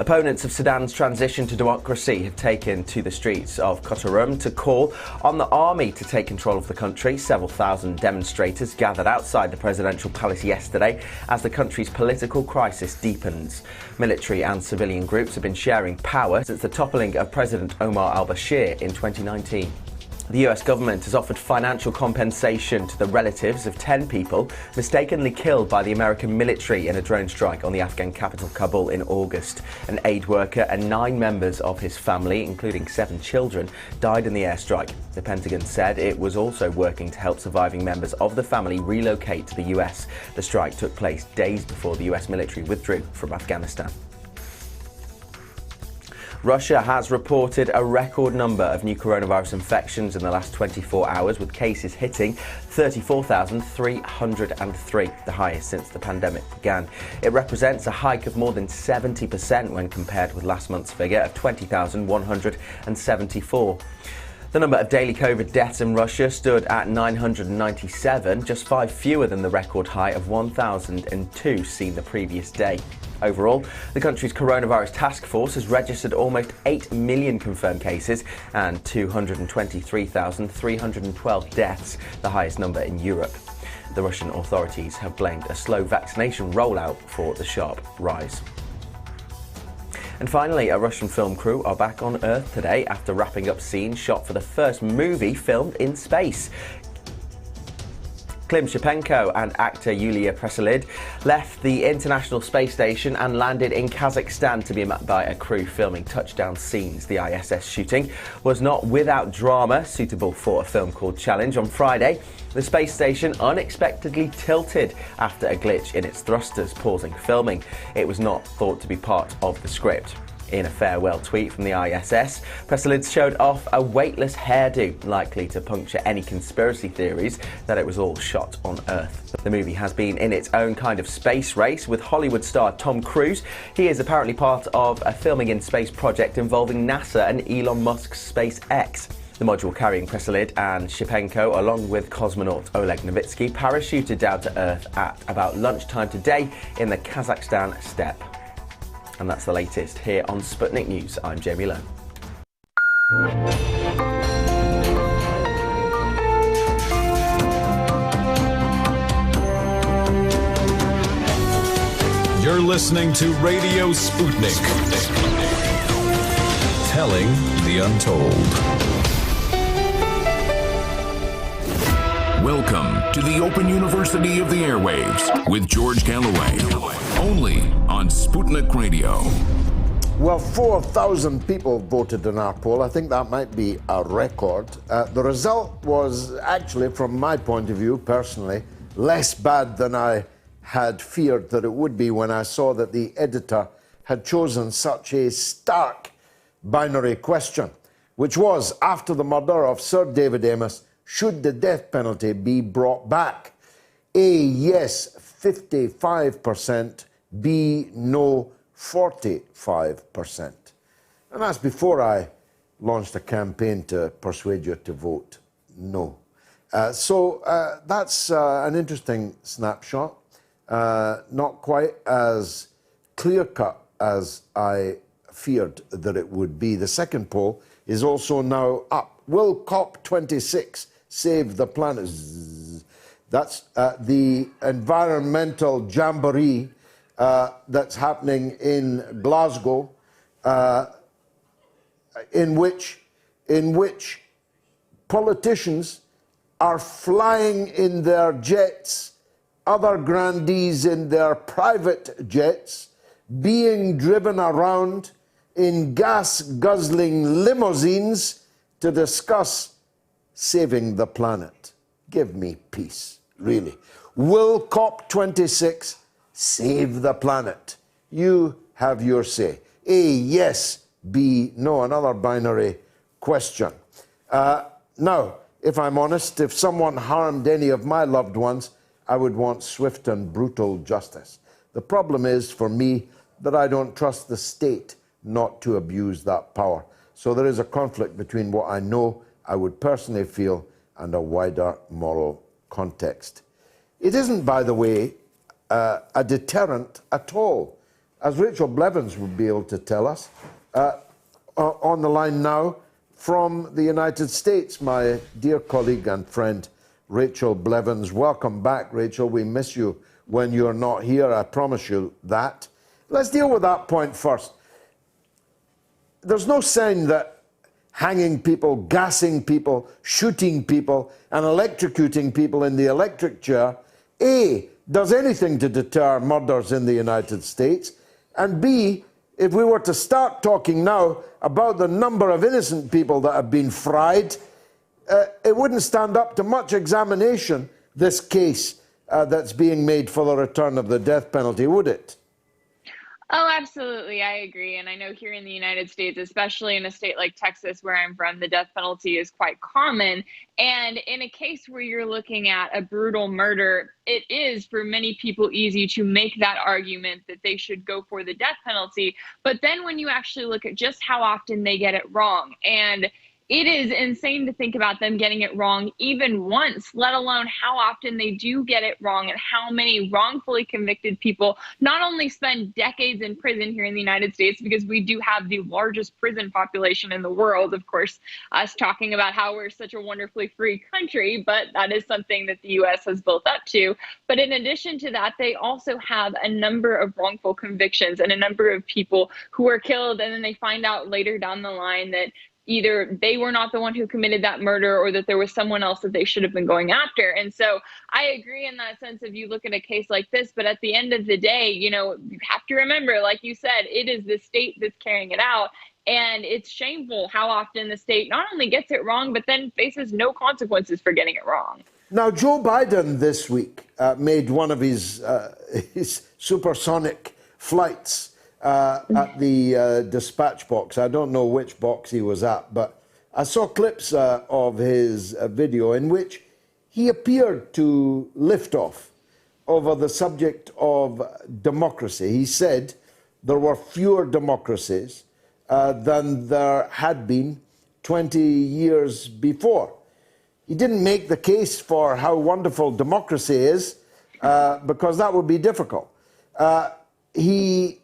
Opponents of Sudan's transition to democracy have taken to the streets of Khartoum to call on the army to take control of the country. Several thousand demonstrators gathered outside the presidential palace yesterday as the country's political crisis deepens. Military and civilian groups have been sharing power since the toppling of President Omar al-Bashir in 2019. The US government has offered financial compensation to the relatives of 10 people mistakenly killed by the American military in a drone strike on the Afghan capital Kabul in August. An aid worker and 9 members of his family, including 7 children, died in the airstrike. The Pentagon said it was also working to help surviving members of the family relocate to the US. The strike took place days before the US military withdrew from Afghanistan. Russia has reported a record number of new coronavirus infections in the last 24 hours, with cases hitting 34,303, the highest since the pandemic began. It represents a hike of more than 70% when compared with last month's figure of 20,174. The number of daily COVID deaths in Russia stood at 997, just 5 fewer than the record high of 1,002 seen the previous day. Overall, the country's coronavirus task force has registered almost 8 million confirmed cases and 223,312 deaths, the highest number in Europe. The Russian authorities have blamed a slow vaccination rollout for the sharp rise. And finally, a Russian film crew are back on Earth today after wrapping up scenes shot for the first movie filmed in space. Klim Shipenko and actor Yulia Preselid left the International Space Station and landed in Kazakhstan to be met by a crew filming touchdown scenes. The ISS shooting was not without drama, suitable for a film called Challenge. On Friday, the space station unexpectedly tilted after a glitch in its thrusters, pausing filming. It was not thought to be part of the script. In a farewell tweet from the ISS, Preselid showed off a weightless hairdo, likely to puncture any conspiracy theories that it was all shot on Earth. The movie has been in its own kind of space race with Hollywood star Tom Cruise. He is apparently part of a filming in space project involving NASA and Elon Musk's SpaceX. The module carrying Preselid and Shipenko, along with cosmonaut Oleg Novitsky, parachuted down to Earth at about lunchtime today in the Kazakhstan steppe. And that's the latest here on Sputnik News. I'm Jamie Lowe. You're listening to Radio Sputnik. Telling the untold. Welcome to the Open University of the Airwaves with George Galloway. Only on Sputnik Radio. Well, 4,000 people voted in our poll. I think that might be a record. The result was actually, from my point of view, personally, less bad than I had feared that it would be when I saw that the editor had chosen such a stark binary question, which was, after the murder of Sir David Amess, should the death penalty be brought back? A, yes, 55%. B, no, 45%. And that's before I launched a campaign to persuade you to vote no. So that's an interesting snapshot. Not quite as clear-cut as I feared that it would be. The second poll is also now up. Will COP26 save the planet? That's the environmental jamboree that's happening in Glasgow, in which politicians are flying in their jets, other grandees in their private jets, being driven around in gas-guzzling limousines to discuss saving the planet. Give me peace, really. Will COP26 save the planet? You have your say. A, yes. B, no. Another binary question. Now, if I'm honest, if someone harmed any of my loved ones, I would want swift and brutal justice. The problem is, for me, that I don't trust the state not to abuse that power. So there is a conflict between what I know I would personally feel and a wider moral context. It isn't, by the way, a deterrent at all. As Rachel Blevins would be able to tell us, on the line now from the United States, my dear colleague and friend, Rachel Blevins. Welcome back, Rachel. We miss you when you're not here, I promise you that. Let's deal with that point first. There's no sign that hanging people, gassing people, shooting people, and electrocuting people in the electric chair, A, does anything to deter murders in the United States, and B, if we were to start talking now about the number of innocent people that have been fried, it wouldn't stand up to much examination, this case that's being made for the return of the death penalty, would it? Oh, absolutely. I agree. And I know here in the United States, especially in a state like Texas, where I'm from, the death penalty is quite common. And in a case where you're looking at a brutal murder, it is for many people easy to make that argument that they should go for the death penalty. But then when you actually look at just how often they get it wrong, and it is insane to think about them getting it wrong even once, let alone how often they do get it wrong and how many wrongfully convicted people not only spend decades in prison here in the United States, because we do have the largest prison population in the world, of course, us talking about how we're such a wonderfully free country, but that is something that the U.S. has built up to. But in addition to that, they also have a number of wrongful convictions and a number of people who are killed, and then they find out later down the line that either they were not the one who committed that murder or that there was someone else that they should have been going after. And so I agree in that sense if you look at a case like this, but at the end of the day, you know, you have to remember, like you said, it is the state that's carrying it out. And it's shameful how often the state not only gets it wrong, but then faces no consequences for getting it wrong. Now, Joe Biden this week made one of his supersonic flights at the dispatch box. I don't know which box he was at, but I saw clips of his video in which he appeared to lift off over the subject of democracy. He said there were fewer democracies than there had been 20 years before. He didn't make the case for how wonderful democracy is, because that would be difficult. He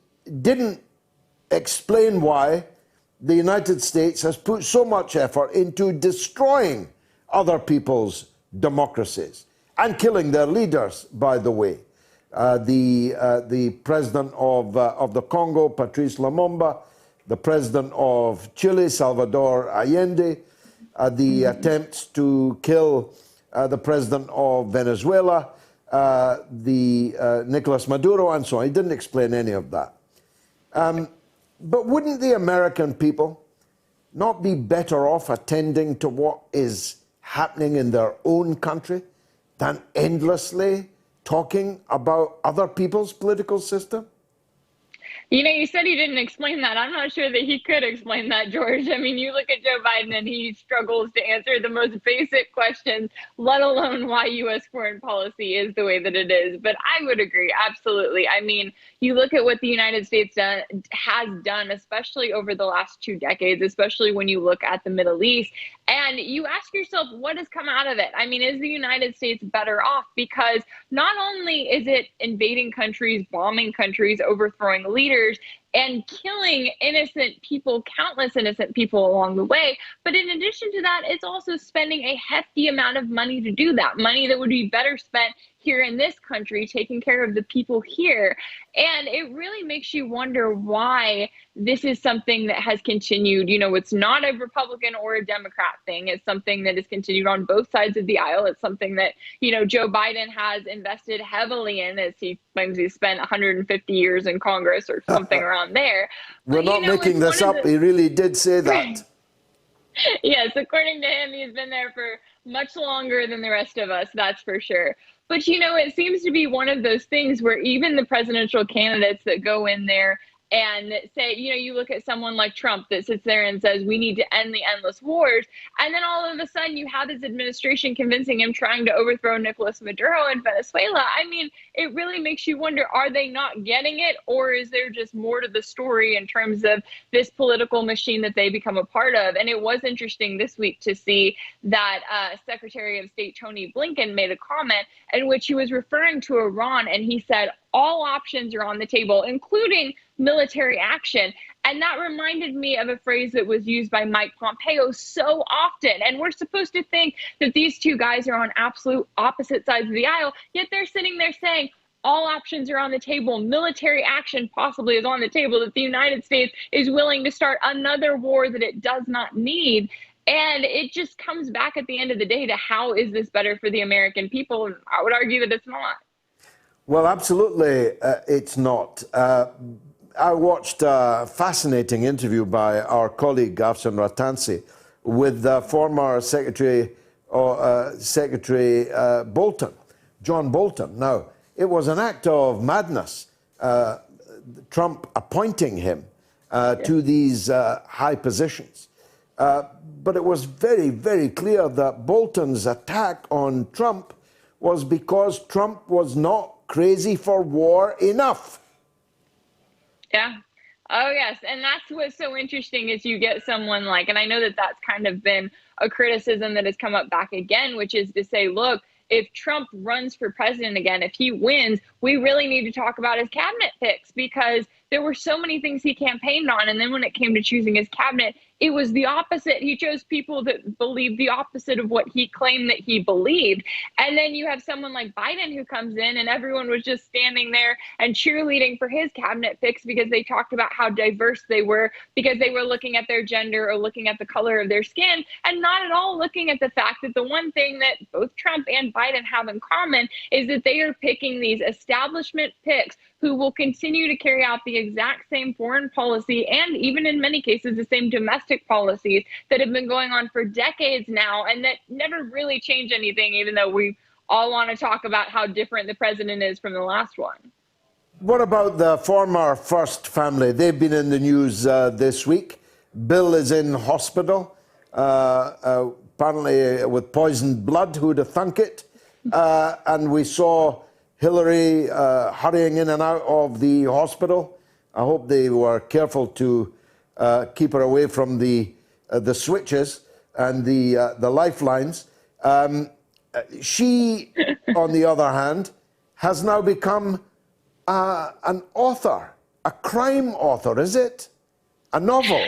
didn't explain why the United States has put so much effort into destroying other people's democracies and killing their leaders, by the way. The president of the Congo, Patrice Lumumba, the president of Chile, Salvador Allende, the attempts to kill the president of Venezuela, Nicolas Maduro, and so on. He didn't explain any of that. But wouldn't the American people not be better off attending to what is happening in their own country than endlessly talking about other people's political system? You know, you said he didn't explain that. I'm not sure that he could explain that, George. I mean, you look at Joe Biden and he struggles to answer the most basic questions, let alone why U.S. foreign policy is the way that it is. But I would agree, absolutely. I mean, you look at what the United States has done, especially over the last 2 decades, especially when you look at the Middle East, and you ask yourself, what has come out of it? I mean, is the United States better off? Because not only is it invading countries, bombing countries, overthrowing leaders, and killing innocent people, countless innocent people along the way. But in addition to that, it's also spending a hefty amount of money to do that, money that would be better spent here in this country, taking care of the people here. And it really makes you wonder why this is something that has continued. You know, it's not a Republican or a Democrat thing. It's something that has continued on both sides of the aisle. It's something that, you know, Joe Biden has invested heavily in, as he claims he spent 150 years in Congress or something around there. We're not making this up. He really did say that. Yes, according to him, he's been there for much longer than the rest of us, that's for sure. But, you know, it seems to be one of those things where even the presidential candidates that go in there and say, you know, you look at someone like Trump that sits there and says, we need to end the endless wars. And then all of a sudden you have his administration convincing him trying to overthrow Nicolas Maduro in Venezuela. I mean, it really makes you wonder, are they not getting it? Or is there just more to the story in terms of this political machine that they become a part of? And it was interesting this week to see that Secretary of State Tony Blinken made a comment in which he was referring to Iran, and he said, all options are on the table, including military action. And that reminded me of a phrase that was used by Mike Pompeo so often. And we're supposed to think that these two guys are on absolute opposite sides of the aisle, yet they're sitting there saying, all options are on the table. Military action possibly is on the table, that the United States is willing to start another war that it does not need. And it just comes back at the end of the day to how is this better for the American people? And I would argue that it's not. Well, absolutely, it's not. I watched a fascinating interview by our colleague Afshan Ratansi with former Secretary Bolton, John Bolton. Now, it was an act of madness, Trump appointing him to these high positions. But it was very, very clear that Bolton's attack on Trump was because Trump was not crazy for war enough. Yeah. Oh, yes. And that's what's so interesting is you get someone like, and I know that that's kind of been a criticism that has come up back again, which is to say, look, if Trump runs for president again, if he wins, we really need to talk about his cabinet picks, because there were so many things he campaigned on. And then when it came to choosing his cabinet, it was the opposite. He chose people that believed the opposite of what he claimed that he believed. And then you have someone like Biden who comes in and everyone was just standing there and cheerleading for his cabinet picks because they talked about how diverse they were, because they were looking at their gender or looking at the color of their skin, and not at all looking at the fact that the one thing that both Trump and Biden have in common is that they are picking these establishment picks who will continue to carry out the exact same foreign policy and even in many cases the same domestic policies that have been going on for decades now and that never really change anything, even though we all want to talk about how different the president is from the last one. What about the former First family? They've been in the news this week. Bill is in hospital, apparently with poisoned blood. Who'd have thunk it? And we saw Hillary hurrying in and out of the hospital. I hope they were careful to keep her away from the switches and the lifelines. She, on the other hand, has now become an author, a crime author, is it? A novel.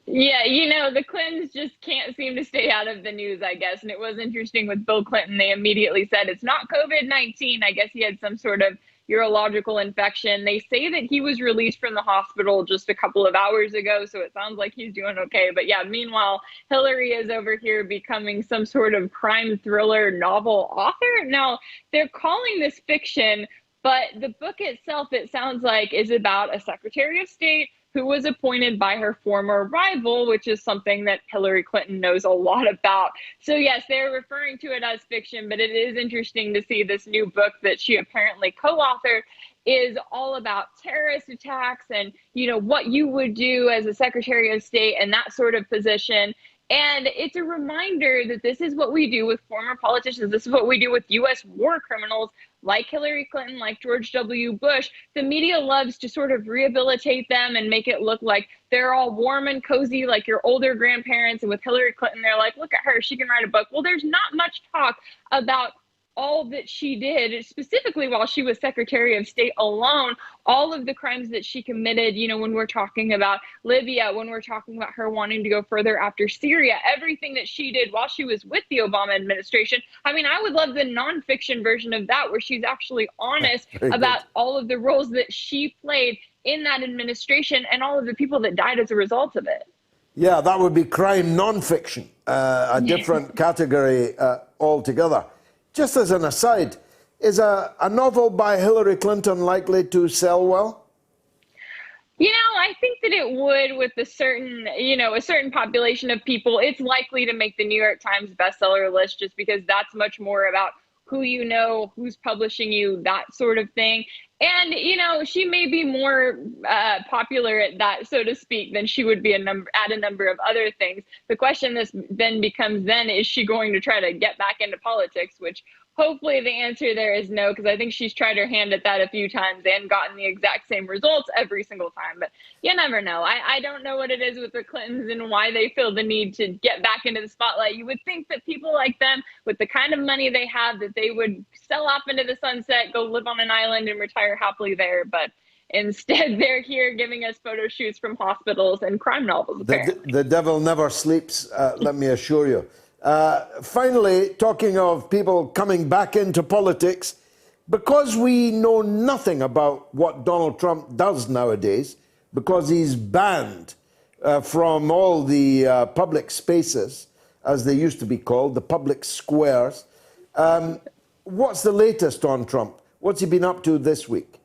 Yeah, you know, the Clintons just can't seem to stay out of the news, I guess. And it was interesting with Bill Clinton. They immediately said it's not COVID-19. I guess he had some sort of urological infection. They say that he was released from the hospital just a couple of hours ago, so it sounds like he's doing okay. But yeah, meanwhile, Hillary is over here becoming some sort of crime thriller novel author. Now, they're calling this fiction, but the book itself, it sounds like, is about a Secretary of State who was appointed by her former rival, which is something that Hillary Clinton knows a lot about. So yes, they're referring to it as fiction, but it is interesting to see this new book that she apparently co-authored is all about terrorist attacks and, you know, what you would do as a Secretary of State and that sort of position. And it's a reminder that this is what we do with former politicians. This is what we do with U.S. war criminals like Hillary Clinton, like George W. Bush. The media loves to sort of rehabilitate them and make it look like they're all warm and cozy like your older grandparents. And with Hillary Clinton, they're like, look at her, she can write a book. Well, there's not much talk about all that she did, specifically while she was Secretary of State alone, all of the crimes that she committed, you know, when we're talking about Libya, when we're talking about her wanting to go further after Syria, everything that she did while she was with the Obama administration. I mean, I would love the nonfiction version of that, where she's actually honest about all of the roles that she played in that administration and all of the people that died as a result of it. Yeah, that would be crime nonfiction, a different category altogether. Just as an aside, is a novel by Hillary Clinton likely to sell well? You know, I think that it would with a certain population of people. It's likely to make the New York Times bestseller list just because that's much more about who you know, who's publishing you, that sort of thing. And, you know, she may be more popular at that, so to speak, than she would be at a number of other things. The question then becomes, is she going to try to get back into politics, which hopefully the answer there is no, because I think she's tried her hand at that a few times and gotten the exact same results every single time. But you never know. I don't know what it is with the Clintons and why they feel the need to get back into the spotlight. You would think that people like them, with the kind of money they have, that they would sell off into the sunset, go live on an island and retire happily there. But instead, they're here giving us photo shoots from hospitals and crime novels, apparently. The devil never sleeps, let me assure you. Finally, talking of people coming back into politics, Because we know nothing about what Donald Trump does nowadays, because he's banned from all the public spaces, as they used to be called, the public squares. What's the latest on Trump? What's he been up to this week?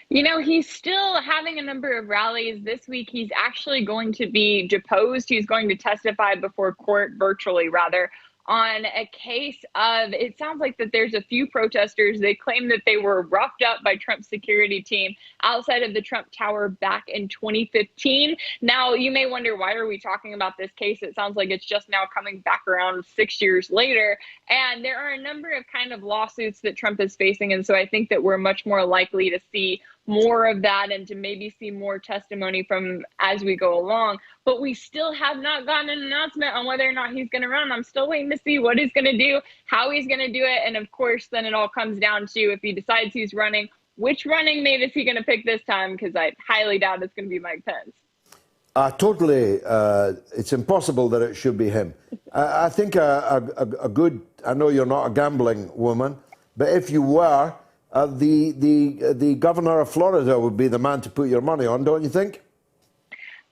You know, he's still having a number of rallies. This week, he's actually going to be deposed. He's going to testify before court, virtually rather, on a case of, it sounds like that there's a few protesters. They claim that they were roughed up by Trump's security team outside of the Trump Tower back in 2015. Now, you may wonder, why are we talking about this case? It sounds like it's just now coming back around 6 years later. And there are a number of kind of lawsuits that Trump is facing. And so I think that we're much more likely to see more of that and to maybe see more testimony from as we go along. But we still have not gotten an announcement on whether or not he's going to run. I'm still waiting to see what he's going to do, how he's going to do it. And of course, then it all comes down to, if he decides he's running, which running mate is he going to pick this time? Because I highly doubt it's going to be Mike Pence. Totally. It's impossible that it should be him. I think a good, I know you're not a gambling woman, but if you were, the governor of Florida would be the man to put your money on, don't you think?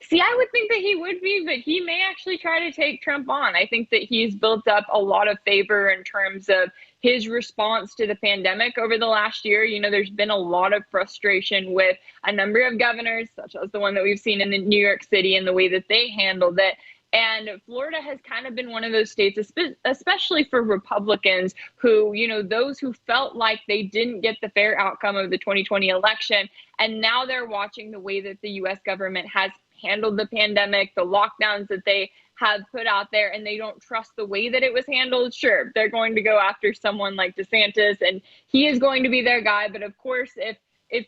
See, I would think that he would be, but he may actually try to take Trump on. I think that he's built up a lot of favor in terms of his response to the pandemic over the last year. You know, there's been a lot of frustration with a number of governors, such as the one that we've seen in New York City and the way that they handled it. And Florida has kind of been one of those states, especially for Republicans who, you know, those who felt like they didn't get the fair outcome of the 2020 election. And now they're watching the way that the U.S. government has handled the pandemic, the lockdowns that they have put out there, and they don't trust the way that it was handled. Sure, they're going to go after someone like DeSantis, and he is going to be their guy. But of course, if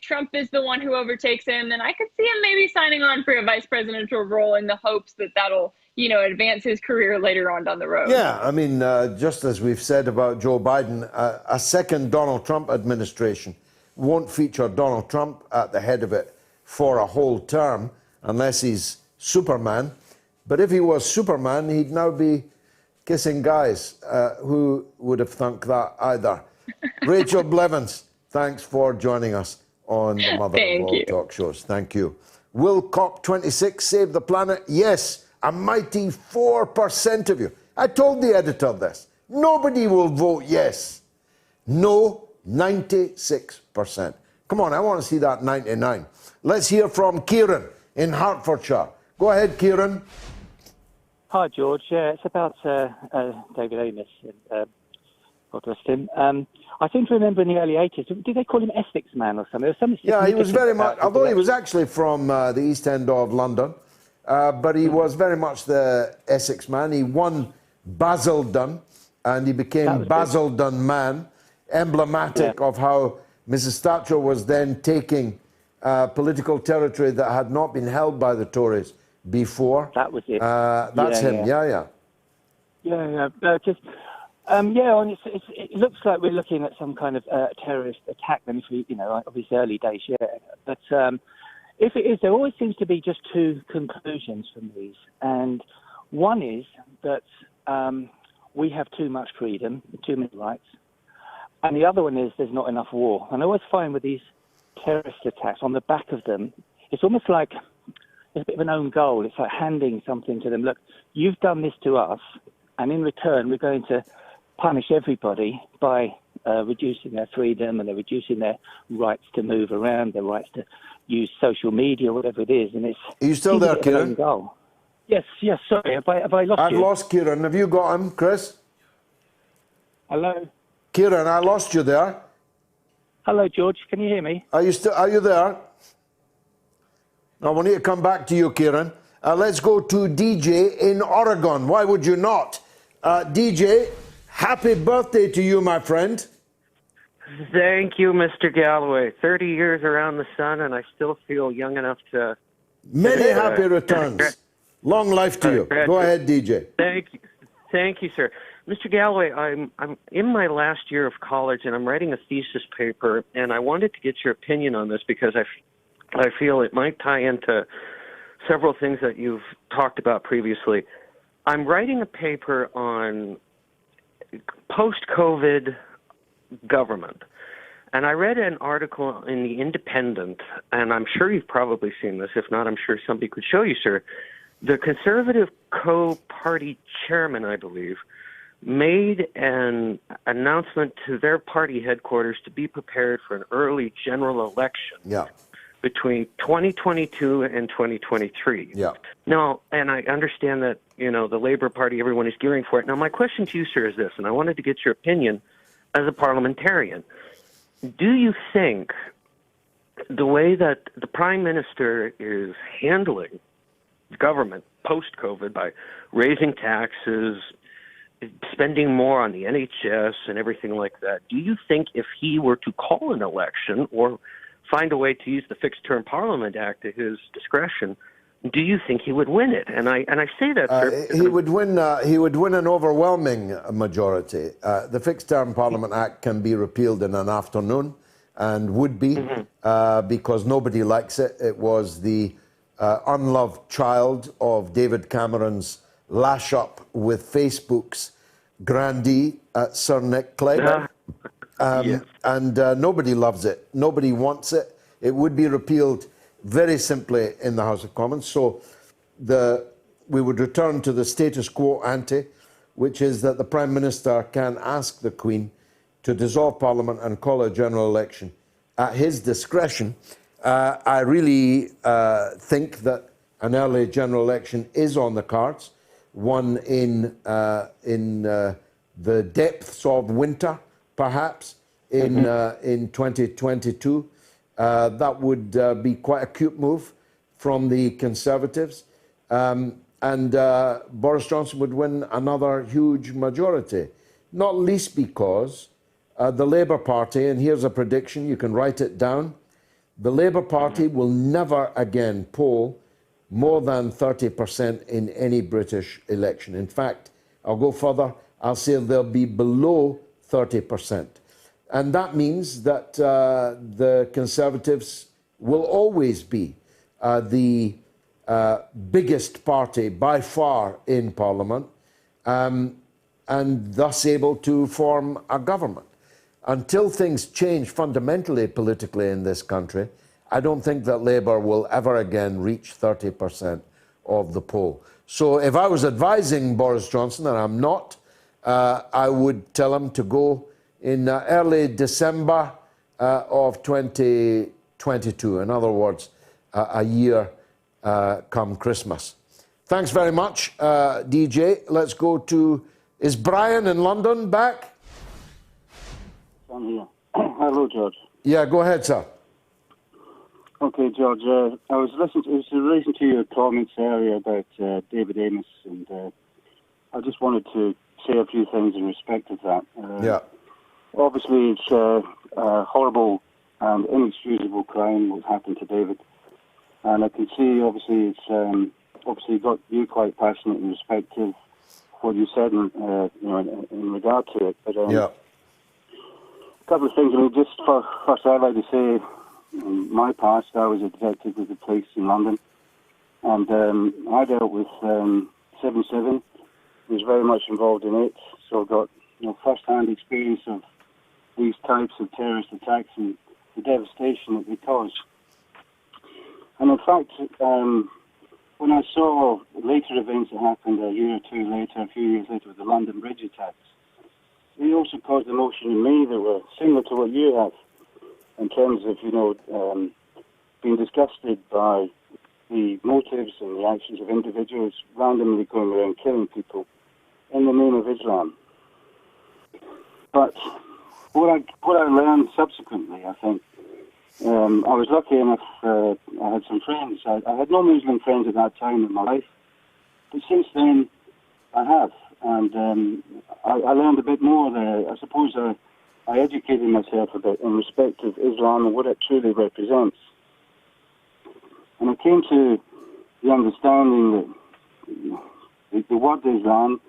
Trump is the one who overtakes him, then I could see him maybe signing on for a vice presidential role in the hopes that that'll, you know, advance his career later on down the road. Yeah, I mean, just as we've said about Joe Biden, a second Donald Trump administration won't feature Donald Trump at the head of it for a whole term unless he's Superman. But if he was Superman, he'd now be kissing guys. Who would have thunk that either? Rachel Blevins, thanks for joining us on the Mother of All Talk Shows. Thank you. Will COP26 save the planet? Yes, a mighty 4% of you. I told the editor this. Nobody will vote yes. No, 96%. Come on, I want to see that 99. Let's hear from Kieran in Hertfordshire. Go ahead, Kieran. Hi, George. Yeah, it's about David Amos. God rest him. I seem to remember in the early 80s, did they call him Essex Man or something? There was something. Yeah, he was very much, although he was actually from the East End of London, but he was very much the Essex Man. He won Basildon, and he became Basildon Man, emblematic of how Mrs. Thatcher was then taking political territory that had not been held by the Tories before. That was it. That's him. Yeah. It looks like we're looking at some kind of terrorist attack. Then, obviously early days, But if it is, there always seems to be just two conclusions from these, and one is that we have too much freedom, too many rights, and the other one is there's not enough war. And I always find with these terrorist attacks, on the back of them, it's almost like it's a bit of an own goal. It's like handing something to them. Look, you've done this to us, and in return, we're going to punish everybody by reducing their freedom, and they're reducing their rights to move around, their rights to use social media, whatever it is. And it's. Are you still there, Kieran? Yes. Sorry, have I lost you? I've lost Kieran. Have you got him, Chris? Hello, Kieran. I lost you there. Hello, George. Can you hear me? Are you there? No, we need to come back to you, Kieran. Let's go to DJ in Oregon. Why would you not? DJ, happy birthday to you, my friend. Thank you, Mr. Galloway. 30 years around the sun, and I still feel young enough to... Many happy returns. Long life to you. Go ahead, DJ. Thank you, sir. Mr. Galloway, I'm in my last year of college, and I'm writing a thesis paper, and I wanted to get your opinion on this because I feel it might tie into several things that you've talked about previously. I'm writing a paper on post-COVID government, And I read an article in The Independent, and I'm sure you've probably seen this. If not, I'm sure somebody could show you, sir. The Conservative co-party chairman, I believe, made an announcement to their party headquarters to be prepared for an early general election between 2022 and 2023. Yeah. Now, and I understand that, the Labour Party, everyone is gearing for it. Now, my question to you, sir, is this, and I wanted to get your opinion as a parliamentarian. Do you think the way that the Prime Minister is handling government post-COVID by raising taxes, spending more on the NHS and everything like that, do you think if he were to call an election or find a way to use the Fixed Term Parliament Act at his discretion, do you think he would win it? And I say that, sir. He would win an overwhelming majority. The Fixed Term Parliament Act can be repealed in an afternoon, and would be, because nobody likes it. It was the unloved child of David Cameron's lash-up with Facebook's grandee, Sir Nick Clegg. And nobody loves it. Nobody wants it. It would be repealed very simply in the House of Commons. So we would return to the status quo ante, which is that the Prime Minister can ask the Queen to dissolve Parliament and call a general election at his discretion. I really think that an early general election is on the cards, one in the depths of winter, perhaps, in 2022. That would be quite a cute move from the Conservatives. And Boris Johnson would win another huge majority, not least because the Labour Party, and here's a prediction, you can write it down, the Labour Party will never again poll more than 30% in any British election. In fact, I'll go further, I'll say they'll be below 30%. And that means that the Conservatives will always be the biggest party by far in Parliament, and thus able to form a government. Until things change fundamentally politically in this country, I don't think that Labour will ever again reach 30% of the poll. So if I was advising Boris Johnson, and I'm not, I would tell him to go in early December of 2022. In other words, a year come Christmas. Thanks very much, DJ. Let's go to, is Brian in London back? I'm here. Hello, George. Yeah, go ahead, sir. Okay, George. I was listening to your comments earlier about David Amos, and I just wanted to say a few things in respect of that. Obviously, it's a horrible and inexcusable crime what happened to David, and I can see obviously it's obviously got you quite passionate in respect of what you said in regard to it. But a couple of things. I mean, just first, I'd like to say, in my past, I was a detective with the police in London, and I dealt with 7/7. Was very much involved in it, so I got first-hand experience of these types of terrorist attacks and the devastation that they cause. And in fact, when I saw later events that happened a year or two later, a few years later, with the London Bridge attacks, they also caused emotion in me that were similar to what you have, in terms of, being disgusted by the motives and the actions of individuals randomly going around killing people in the name of Islam. But what I learned subsequently, I think, I was lucky enough, I had some friends. I had no Muslim friends at that time in my life, but since then I have. And I learned a bit more there. I suppose I educated myself a bit in respect of Islam and what it truly represents. And I came to the understanding that the word Islam,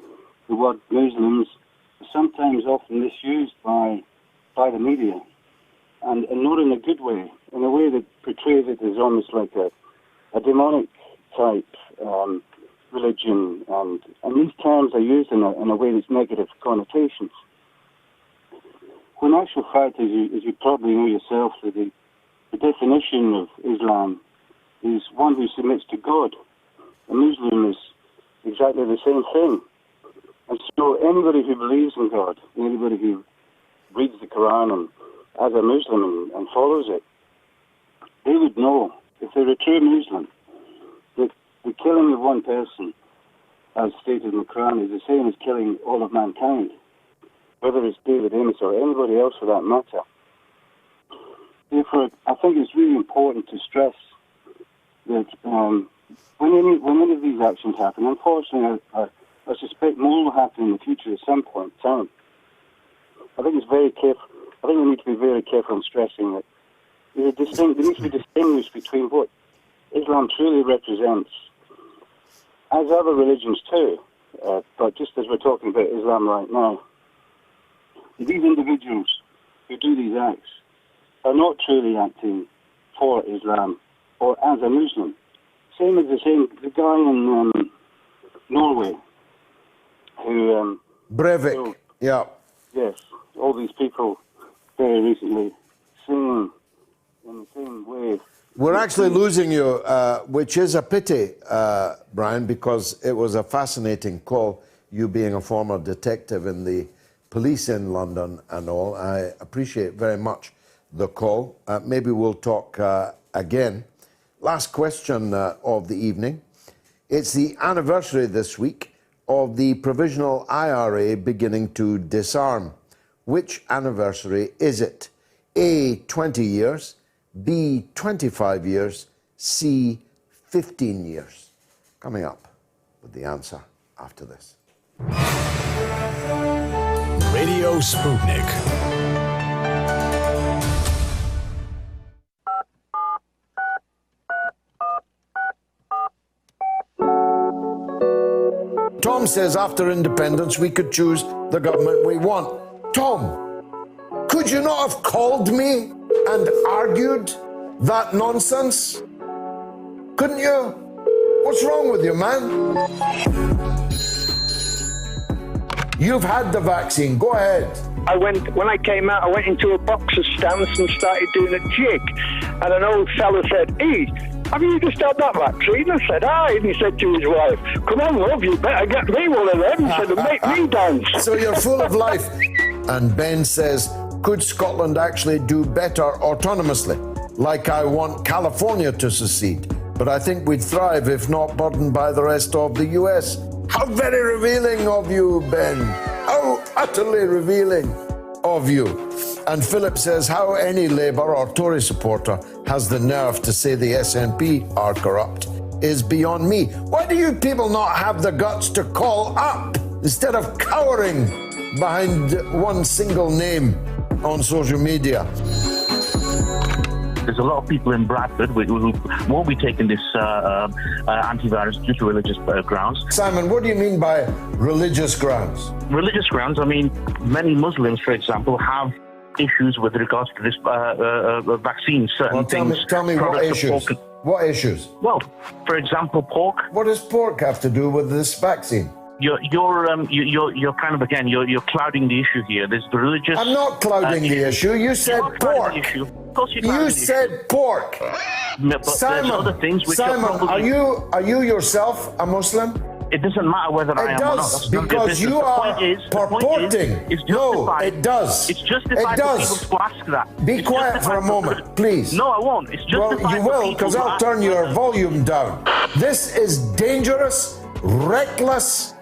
the word Muslims, is sometimes often misused by the media, and not in a good way, in a way that portrays it as almost like a demonic type religion, and these terms are used in a way that's negative connotations. when actual fact, as you probably know yourself, that the definition of Islam is one who submits to God. A Muslim is exactly the same thing. And so anybody who believes in God, anybody who reads the Quran and as a Muslim and follows it, they would know, if they're a true Muslim, that the killing of one person, as stated in the Quran, is the same as killing all of mankind, whether it's David Amos or anybody else for that matter. Therefore, I think it's really important to stress that when any of these actions happen, unfortunately, I suspect more will happen in the future at some point in time. I think it's very careful. I think we need to be very careful in stressing that there needs to be distinguished between what Islam truly represents, as other religions too, but just as we're talking about Islam right now, these individuals who do these acts are not truly acting for Islam or as a Muslim. Same as the guy in Norway who... Breivik, yeah. Yes, all these people very recently singing in the same way. We're actually losing you, which is a pity, Brian, because it was a fascinating call, you being a former detective in the police in London and all. I appreciate very much the call. Maybe we'll talk again. Last question of the evening. It's the anniversary this week of the provisional IRA beginning to disarm. Which anniversary is it? A, 20 years, B, 25 years, C, 15 years. Coming up with the answer after this. Radio Sputnik. Tom says after independence we could choose the government we want. Tom, could you not have called me and argued that nonsense? Couldn't you? What's wrong with you, man? You've had the vaccine. Go ahead. When I came out, I went into a boxer stance and started doing a jig. And an old fella said, "Hey, have you just had that vaccine?" I said, "Aye." And he said to his wife, "Come on, love, you better get me one of them." He said, "Make me dance." So you're full of life. And Ben says, could Scotland actually do better autonomously? Like I want California to secede, but I think we'd thrive if not burdened by the rest of the US. How very revealing of you, Ben. How utterly revealing of you. And Philip says, how any Labour or Tory supporter has the nerve to say the SNP are corrupt is beyond me. Why do you people not have the guts to call up instead of cowering behind one single name on social media? There's a lot of people in Bradford who won't be taking this antivirus due to religious grounds. Simon, what do you mean by religious grounds? Religious grounds, I mean, many Muslims, for example, have issues with regards to this vaccine. Certain things. Tell me what issues? What issues? Well, for example, pork. What does pork have to do with this vaccine? You're kind of, again, you're clouding the issue here. There's the religious... I'm not clouding the issue. You said pork. Of course you said pork. But Simon, there's other things which Simon, are probably... are you yourself a Muslim? It doesn't matter whether I am or not. It does, because you are purporting. No, it does. It's justified for people to ask that. Be quiet for a moment, please. No, I won't. It's justified. Well, you will, because I'll turn your volume down. This is dangerous, reckless,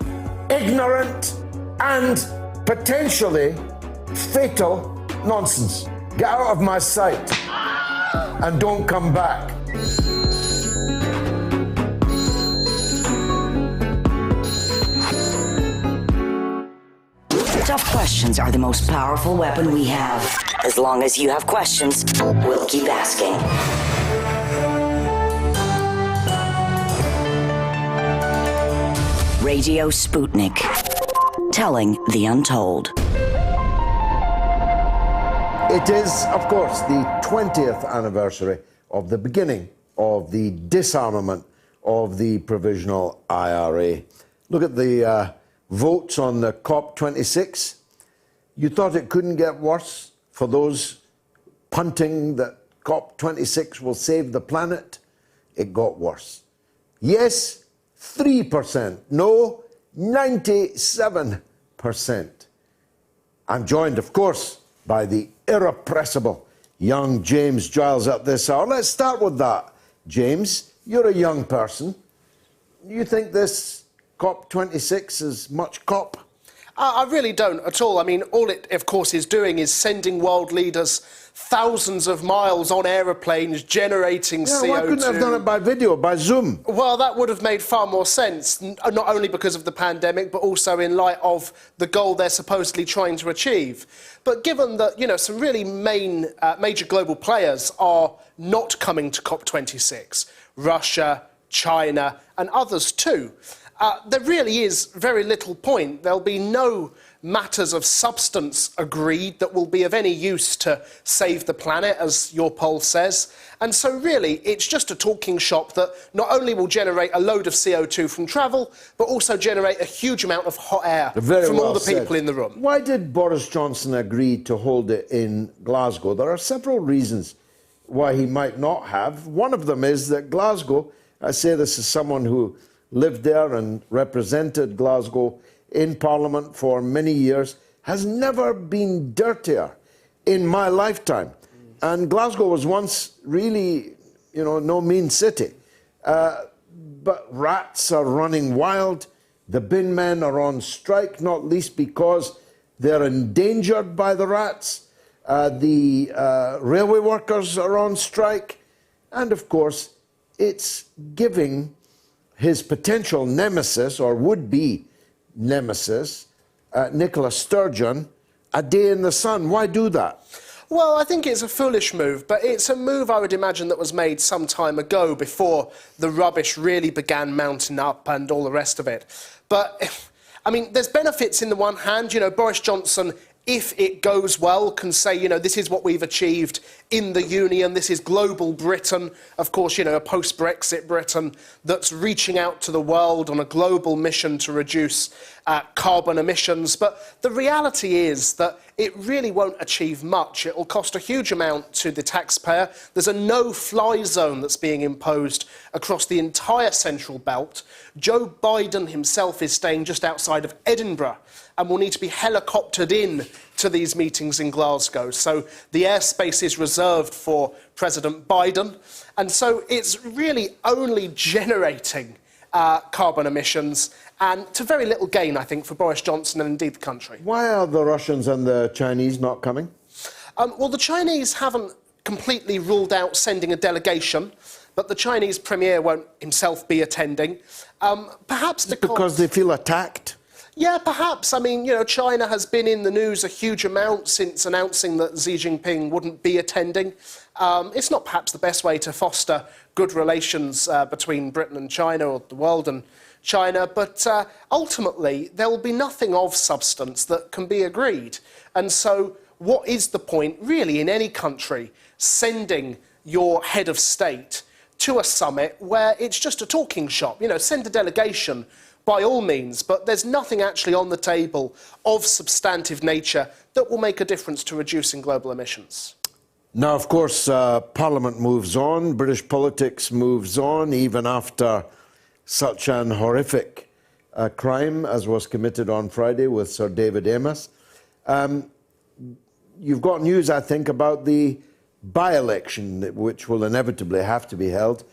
ignorant, and potentially fatal nonsense. Get out of my sight and don't come back. Tough questions are the most powerful weapon we have. As long as you have questions, we'll keep asking. Radio Sputnik. Telling the untold. It is, of course, the 20th anniversary of the beginning of the disarmament of the provisional IRA. Look at the votes on the COP26. You thought it couldn't get worse for those punting that COP26 will save the planet? It got worse. Yes, 3%. No, 97%. I'm joined, of course, by the irrepressible young James Giles at this hour. Let's start with that. James, you're a young person. You think this COP26 is much COP? I really don't at all. I mean, all it, of course, is doing is sending world leaders thousands of miles on aeroplanes, generating CO2. Why couldn't they have done it by video, by Zoom? Well, that would have made far more sense, not only because of the pandemic, but also in light of the goal they're supposedly trying to achieve. But given that, you know, some really major global players are not coming to COP26, Russia, China, and others too, there really is very little point. There'll be no matters of substance agreed that will be of any use to save the planet, as your poll says. And so really, it's just a talking shop that not only will generate a load of CO2 from travel, but also generate a huge amount of hot air from all the people in the room. Why did Boris Johnson agree to hold it in Glasgow? There are several reasons why he might not have. One of them is that Glasgow, I say this as someone who lived there and represented Glasgow in Parliament for many years, has never been dirtier in my lifetime. And Glasgow was once really, you know, no mean city. But rats are running wild. The bin men are on strike, not least because they're endangered by the rats. The railway workers are on strike. And of course, it's giving his potential nemesis, or would-be nemesis, Nicola Sturgeon, a day in the sun. Why do that? Well, I think it's a foolish move, but it's a move, I would imagine, that was made some time ago, before the rubbish really began mounting up and all the rest of it. But, I mean, there's benefits in the one hand. You know, Boris Johnson, if it goes well, can say, you know, this is what we've achieved in the Union, this is global Britain, of course, you know, a post-Brexit Britain that's reaching out to the world on a global mission to reduce carbon emissions. But the reality is that it really won't achieve much. It will cost a huge amount to the taxpayer. There's a no-fly zone that's being imposed across the entire Central Belt. Joe Biden himself is staying just outside of Edinburgh and will need to be helicoptered in to these meetings in Glasgow. So the airspace is reserved for President Biden. And so it's really only generating carbon emissions, and to very little gain, I think, for Boris Johnson and indeed the country. Why are the Russians and the Chinese not coming? Well, the Chinese haven't completely ruled out sending a delegation, but the Chinese premier won't himself be attending. Perhaps because they feel attacked? Yeah, perhaps. I mean, you know, China has been in the news a huge amount since announcing that Xi Jinping wouldn't be attending. It's not perhaps the best way to foster good relations between Britain and China, or the world and China, but ultimately there will be nothing of substance that can be agreed. And so what is the point, really, in any country, sending your head of state to a summit where it's just a talking shop? You know, send a delegation, by all means, but there's nothing actually on the table of substantive nature that will make a difference to reducing global emissions. Now, of course, Parliament moves on, British politics moves on, even after such an horrific crime as was committed on Friday with Sir David Amess. You've got news, I think, about the by-election, which will inevitably have to be held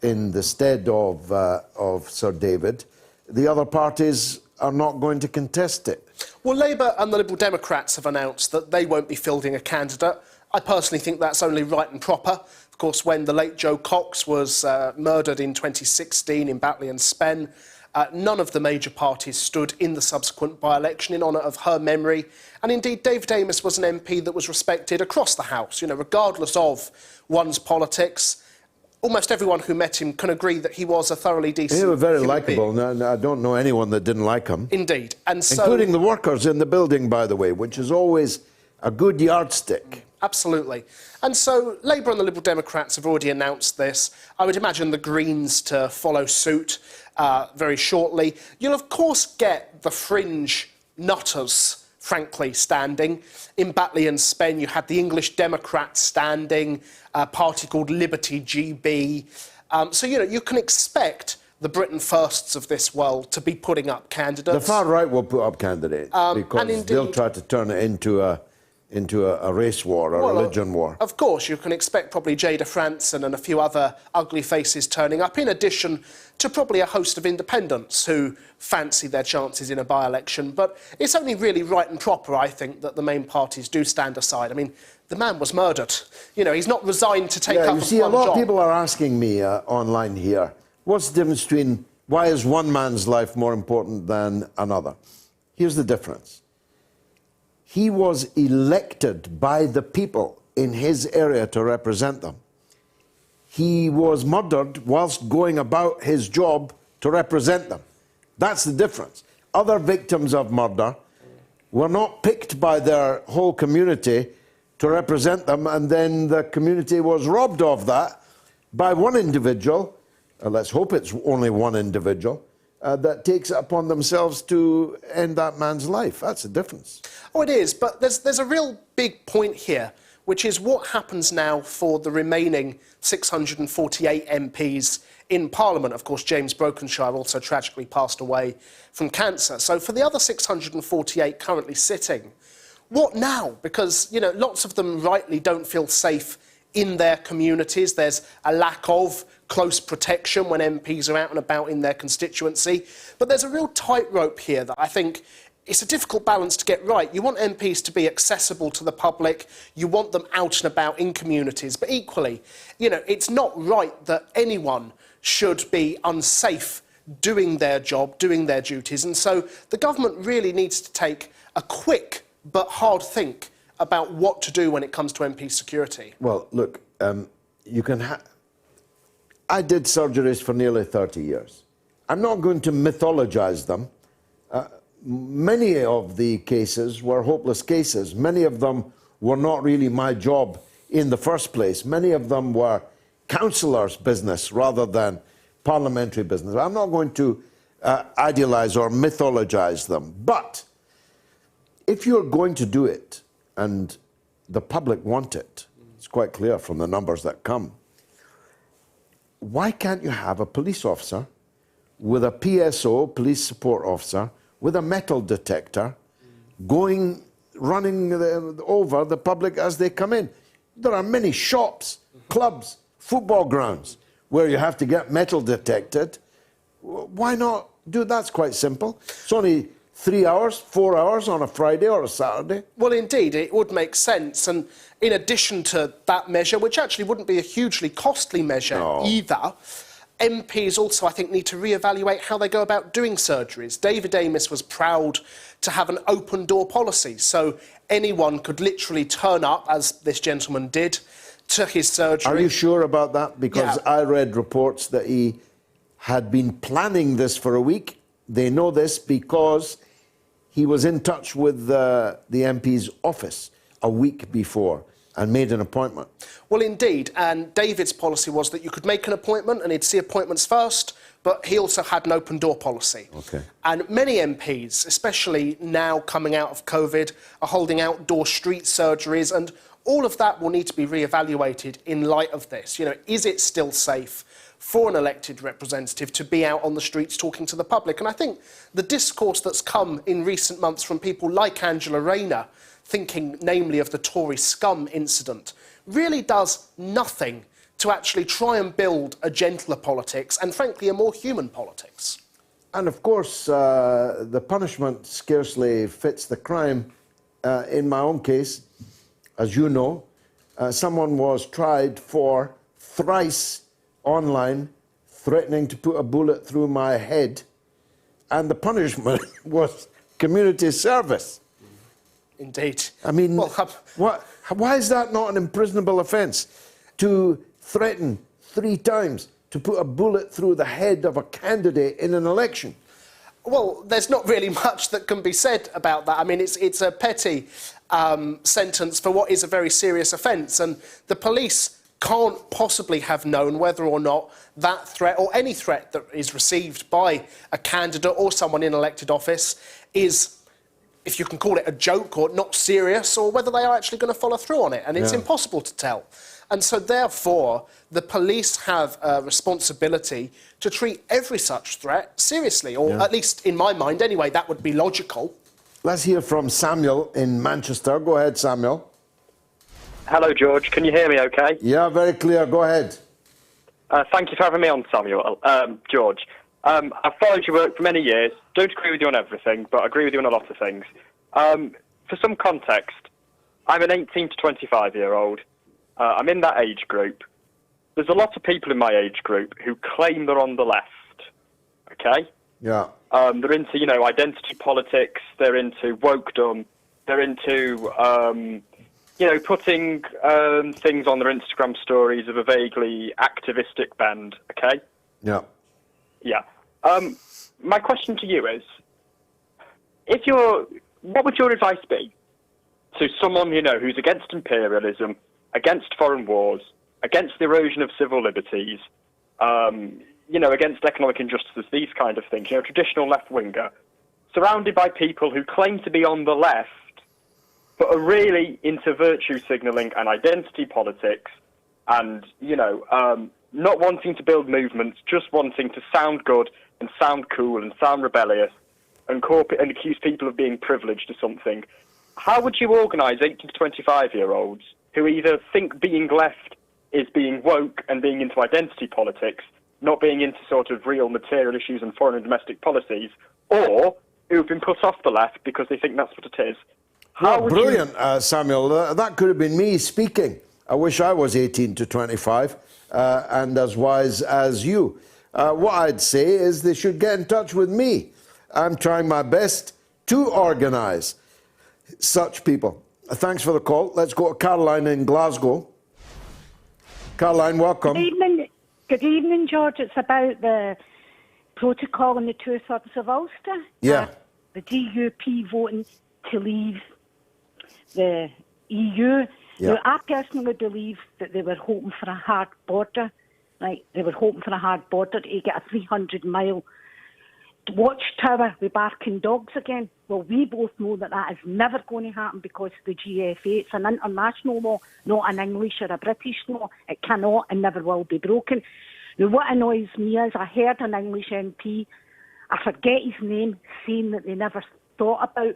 in the stead of Sir David. The other parties are not going to contest it. Well, Labour and the Liberal Democrats have announced that they won't be fielding a candidate. I personally think that's only right and proper. Of course, when the late Jo Cox was murdered in 2016 in Batley and Spen, none of the major parties stood in the subsequent by-election in honour of her memory. And indeed, David Amess was an MP that was respected across the House, you know, regardless of one's politics. Almost everyone who met him can agree that he was a thoroughly decent He was very likeable. I don't know anyone that didn't like him. Indeed. And so, including the workers in the building, by the way, which is always a good yardstick. Absolutely. And so Labour and the Liberal Democrats have already announced this. I would imagine the Greens to follow suit very shortly. You'll, of course, get the fringe nutters frankly, standing. In Batley and Spen, you had the English Democrats standing, a party called Liberty GB. So, you know, you can expect the Britain Firsts of this world to be putting up candidates. The far right will put up candidates because they'll try to turn it into a race war, a religion war. Of course, you can expect probably Jada Franson and a few other ugly faces turning up, in addition to probably a host of independents who fancy their chances in a by-election. But it's only really right and proper, I think, that the main parties do stand aside. I mean, the man was murdered. You know, he's not resigned to take up a job. You see, a lot of people are asking me online here, what's the difference between why is one man's life more important than another? Here's the difference. He was elected by the people in his area to represent them. He was murdered whilst going about his job to represent them. That's the difference. Other victims of murder were not picked by their whole community to represent them, and then the community was robbed of that by one individual. Let's hope it's only one individual that takes it upon themselves to end that man's life. That's the difference. Oh, it is, but there's a real big point here, which is what happens now for the remaining 648 MPs in Parliament. Of course, James Brokenshire also tragically passed away from cancer. So for the other 648 currently sitting, what now? Because, you know, lots of them rightly don't feel safe in their communities. There's a lack of close protection when MPs are out and about in their constituency. But there's a real tightrope here that I think it's a difficult balance to get right. You want MPs to be accessible to the public. You want them out and about in communities. But equally, you know, it's not right that anyone should be unsafe doing their job, doing their duties. And so the government really needs to take a quick but hard think about what to do when it comes to MP security. Well, look, you can I did surgeries for nearly 30 years. I'm not going to mythologize them. Many of the cases were hopeless cases. Many of them were not really my job in the first place. Many of them were councillors' business rather than parliamentary business. I'm not going to idealize or mythologize them. But if you're going to do it, and the public want it, it's quite clear from the numbers that come, why can't you have a police officer with a PSO, police support officer, with a metal detector, running over the public as they come in? There are many shops, clubs, football grounds where you have to get metal detected. Why not do that? That's quite simple. It's only 3 hours, 4 hours on a Friday or a Saturday. Well, indeed, it would make sense. And in addition to that measure, which actually wouldn't be a hugely costly measure either, MPs also, I think, need to reevaluate how they go about doing surgeries. David Amess was proud to have an open-door policy, so anyone could literally turn up, as this gentleman did, to his surgery. Are you sure about that? Because I read reports that he had been planning this for a week. They know this because he was in touch with the MP's office a week before and made an appointment. Well, indeed, and David's policy was that you could make an appointment and he'd see appointments first, but he also had an open-door policy. Okay. And many MPs, especially now coming out of COVID, are holding outdoor street surgeries, and all of that will need to be re-evaluated in light of this. You know, is it still safe for an elected representative to be out on the streets talking to the public? And I think the discourse that's come in recent months from people like Angela Rayner, thinking namely of the Tory scum incident, really does nothing to actually try and build a gentler politics and, frankly, a more human politics. And, of course, the punishment scarcely fits the crime. In my own case, as you know, someone was tried for thrice online threatening to put a bullet through my head, and the punishment was community service. Indeed. I mean, why is that not an imprisonable offence? To threaten 3 times to put a bullet through the head of a candidate in an election? Well, there's not really much that can be said about that. I mean, it's a petty sentence for what is a very serious offence, and the police can't possibly have known whether or not that threat, or any threat that is received by a candidate or someone in elected office, is if you can call it a joke or not serious, or whether they are actually going to follow through on it. And it's impossible to tell. And so, therefore, the police have a responsibility to treat every such threat seriously, or at least in my mind anyway, that would be logical. Let's hear from Samuel in Manchester. Go ahead, Samuel. Hello, George. Can you hear me okay? Yeah, very clear. Go ahead. Thank you for having me on, Samuel. George, I've followed your work for many years. Don't agree with you on everything, but I agree with you on a lot of things. For some context, I'm an 18 to 25-year-old. I'm in that age group. There's a lot of people in my age group who claim they're on the left, okay? Yeah. They're into, you know, identity politics, they're into wokedom, they're into, you know, putting things on their Instagram stories of a vaguely activistic band, okay? Yeah. Yeah. My question to you is, what would your advice be to someone, you know, who's against imperialism, against foreign wars, against the erosion of civil liberties, you know, against economic injustices, these kind of things, you know, traditional left-winger, surrounded by people who claim to be on the left, but are really into virtue signalling and identity politics and, you know, not wanting to build movements, just wanting to sound good and sound cool and sound rebellious and accuse people of being privileged or something. How would you organise 18 to 25-year-olds who either think being left is being woke and being into identity politics, not being into sort of real material issues and foreign and domestic policies, or who've been put off the left because they think that's what it is? Well, brilliant, Samuel. That could have been me speaking. I wish I was 18 to 25 and as wise as you. What I'd say is they should get in touch with me. I'm trying my best to organise such people. Thanks for the call. Let's go to Caroline in Glasgow. Caroline, welcome. Good evening, George. It's about the protocol in the two-thirds of Ulster. Yeah. The DUP voting to leave the EU. Yeah. Now, I personally believe that they were hoping for a hard border. Right? They were hoping for a hard border to get a 300-mile watchtower with barking dogs again. Well, we both know that that is never going to happen because of the GFA. It's an international law, not an English or a British law. It cannot and never will be broken. Now, what annoys me is I heard an English MP, I forget his name, saying that they never thought about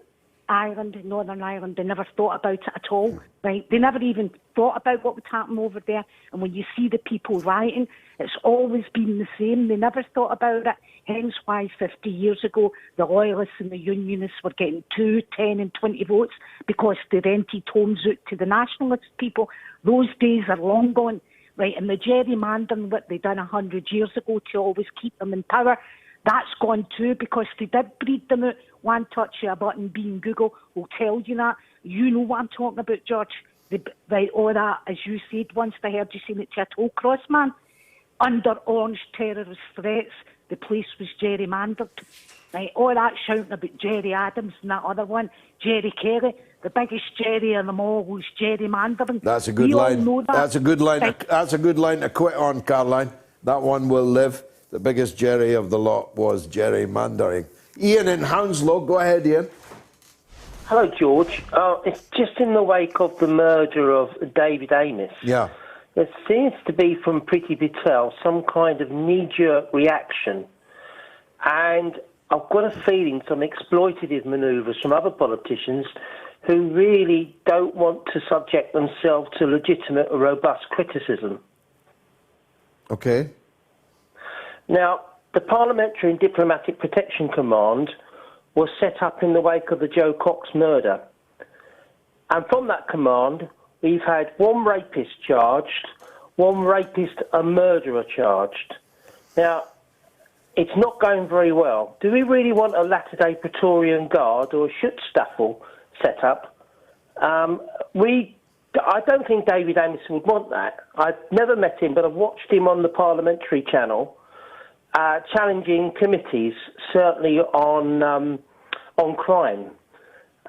Ireland, Northern Ireland. They never thought about it at all. Right? They never even thought about what would happen over there. And when you see the people rioting, it's always been the same. They never thought about it. Hence why 50 years ago, the Loyalists and the Unionists were getting 2, 10 and 20 votes because they rented homes out to the Nationalist people. Those days are long gone. Right? And the gerrymandering that they done 100 years ago to always keep them in power, that's gone too because they did breed them out. One touch of a button, being Google, will tell you that. You know what I'm talking about, George. Right, all that, as you said once, I heard you saying it to a toll cross man. Under orange terrorist threats, the place was gerrymandered. Right, all that shouting about Jerry Adams and that other one, Jerry Kelly, the biggest Jerry of them all was gerrymandering. That's a good line. That's a good line. That's a good line to quit on, Caroline. That one will live. The biggest Jerry of the lot was gerrymandering. Ian in Hounslow, go ahead, Ian. Hello, George. It's just in the wake of the murder of David Amos. Yeah. There seems to be, from Priti Patel, some kind of knee-jerk reaction. And I've got a feeling some exploitative manoeuvres from other politicians who really don't want to subject themselves to legitimate or robust criticism. Okay. Now, the Parliamentary and Diplomatic Protection Command was set up in the wake of the Joe Cox murder. And from that command, we've had one rapist charged, one rapist and murderer charged. Now, it's not going very well. Do we really want a latter-day Praetorian Guard or a Schutzstaffel set up? I don't think David Amos would want that. I've never met him, but I've watched him on the parliamentary channel challenging committees, certainly on crime.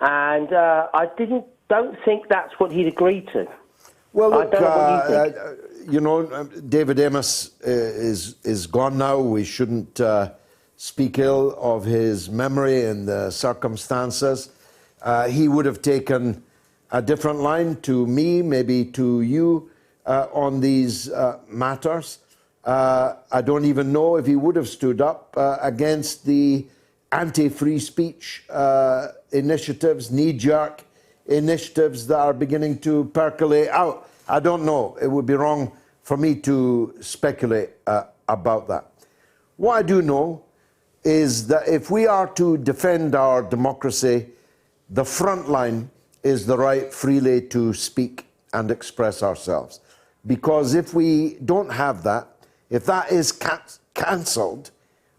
And I don't think that's what he'd agree to. Well, look, I don't know what you think. you know, David Amos is gone now. We shouldn't speak ill of his memory and the circumstances. He would have taken a different line to me, maybe to you, on these matters. I don't even know if he would have stood up against the anti-free speech initiatives, knee-jerk initiatives that are beginning to percolate out. I don't know. It would be wrong for me to speculate about that. What I do know is that if we are to defend our democracy, the front line is the right freely to speak and express ourselves. Because if we don't have that, if that is cancelled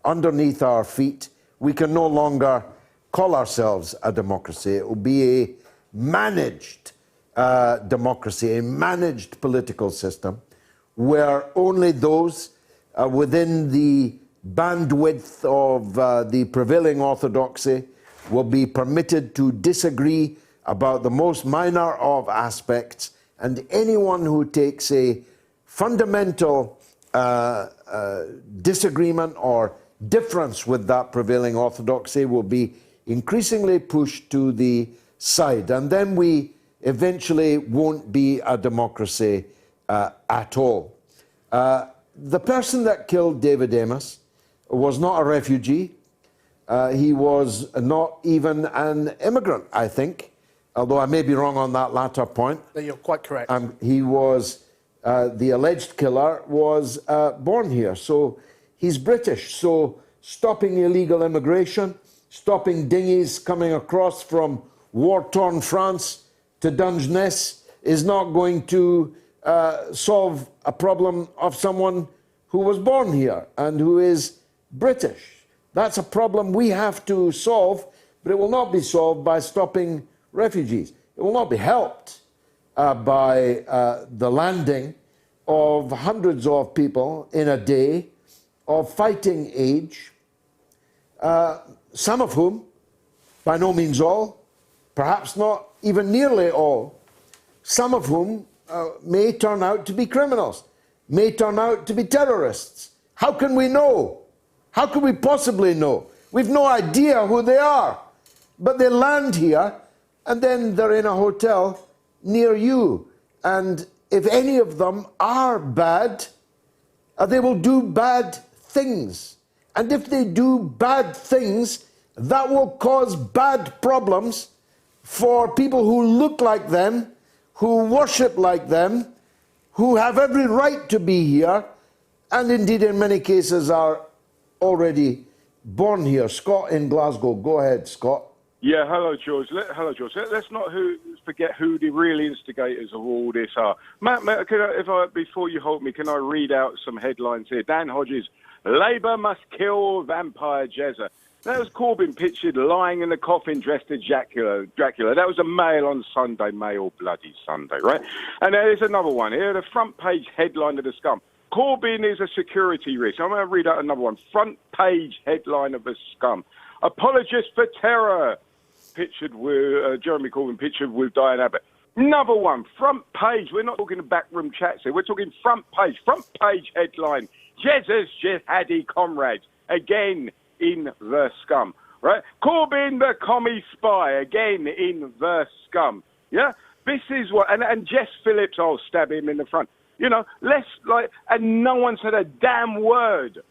underneath our feet, we can no longer call ourselves a democracy. It will be a managed democracy, a managed political system, where only those within the bandwidth of the prevailing orthodoxy will be permitted to disagree about the most minor of aspects, and anyone who takes a fundamental disagreement or difference with that prevailing orthodoxy will be increasingly pushed to the side. And then we eventually won't be a democracy at all. The person that killed David Amos was not a refugee. He was not even an immigrant, I think, although I may be wrong on that latter point. No, you're quite correct. He was, the alleged killer was born here, so he's British. So stopping illegal immigration, stopping dinghies coming across from war-torn France to Dungeness is not going to solve a problem of someone who was born here and who is British. That's a problem we have to solve, but it will not be solved by stopping refugees. It will not be helped by the landing of hundreds of people in a day of fighting age, some of whom, by no means all, perhaps not even nearly all, some of whom may turn out to be criminals, may turn out to be terrorists. How can we know? How can we possibly know? We've no idea who they are. But they land here, and then they're in a hotel near you. And if any of them are bad, they will do bad things. And if they do bad things, that will cause bad problems for people who look like them, who worship like them, who have every right to be here, and indeed in many cases are already born here. Scott in Glasgow. Go ahead, Scott. Yeah, hello, George. Let's not forget who the real instigators of all this are. Matt, before you hold me, can I read out some headlines here? Dan Hodges, Labour must kill vampire Jezza. That was Corbyn pictured lying in a coffin dressed as Dracula. That was a Mail on Sunday, Mail bloody Sunday, right? And there's another one here, the front page headline of the Scum. Corbyn is a security risk. I'm going to read out another one. Front page headline of the Scum. Apologist for terror. Pictured with Jeremy Corbyn pictured with Diane Abbott. Another one. Front page. We're not talking backroom chats here. We're talking front page. Front page headline. Jezza's jihadi comrades. Again in the Scum. Right? Corbyn the commie spy. Again in the Scum. Yeah? This is what... And Jess Phillips, I'll stab him in the front. You know, and no one said a damn word.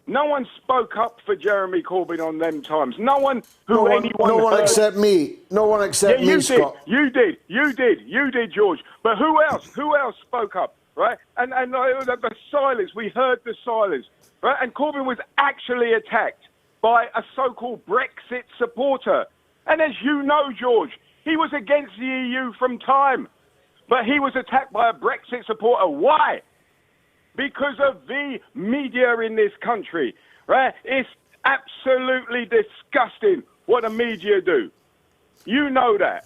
No one spoke up for Jeremy Corbyn on them times. No one except me. No one except me, Scott. You did, George. But who else? Who else spoke up, right? And the silence, we heard the silence, right? And Corbyn was actually attacked by a so-called Brexit supporter. And as you know, George, he was against the EU from time. But he was attacked by a Brexit supporter. Why? Because of the media in this country, right? It's absolutely disgusting what the media do. You know that.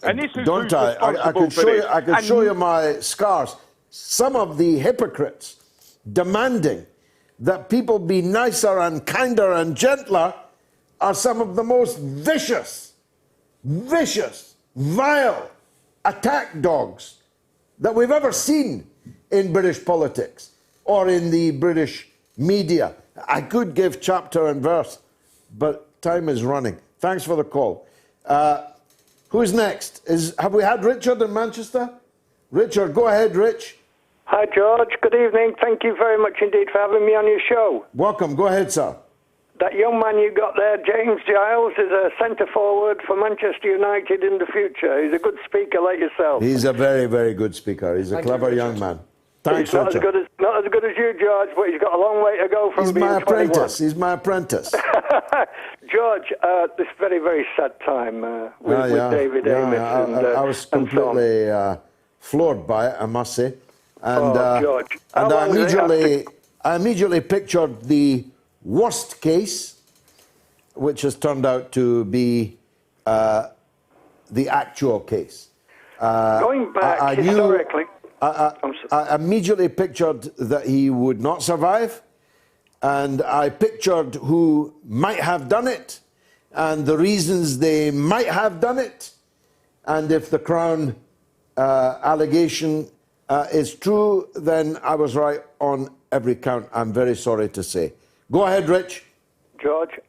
And this is Don't I? I could show you my scars. Some of the hypocrites demanding that people be nicer and kinder and gentler are some of the most vicious, vile attack dogs that we've ever seen in British politics or in the British media. I could give chapter and verse, but time is running. Thanks for the call. Who's next? Have we had Richard in Manchester? Richard, go ahead, Rich. Hi, George. Good evening. Thank you very much indeed for having me on your show. Welcome. Go ahead, sir. That young man you got there, James Giles, is a centre forward for Manchester United in the future. He's a good speaker like yourself. He's a very, very good speaker. He's a clever young man. Thanks, he's not Richard. Not as good as you, George, but he's got a long way to go from being 21. He's my apprentice. George, this very, very sad time with David Amos. I was completely floored by it, I must say. And, George. And I immediately pictured the worst case, which has turned out to be the actual case. Going back historically... I immediately pictured that he would not survive, and I pictured who might have done it, and the reasons they might have done it, and if the Crown allegation is true, then I was right on every count, I'm very sorry to say. Go ahead, Rich. George,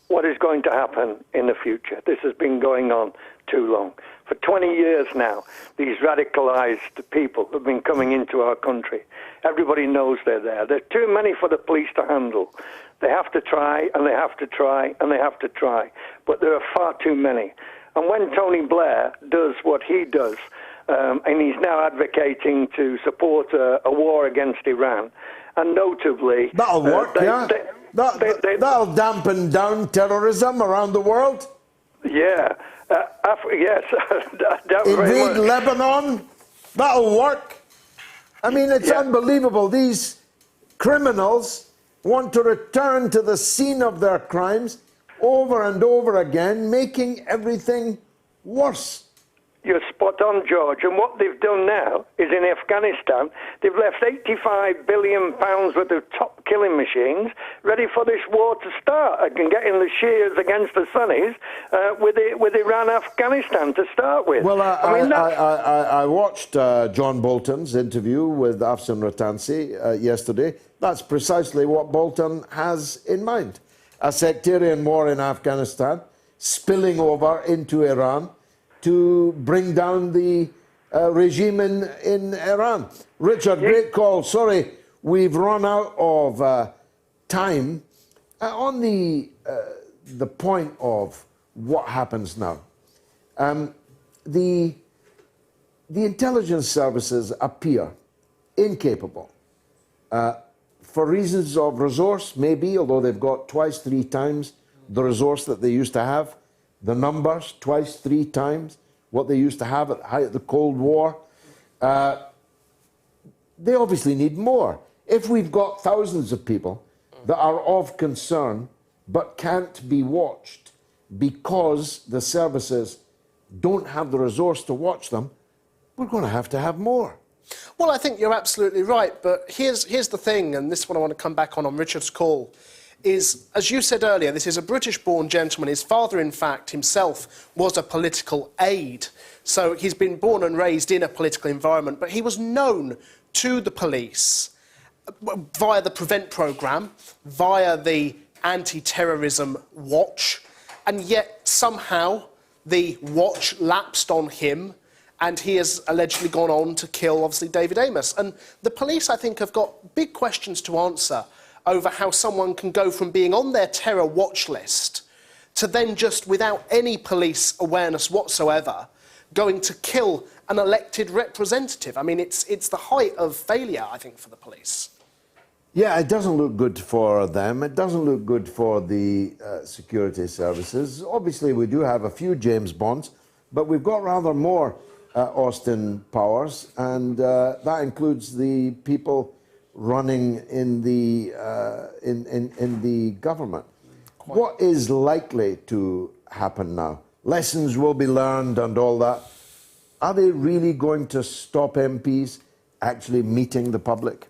what is going to happen in the future? This has been going on too long. For 20 years now, these radicalised people have been coming into our country. Everybody knows they're there. There are too many for the police to handle. They have to try, and they have to try, and they have to try. But there are far too many. And when Tony Blair does what he does, and he's now advocating to support a war against Iran, and notably... That'll work, that'll dampen down terrorism around the world. Yeah. Yes. Invade Lebanon. That'll work. I mean, it's unbelievable. These criminals want to return to the scene of their crimes over and over again, making everything worse. You're spot on, George. And what they've done now is in Afghanistan, they've left £85 billion worth of top killing machines ready for this war to start and getting the Shias against the Sunnis with Iran-Afghanistan to start with. Well, I watched John Bolton's interview with Afsan Rattansi yesterday. That's precisely what Bolton has in mind. A sectarian war in Afghanistan spilling over into Iran to bring down the regime in Iran. Richard, great call. Sorry, we've run out of time. On the point of what happens now, the intelligence services appear incapable for reasons of resource, maybe, although they've got twice, 3 times the resource that they used to have. The numbers, twice, 3 times what they used to have at the height of the Cold War. They obviously need more. If we've got thousands of people that are of concern but can't be watched because the services don't have the resource to watch them, we're going to have more. Well, I think you're absolutely right, but here's the thing, and this is what I want to come back on Richard's call, is, as you said earlier, this is a British-born gentleman. His father, in fact, himself was a political aide. So he's been born and raised in a political environment, but he was known to the police via the Prevent programme, via the Anti-Terrorism Watch, and yet somehow the watch lapsed on him, and he has allegedly gone on to kill, obviously, David Amos. And the police, I think, have got big questions to answer over how someone can go from being on their terror watch list to then just, without any police awareness whatsoever, going to kill an elected representative. I mean, it's the height of failure, I think, for the police. Yeah, it doesn't look good for them. It doesn't look good for the security services. Obviously, we do have a few James Bonds, but we've got rather more Austin Powers, and that includes the people running in the government. What is likely to happen now? Lessons will be learned and all that. Are they really going to stop MPs actually meeting the public?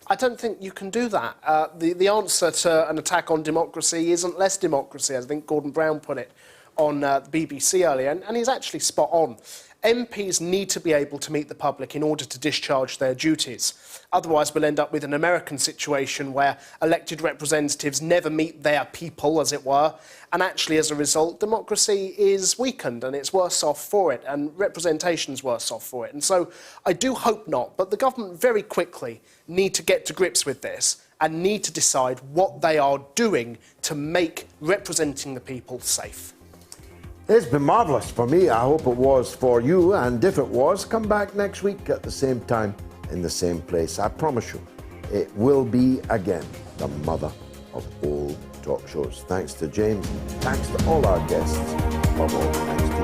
I don't think you can do that. The answer to an attack on democracy isn't less democracy, as I think Gordon Brown put it on the BBC earlier, and he's actually spot on. MPs need to be able to meet the public in order to discharge their duties. Otherwise, we'll end up with an American situation where elected representatives never meet their people, as it were, and actually, as a result, democracy is weakened and it's worse off for it, and representation's worse off for it. And so I do hope not, but the government very quickly need to get to grips with this and need to decide what they are doing to make representing the people safe. It's been marvellous for me. I hope it was for you. And if it was, come back next week at the same time in the same place. I promise you, it will be again the mother of all talk shows. Thanks to James. Thanks to all our guests. Above all, thanks to